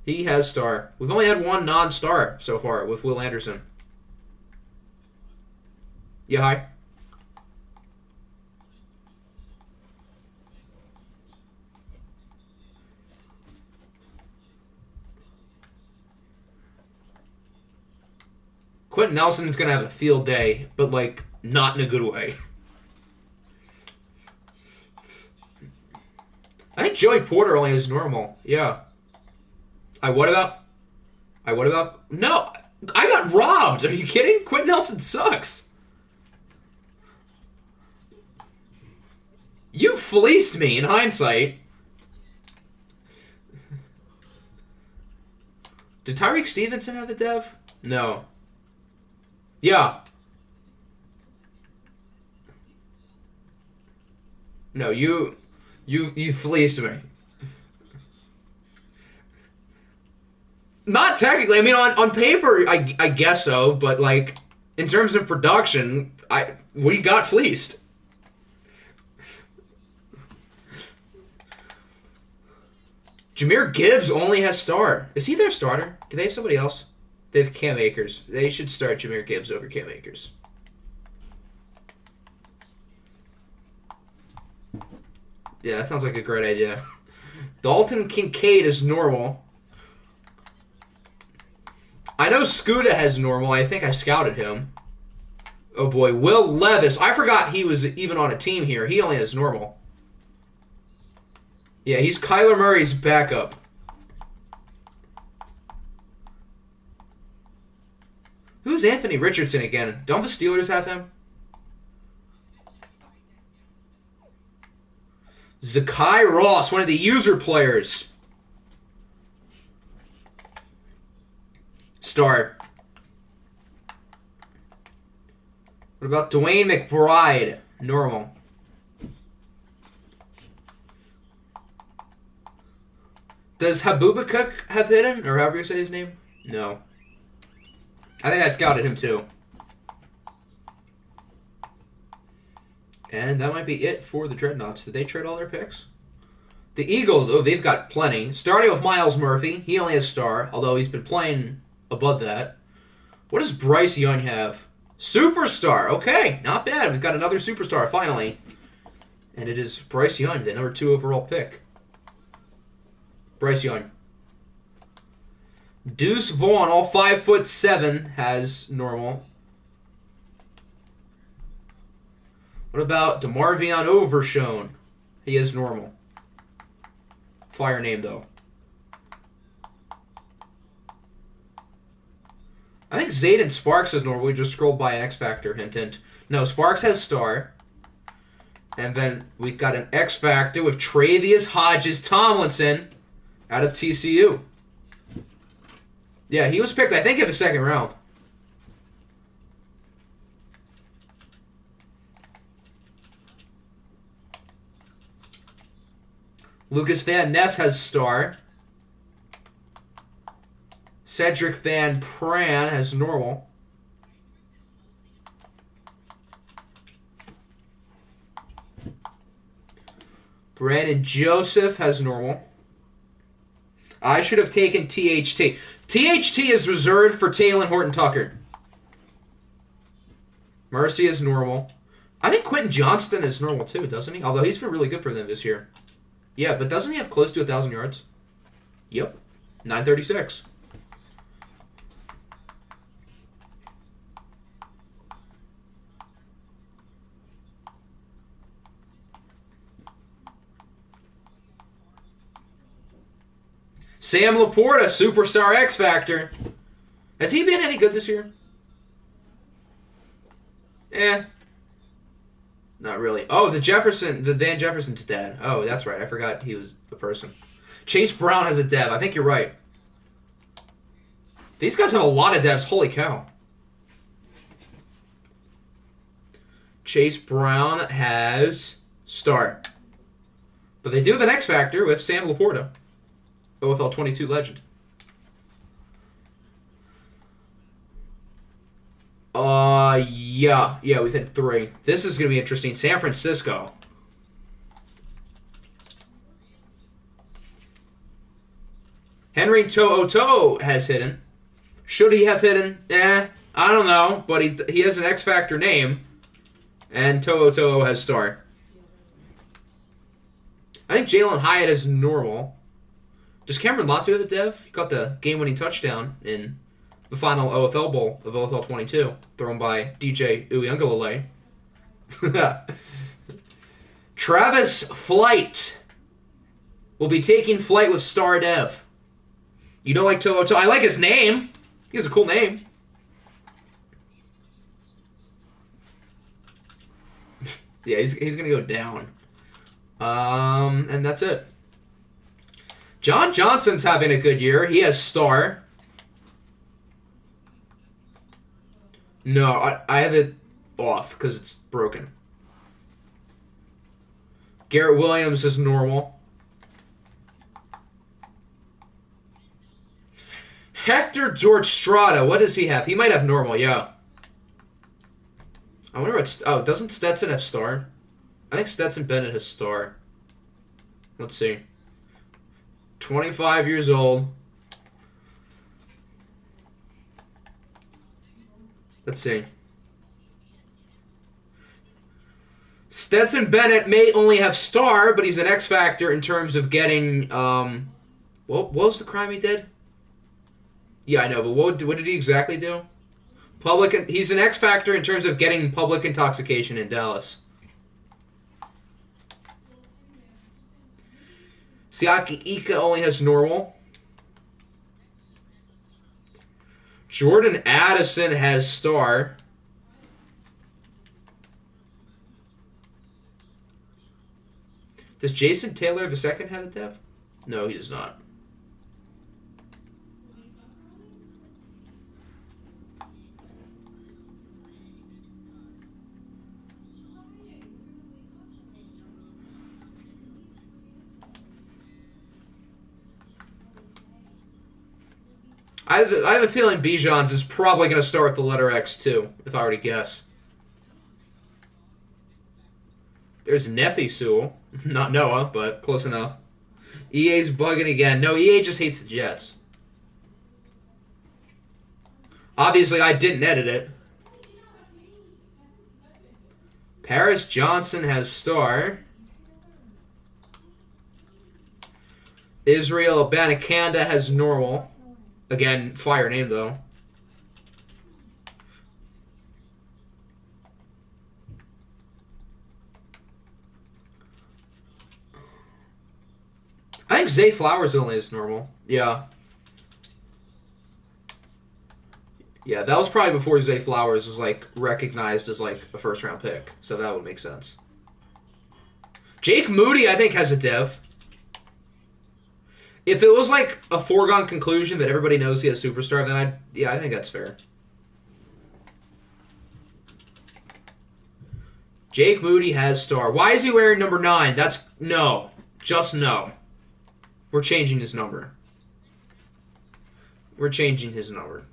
He has star. We've only had one non-star so far with Will Anderson. Yeah, hi. Quentin Nelson is going to have a field day, but, like, not in a good way. I think Joey Porter only has normal. Yeah. What about? No, I got robbed. Are you kidding? Quentin Nelson sucks. You fleeced me in hindsight. Did Tyreek Stevenson have the dev? No. Yeah. No, you fleeced me. Not technically. I mean, on paper, I guess so, but like in terms of production, we got fleeced. Jahmyr Gibbs only has star. Is he their starter? Do they have somebody else? They have Cam Akers. They should start Jahmyr Gibbs over Cam Akers. Yeah, that sounds like a great idea. Dalton Kincaid is normal. I know Scuda has normal. I think I scouted him. Oh boy, Will Levis. I forgot he was even on a team here. He only has normal. Yeah, he's Kyler Murray's backup. Who's Anthony Richardson again? Don't the Steelers have him? Zakai Ross, one of the user players. Star. What about Dwayne McBride? Normal. Does Habubakuk have hidden? Or however you say his name? No. I think I scouted him too. And that might be it for the Dreadnoughts. Did they trade all their picks? The Eagles, oh, they've got plenty. Starting with Miles Murphy. He only has star, although he's been playing above that. What does Bryce Young have? Superstar. Okay, not bad. We've got another superstar, finally. And it is Bryce Young, the number 2 overall pick. Bryce Young. Deuce Vaughn, all 5'7", has normal. What about DeMarvion Overshown? He is normal. Fire name, though. I think Zayden Sparks is normal. We just scrolled by an X Factor, hint, hint. No, Sparks has star. And then we've got an X Factor with Travius Hodges Tomlinson out of TCU. Yeah, he was picked, I think, in the second round. Lucas Van Ness has star. Cedric Van Pran has normal. Brandon Joseph has normal. I should have taken THT. THT is reserved for Taylor Horton-Tucker. Mercy is normal. I think Quentin Johnston is normal too, doesn't he? Although he's been really good for them this year. Yeah, but doesn't he have close to 1,000 yards? Yep. 936. Sam Laporta, superstar X Factor. Has he been any good this year? Not really. Oh, the Dan Jefferson's dad. Oh, that's right. I forgot he was a person. Chase Brown has a dev. I think you're right. These guys have a lot of devs. Holy cow. Chase Brown has star. But they do have an X Factor with Sam Laporta. OFL 22 legend. Yeah, we've hit 3. This is going to be interesting. San Francisco. Henry To'oTo'o has hidden. Should he have hidden? I don't know, but he has an X Factor name, and To'oTo'o has star. I think Jalen Hyatt is normal. Does Cameron Latu have a dev? He got the game-winning touchdown in the final OFL Bowl of OFL 22, thrown by DJ Uyunglele. Travis Flight will be taking flight with Star Dev. You don't like To'oTo'o? I like his name. He has a cool name. Yeah, he's going to go down. And that's it. John Johnson's having a good year. He has star. No, I have it off because it's broken. Garrett Williams is normal. Hector George Strada, what does he have? He might have normal, yeah. I wonder what... Oh, doesn't Stetson have star? I think Stetson Bennett has star. Let's see. 25 years old. Let's see. Stetson Bennett may only have star, but he's an X Factor in terms of getting... what was the crime he did? Yeah, I know, but what did he exactly do? He's an X Factor in terms of getting public intoxication in Dallas. Siaki Ika only has normal. Jordan Addison has star. Does Jason Taylor II have a dev? No, he does not. I have a feeling Bijan's is probably going to start with the letter X too, if I were to guess. There's Nephi Sewell. Not Noah, but close enough. EA's bugging again. No, EA just hates the Jets. Obviously, I didn't edit it. Paris Johnson has star. Israel Abanikanda has normal. Again, fire name, though. I think Zay Flowers only is normal. Yeah. Yeah, that was probably before Zay Flowers was, like, recognized as, like, a first-round pick. So that would make sense. Jake Moody, I think, has a div. If it was, like, a foregone conclusion that everybody knows he has superstar, then I think that's fair. Jake Moody has star. Why is he wearing number 9? That's... No. Just no. We're changing his number. We're changing his number.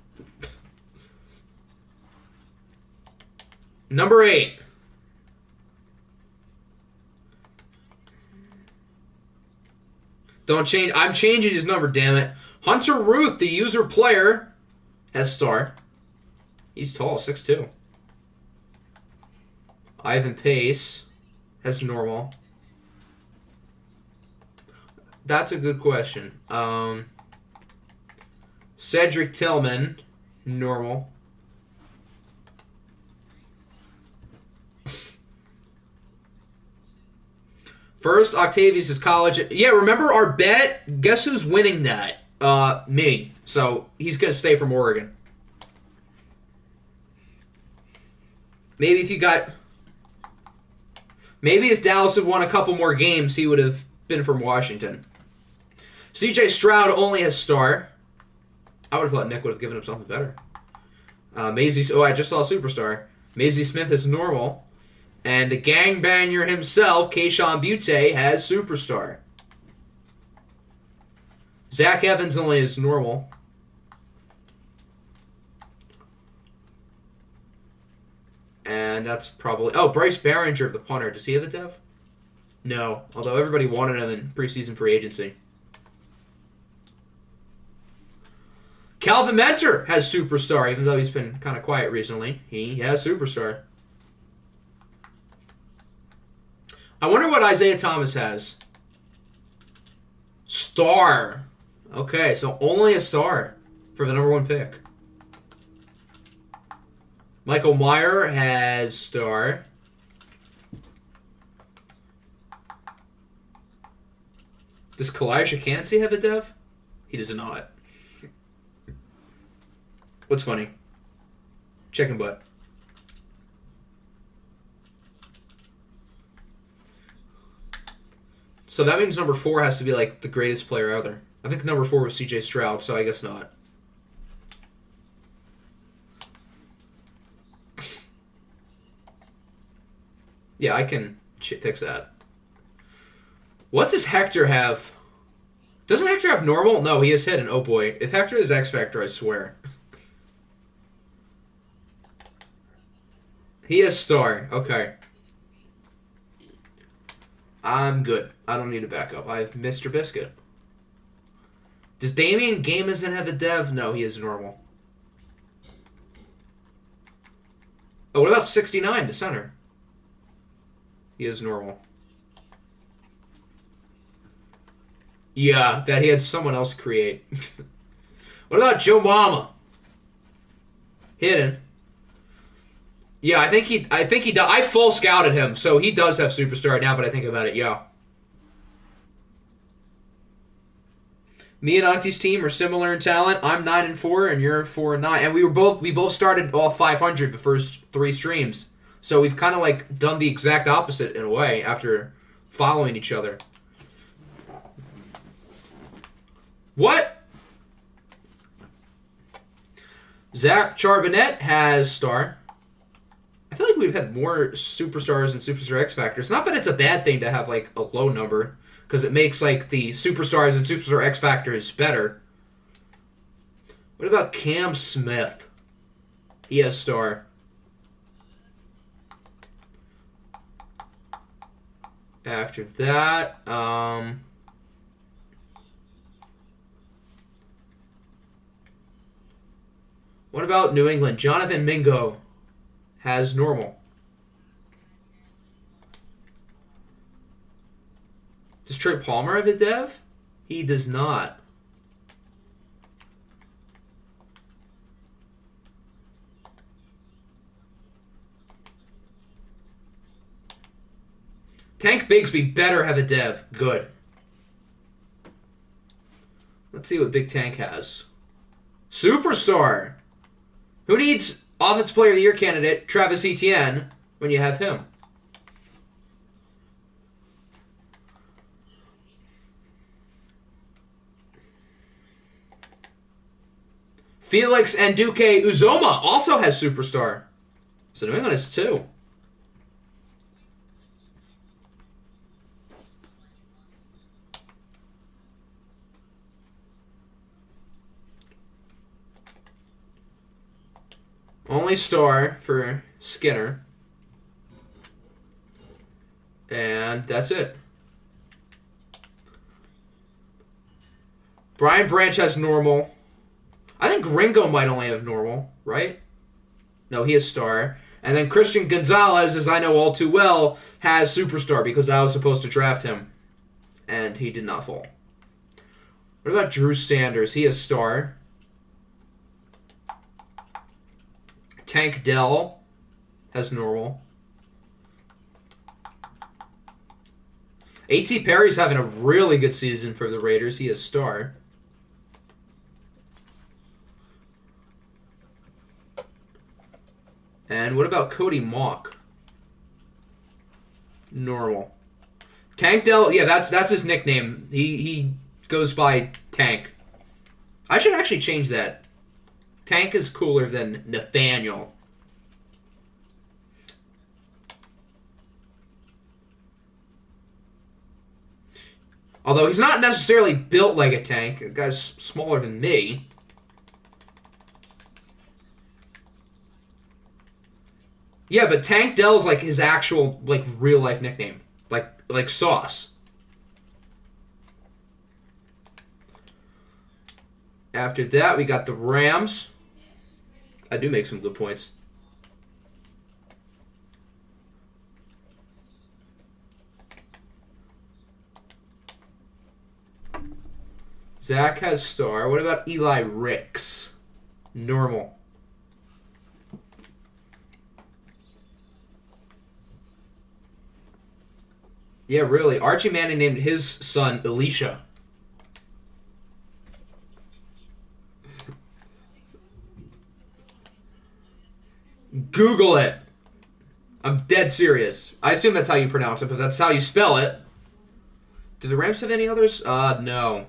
Number 8. Don't change. I'm changing his number, damn it. Hunter Ruth, the user player, has star. He's tall, 6'2". Ivan Pace has normal. That's a good question. Cedric Tillman, normal. First, Octavius is college. Yeah, remember our bet? Guess who's winning that? Me. So he's going to stay from Oregon. Maybe if Dallas had won a couple more games, he would have been from Washington. CJ Stroud only has star. I would have thought Nick would have given him something better. Maisie. Oh, I just saw Superstar. Maisie Smith is normal. And the gangbanger himself, Keyshawn Butte, has Superstar. Zach Evans only is normal. And that's probably... Oh, Bryce Behringer, the punter. Does he have a dev? No. Although everybody wanted him in preseason free agency. Calvin Mentor has Superstar, even though he's been kind of quiet recently. He has Superstar. I wonder what Isaiah Thomas has. Star. Okay, so only a star for the number 1 pick. Michael Meyer has star. Does Kalijah Cansey have a dev? He does not. What's funny? Chicken butt. So that means number 4 has to be like the greatest player ever. I think number 4 was CJ Stroud, so I guess not. Yeah, I can fix that. What does Hector have? Doesn't Hector have normal? No, he has hidden. Oh boy. If Hector is X Factor, I swear. He has star. Okay. I'm good. I don't need a backup. I have Mr. Biscuit. Does Damian Gamezon have a dev? No, he is normal. Oh, what about 69, the center? He is normal. Yeah, that he had someone else create. What about Joe Mama? Hidden. Yeah, I think he does. I full scouted him, so he does have Superstar now, but I think about it, yeah. Me and Auntie's team are similar in talent. I'm 9-4, and you're 4-9. And we both started all 500 the first 3 streams. So we've kind of like done the exact opposite in a way after following each other. What? Zach Charbonnet has star. I feel like we've had more Superstars and Superstar X Factors. Not that it's a bad thing to have like a low number, because it makes like the Superstars and Superstar X Factors better. What about Cam Smith? He has star. After that, What about New England? Jonathan Mingo has normal. Does Trey Palmer have a dev? He does not. Tank Bigsby better have a dev. Good. Let's see what Big Tank has. Superstar. Who needs Offensive Player of the Year candidate Travis Etienne when you have him? Felix and Duque Uzoma also has Superstar. So New England has two. Only star for Skinner. And that's it. Brian Branch has normal. I think Ringo might only have normal, right? No, he has star. And then Christian Gonzalez, as I know all too well, has superstar because I was supposed to draft him. And he did not fall. What about Drew Sanders? He has star. Tank Dell has normal. A.T. Perry's having a really good season for the Raiders. He has star. And what about Cody Mock? Normal. Tank Dell, yeah, that's his nickname. He goes by Tank. I should actually change that. Tank is cooler than Nathaniel. Although he's not necessarily built like a tank. The guy's smaller than me. Yeah, but Tank Dell's like his actual like real life nickname. Like Sauce. After that, we got the Rams. I do make some good points. Zach has star. What about Eli Ricks? Normal. Yeah, really. Archie Manning named his son Elisha. Google it. I'm dead serious. I assume that's how you pronounce it, but that's how you spell it. Do the Rams have any others? No.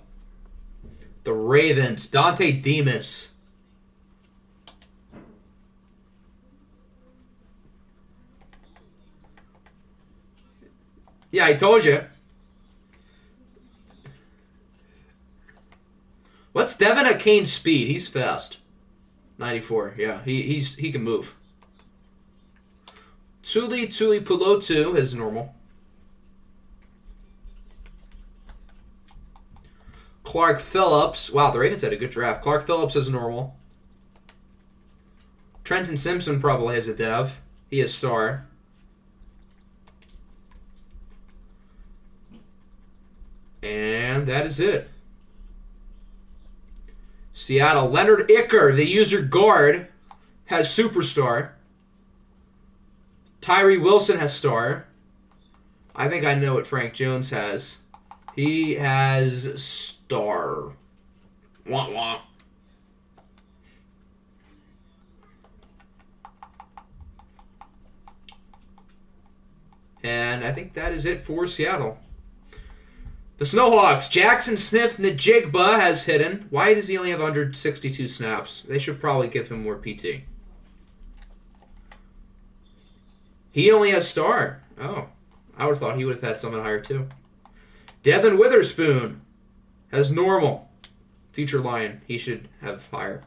The Ravens. Dante Demas. Yeah, I told you. What's Devin at Kane's speed? He's fast. 94. Yeah, he can move. Tuli Pulotu is normal. Clark Phillips. Wow, the Ravens had a good draft. Clark Phillips is normal. Trenton Simpson probably has a dev. He is star. And that is it. Seattle. Leonard Icker, the user guard, has superstar. Tyree Wilson has star. I think I know what Frank Jones has. He has star. Wah wah. And I think that is it for Seattle. The Snowhawks. Jackson Smith Najigba has hidden. Why does he only have 162 snaps? They should probably give him more PT. He only has star. Oh. I would have thought he would have had something higher too. Devin Witherspoon has normal. Future Lion. He should have higher.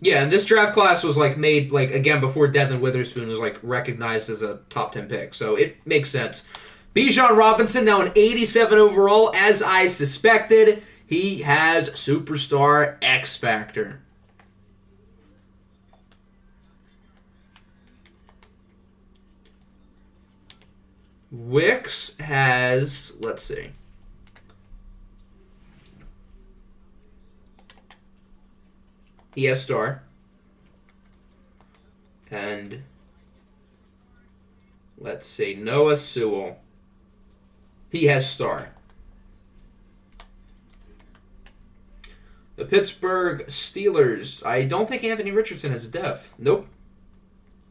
Yeah, and this draft class was like made like again before Devin Witherspoon was like recognized as a top 10 pick. So it makes sense. Bijan Robinson, now an 87 overall. As I suspected, he has superstar X Factor. Wicks has, let's see. He has star. And let's see, Noah Sewell. He has star. The Pittsburgh Steelers. I don't think Anthony Richardson has a def. Nope.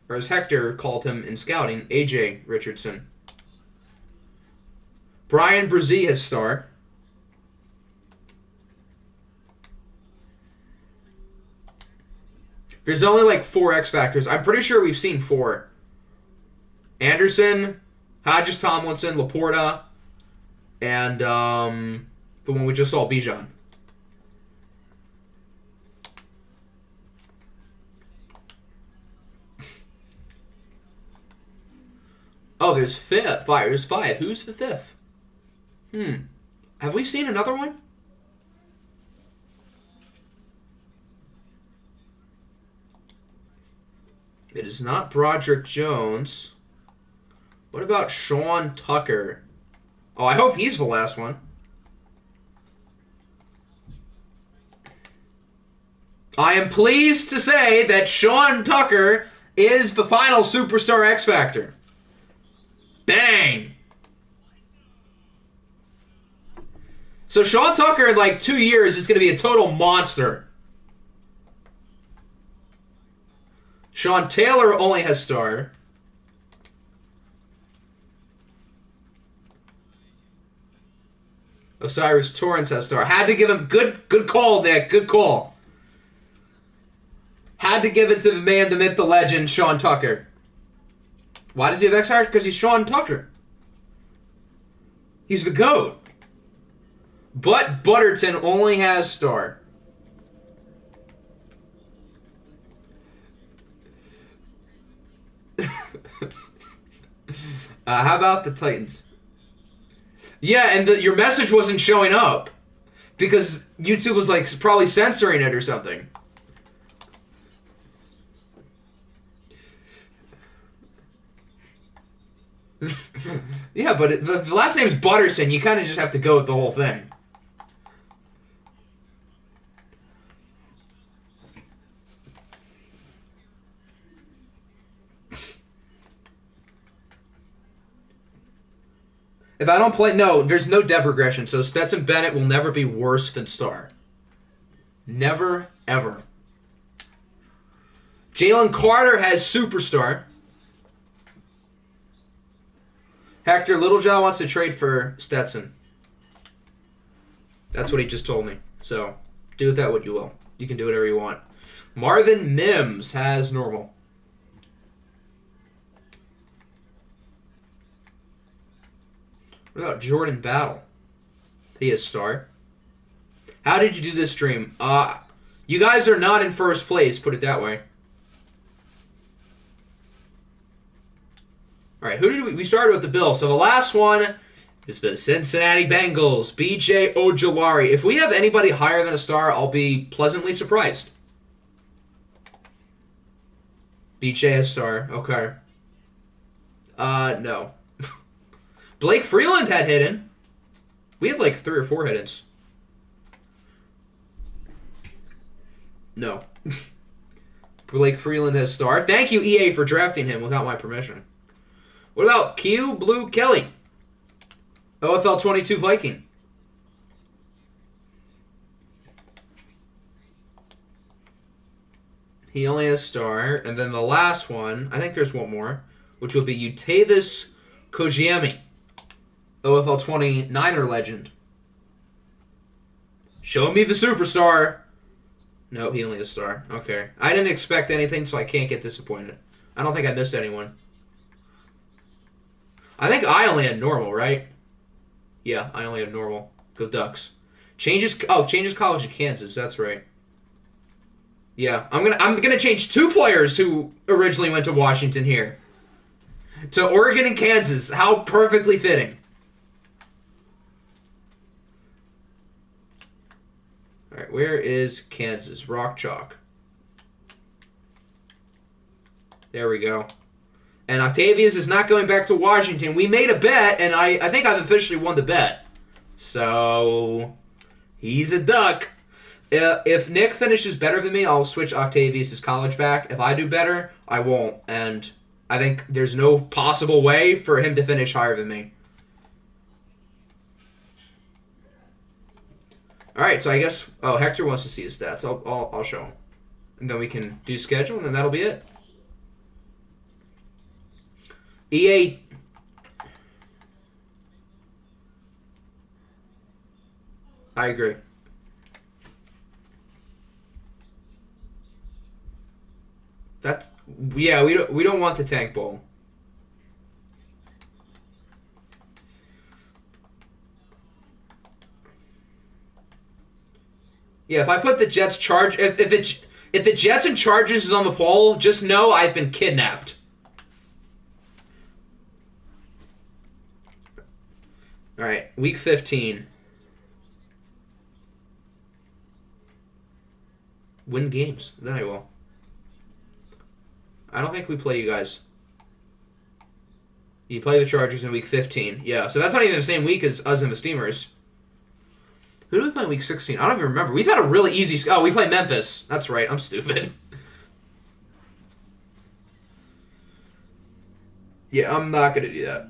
Or as Hector called him in scouting, AJ Richardson. Brian Brzee has star. There's only like 4 X Factors. I'm pretty sure we've seen 4. Anderson, Hodges Tomlinson, Laporta, and the one we just saw, Bijan. Oh, there's 5. There's 5. Who's the 5th? Have we seen another one? It is not Broderick Jones. What about Sean Tucker? Oh, I hope he's the last one. I am pleased to say that Sean Tucker is the final Superstar X Factor. Bang! So Sean Tucker in like 2 years is going to be a total monster. Sean Taylor only has star. Osiris Torrance has star. Had to give him good call, Nick. Good call. Had to give it to the man, the myth, the legend, Sean Tucker. Why does he have X Factor? Because he's Sean Tucker. He's the GOAT. But Butterton only has star. How about the Titans? Yeah, and your message wasn't showing up because YouTube was like probably censoring it or something. Yeah, but the last name's Butterson. You kind of just have to go with the whole thing. If I don't play... No, there's no dev regression, so Stetson Bennett will never be worse than Star. Never, ever. Jalen Carter has Superstar. Hector Littlejohn wants to trade for Stetson. That's what he just told me. So, do with that what you will. You can do whatever you want. Marvin Mims has normal. What about Jordan Battle? He is star. How did you do this stream? You guys are not in first place, put it that way. All right, who did we started with the Bills. So the last one is the Cincinnati Bengals, B.J. Ojulari. If we have anybody higher than a star, I'll be pleasantly surprised. B.J. has star. Okay. No. Blake Freeland had hidden. We had like 3 or 4 hidden. No. Blake Freeland has star. Thank you, EA, for drafting him without my permission. What about Q Blue Kelly? OFL 22 Viking. He only has star. And then the last one, I think there's one more, which will be Utavis Kojiemi. OFL 29er legend. Show me the superstar. Nope, he only has star. Okay. I didn't expect anything, so I can't get disappointed. I don't think I missed anyone. I think I only had normal, right? Yeah, I only had normal. Go Ducks. Changes college to Kansas, that's right. Yeah, I'm gonna change 2 players who originally went to Washington here. to Oregon and Kansas. How perfectly fitting. All right, where is Kansas? Rock Chalk. There we go. And Octavius is not going back to Washington. We made a bet, and I think I've officially won the bet. So, he's a duck. If Nick finishes better than me, I'll switch Octavius' college back. If I do better, I won't. And I think there's no possible way for him to finish higher than me. All right, so I guess Hector wants to see his stats. I'll show him, and then we can do schedule, and then that'll be it. EA. I agree. That's yeah. We don't want the tank bowl. Yeah, if I put the Jets charge, if the Jets and Chargers is on the poll, just know I've been kidnapped. All right, week 15. Win games. Then I will. I don't think we play you guys. You play the Chargers in week 15. Yeah, so that's not even the same week as us and the Steamers. Who do we play in week 16? I don't even remember. We've had a really easy... Oh, we play Memphis. That's right. I'm stupid. Yeah, I'm not going to do that.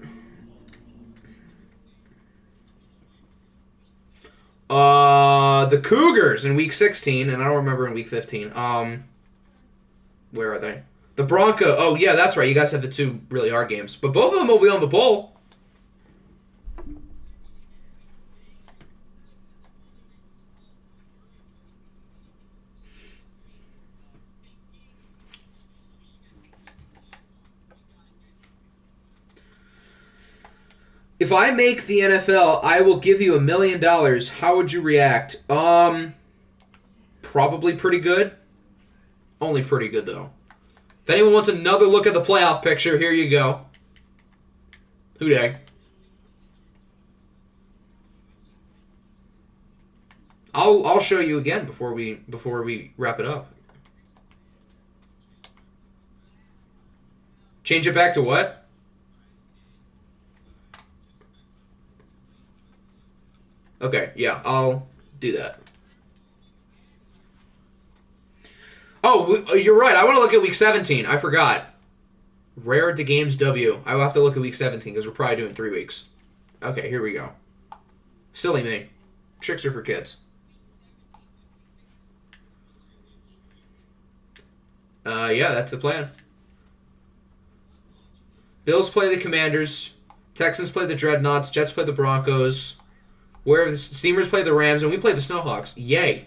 The Cougars in week 16, and I don't remember in week 15. Where are they? The Bronco. Oh, yeah, that's right. You guys have the two really hard games. But both of them will be on the bowl. If I make the NFL, I will give you $1 million. How would you react? Probably pretty good. Only pretty good, though. If anyone wants another look at the playoff picture, here you go. Who day? I'll show you again before we wrap it up. Change it back to what? Okay, yeah, I'll do that. Oh, you're right. I want to look at week 17. I forgot. Rare to games W. I will have to look at week 17 because we're probably doing 3 weeks. Okay, here we go. Silly me. Tricks are for kids. Yeah, that's the plan. Bills play the Commanders. Texans play the Dreadnoughts. Jets play the Broncos. Where the Steamers play the Rams, and we play the Snowhawks. Yay.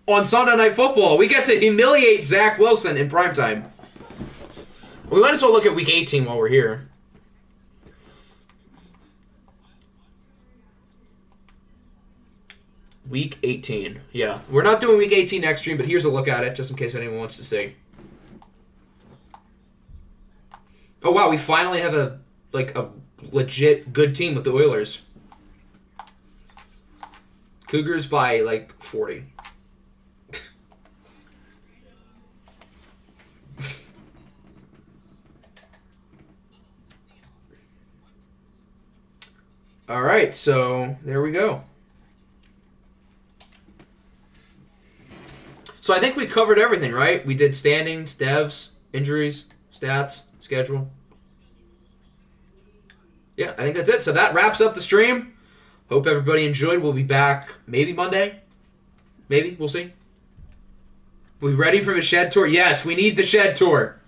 On Sunday Night Football, we get to humiliate Zach Wilson in primetime. We might as well look at week 18 while we're here. Week 18. Yeah. We're not doing week 18 next stream, but here's a look at it, just in case anyone wants to see. Oh, wow. We finally have a legit good team with the Oilers. Cougars by, 40. All right, so there we go. So I think we covered everything, right? We did standings, devs, injuries, stats, schedule. Yeah, I think that's it. So that wraps up the stream. Hope everybody enjoyed. We'll be back maybe Monday. Maybe. We'll see. We ready for the shed tour? Yes, we need the shed tour.